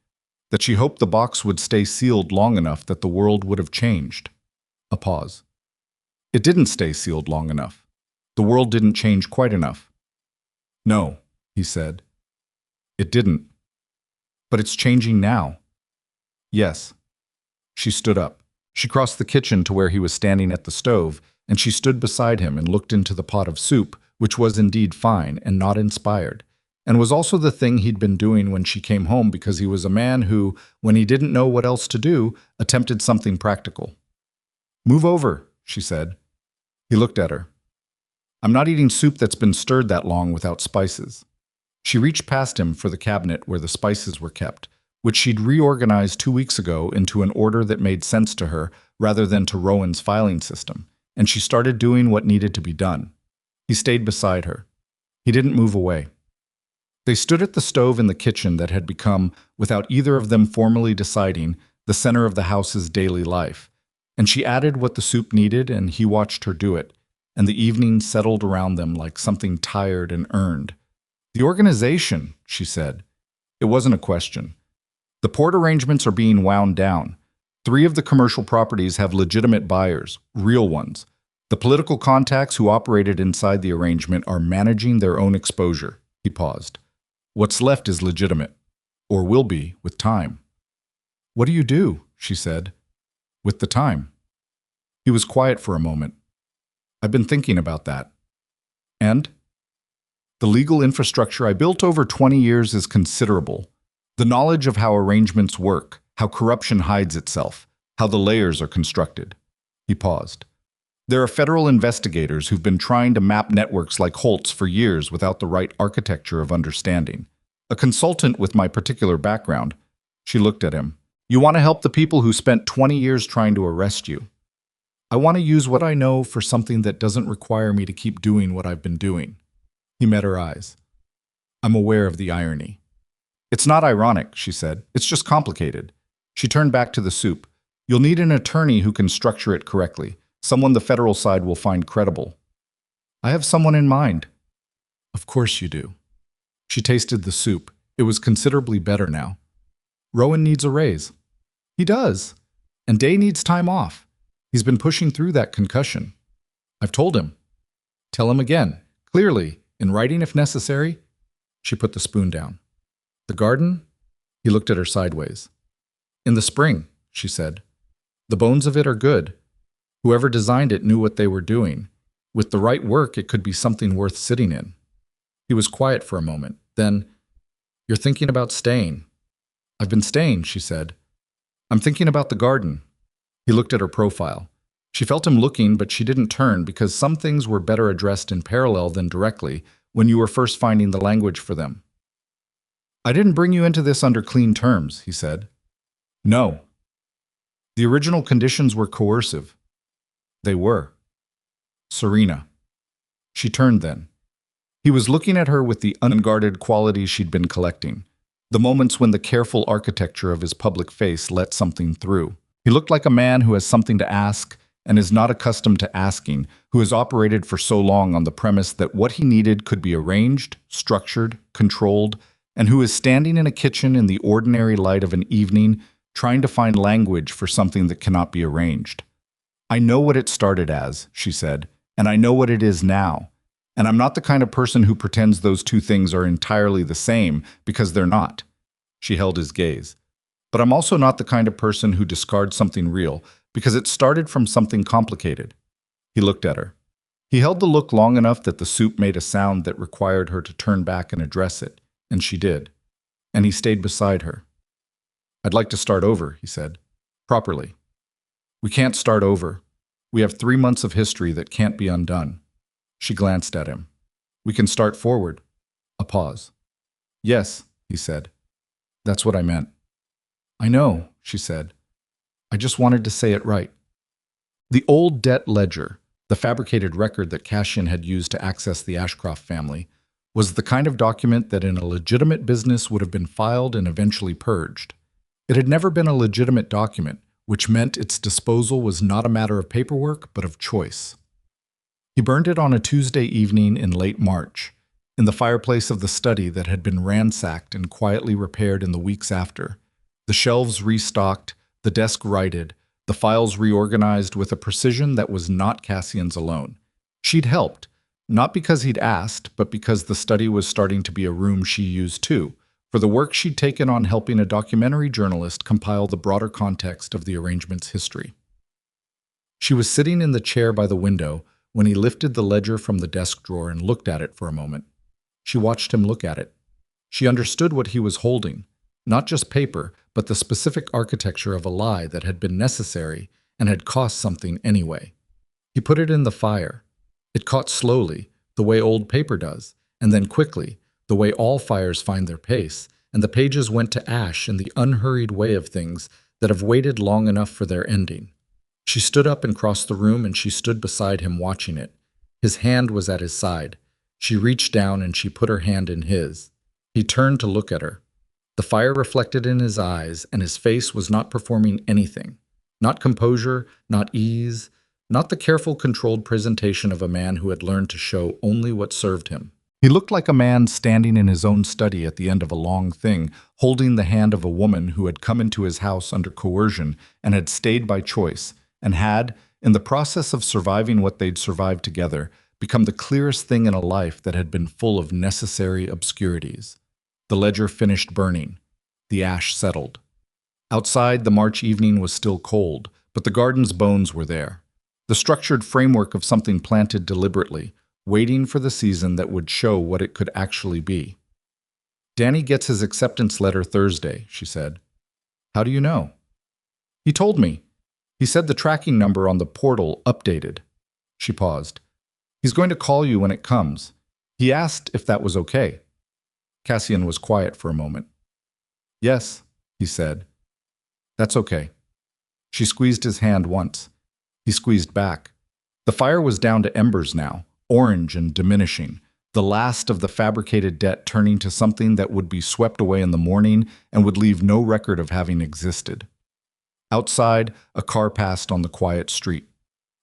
that she hoped the box would stay sealed long enough that the world would have changed." A pause. "It didn't stay sealed long enough. The world didn't change quite enough." "No," he said. "It didn't. But it's changing now." "Yes." She stood up. She crossed the kitchen to where he was standing at the stove, and she stood beside him and looked into the pot of soup, which was indeed fine and not inspired, and was also the thing he'd been doing when she came home because he was a man who, when he didn't know what else to do, attempted something practical. "Move over," she said. He looked at her. "I'm not eating soup that's been stirred that long without spices." She reached past him for the cabinet where the spices were kept, which she'd reorganized 2 weeks ago into an order that made sense to her rather than to Rowan's filing system, and she started doing what needed to be done. He stayed beside her. He didn't move away. They stood at the stove in the kitchen that had become, without either of them formally deciding, the center of the house's daily life. And she added what the soup needed, and he watched her do it, and the evening settled around them like something tired and earned. "The organization," she said. It wasn't a question. "The port arrangements are being wound down. 3 of the commercial properties have legitimate buyers, real ones. The political contacts who operated inside the arrangement are managing their own exposure." He paused. "What's left is legitimate, or will be with time." "What do you do?" she said. "With the time." He was quiet for a moment. "I've been thinking about that." "And?" "The legal infrastructure I built over 20 years is considerable. The knowledge of how arrangements work, how corruption hides itself, how the layers are constructed." He paused. "There are federal investigators who've been trying to map networks like Holt's for years without the right architecture of understanding. A consultant with my particular background." She looked at him. "You want to help the people who spent 20 years trying to arrest you. I want to use what I know for something that doesn't require me to keep doing what I've been doing." He met her eyes. "I'm aware of the irony." "It's not ironic," she said. "It's just complicated." She turned back to the soup. "You'll need an attorney who can structure it correctly, someone the federal side will find credible." "I have someone in mind." "Of course you do." She tasted the soup. It was considerably better now. "Rowan needs a raise." "He does. And Day needs time off. He's been pushing through that concussion." "I've told him." "Tell him again, clearly, in writing if necessary." She put the spoon down. "The garden?" He looked at her sideways. "In the spring," she said. "The bones of it are good. Whoever designed it knew what they were doing. With the right work, it could be something worth sitting in. He was quiet for a moment. Then, "You're thinking about staying." "I've been staying," she said. "I'm thinking about the garden." He looked at her profile. She felt him looking, but she didn't turn because some things were better addressed in parallel than directly when you were first finding the language for them. "I didn't bring you into this under clean terms," he said. "No." The original conditions were coercive. They were. Serena. She turned then. He was looking at her with the unguarded quality she'd been collecting, the moments when the careful architecture of his public face let something through. He looked like a man who has something to ask and is not accustomed to asking, who has operated for so long on the premise that what he needed could be arranged, structured, controlled, and who is standing in a kitchen in the ordinary light of an evening trying to find language for something that cannot be arranged. "I know what it started as," she said, "and I know what it is now. And I'm not the kind of person who pretends those two things are entirely the same, because they're not." She held his gaze. "But I'm also not the kind of person who discards something real, because it started from something complicated." He looked at her. He held the look long enough that the soup made a sound that required her to turn back and address it, and she did. And he stayed beside her. "I'd like to start over," he said. "Properly." "We can't start over. We have 3 months of history that can't be undone." She glanced at him. "We can start forward." A pause. "Yes," he said. "That's what I meant." "I know," she said. "I just wanted to say it right." The old debt ledger, the fabricated record that Cassian had used to access the Ashcroft family, was the kind of document that in a legitimate business would have been filed and eventually purged. It had never been a legitimate document, which meant its disposal was not a matter of paperwork, but of choice. He burned it on a Tuesday evening in late March, in the fireplace of the study that had been ransacked and quietly repaired in the weeks after, the shelves restocked, the desk righted, the files reorganized with a precision that was not Cassian's alone. She'd helped, not because he'd asked, but because the study was starting to be a room she used too, for the work she'd taken on helping a documentary journalist compile the broader context of the arrangement's history. She was sitting in the chair by the window when he lifted the ledger from the desk drawer and looked at it for a moment. She watched him look at it. She understood what he was holding, not just paper, but the specific architecture of a lie that had been necessary and had cost something anyway. He put it in the fire. It caught slowly, the way old paper does, and then quickly, the way all fires find their pace, and the pages went to ash in the unhurried way of things that have waited long enough for their ending. She stood up and crossed the room, and she stood beside him watching it. His hand was at his side. She reached down and she put her hand in his. He turned to look at her. The fire reflected in his eyes, and his face was not performing anything. Not composure, not ease, not the careful, controlled presentation of a man who had learned to show only what served him. He looked like a man standing in his own study at the end of a long thing, holding the hand of a woman who had come into his house under coercion and had stayed by choice, and had, in the process of surviving what they'd survived together, become the clearest thing in a life that had been full of necessary obscurities. The ledger finished burning. The ash settled. Outside, the March evening was still cold, but the garden's bones were there. The structured framework of something planted deliberately, waiting for the season that would show what it could actually be. "Danny gets his acceptance letter Thursday," she said. "How do you know?" "He told me. He said the tracking number on the portal updated." She paused. "He's going to call you when it comes. He asked if that was okay." Cassian was quiet for a moment. "Yes," he said. "That's okay." She squeezed his hand once. He squeezed back. The fire was down to embers now, orange and diminishing, the last of the fabricated debt turning to something that would be swept away in the morning and would leave no record of having existed. Outside, a car passed on the quiet street.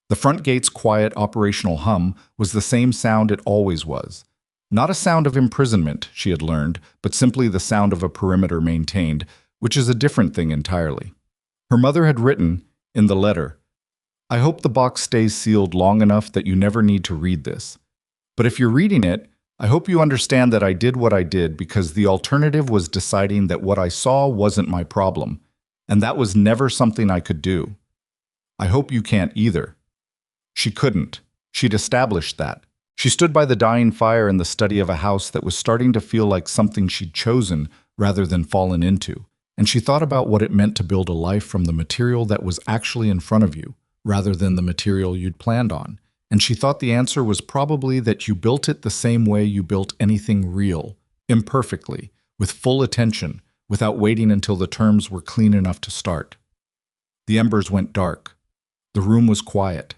The front gate's quiet operational hum was the same sound it always was. Not a sound of imprisonment, she had learned, but simply the sound of a perimeter maintained, which is a different thing entirely. Her mother had written, in the letter, "I hope the box stays sealed long enough that you never need to read this. But if you're reading it, I hope you understand that I did what I did because the alternative was deciding that what I saw wasn't my problem, and that was never something I could do. I hope you can't either." She couldn't. She'd established that. She stood by the dying fire in the study of a house that was starting to feel like something she'd chosen rather than fallen into. And she thought about what it meant to build a life from the material that was actually in front of you, rather than the material you'd planned on. And she thought the answer was probably that you built it the same way you built anything real, imperfectly, with full attention, without waiting until the terms were clean enough to start. The embers went dark. The room was quiet.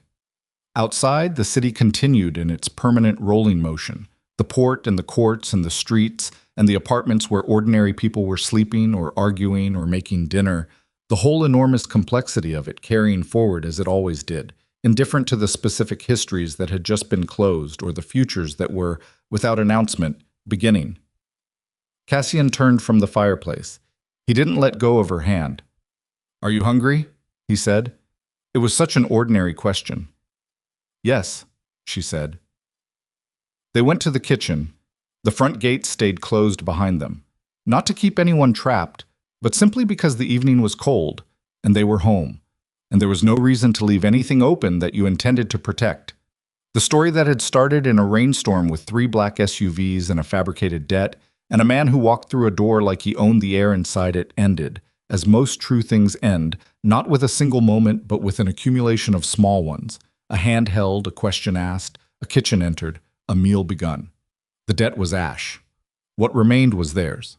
Outside, the city continued in its permanent rolling motion. The port and the courts and the streets and the apartments where ordinary people were sleeping or arguing or making dinner, the whole enormous complexity of it carrying forward as it always did, indifferent to the specific histories that had just been closed or the futures that were, without announcement, beginning. Cassian turned from the fireplace. He didn't let go of her hand. "Are you hungry?" he said. It was such an ordinary question. "Yes," she said. They went to the kitchen. The front gate stayed closed behind them, not to keep anyone trapped, but simply because the evening was cold, and they were home, and there was no reason to leave anything open that you intended to protect. The story that had started in a rainstorm with 3 black SUVs and a fabricated debt, and a man who walked through a door like he owned the air inside it, ended, as most true things end, not with a single moment, but with an accumulation of small ones. A hand held, a question asked, a kitchen entered, a meal begun. The debt was ash. What remained was theirs.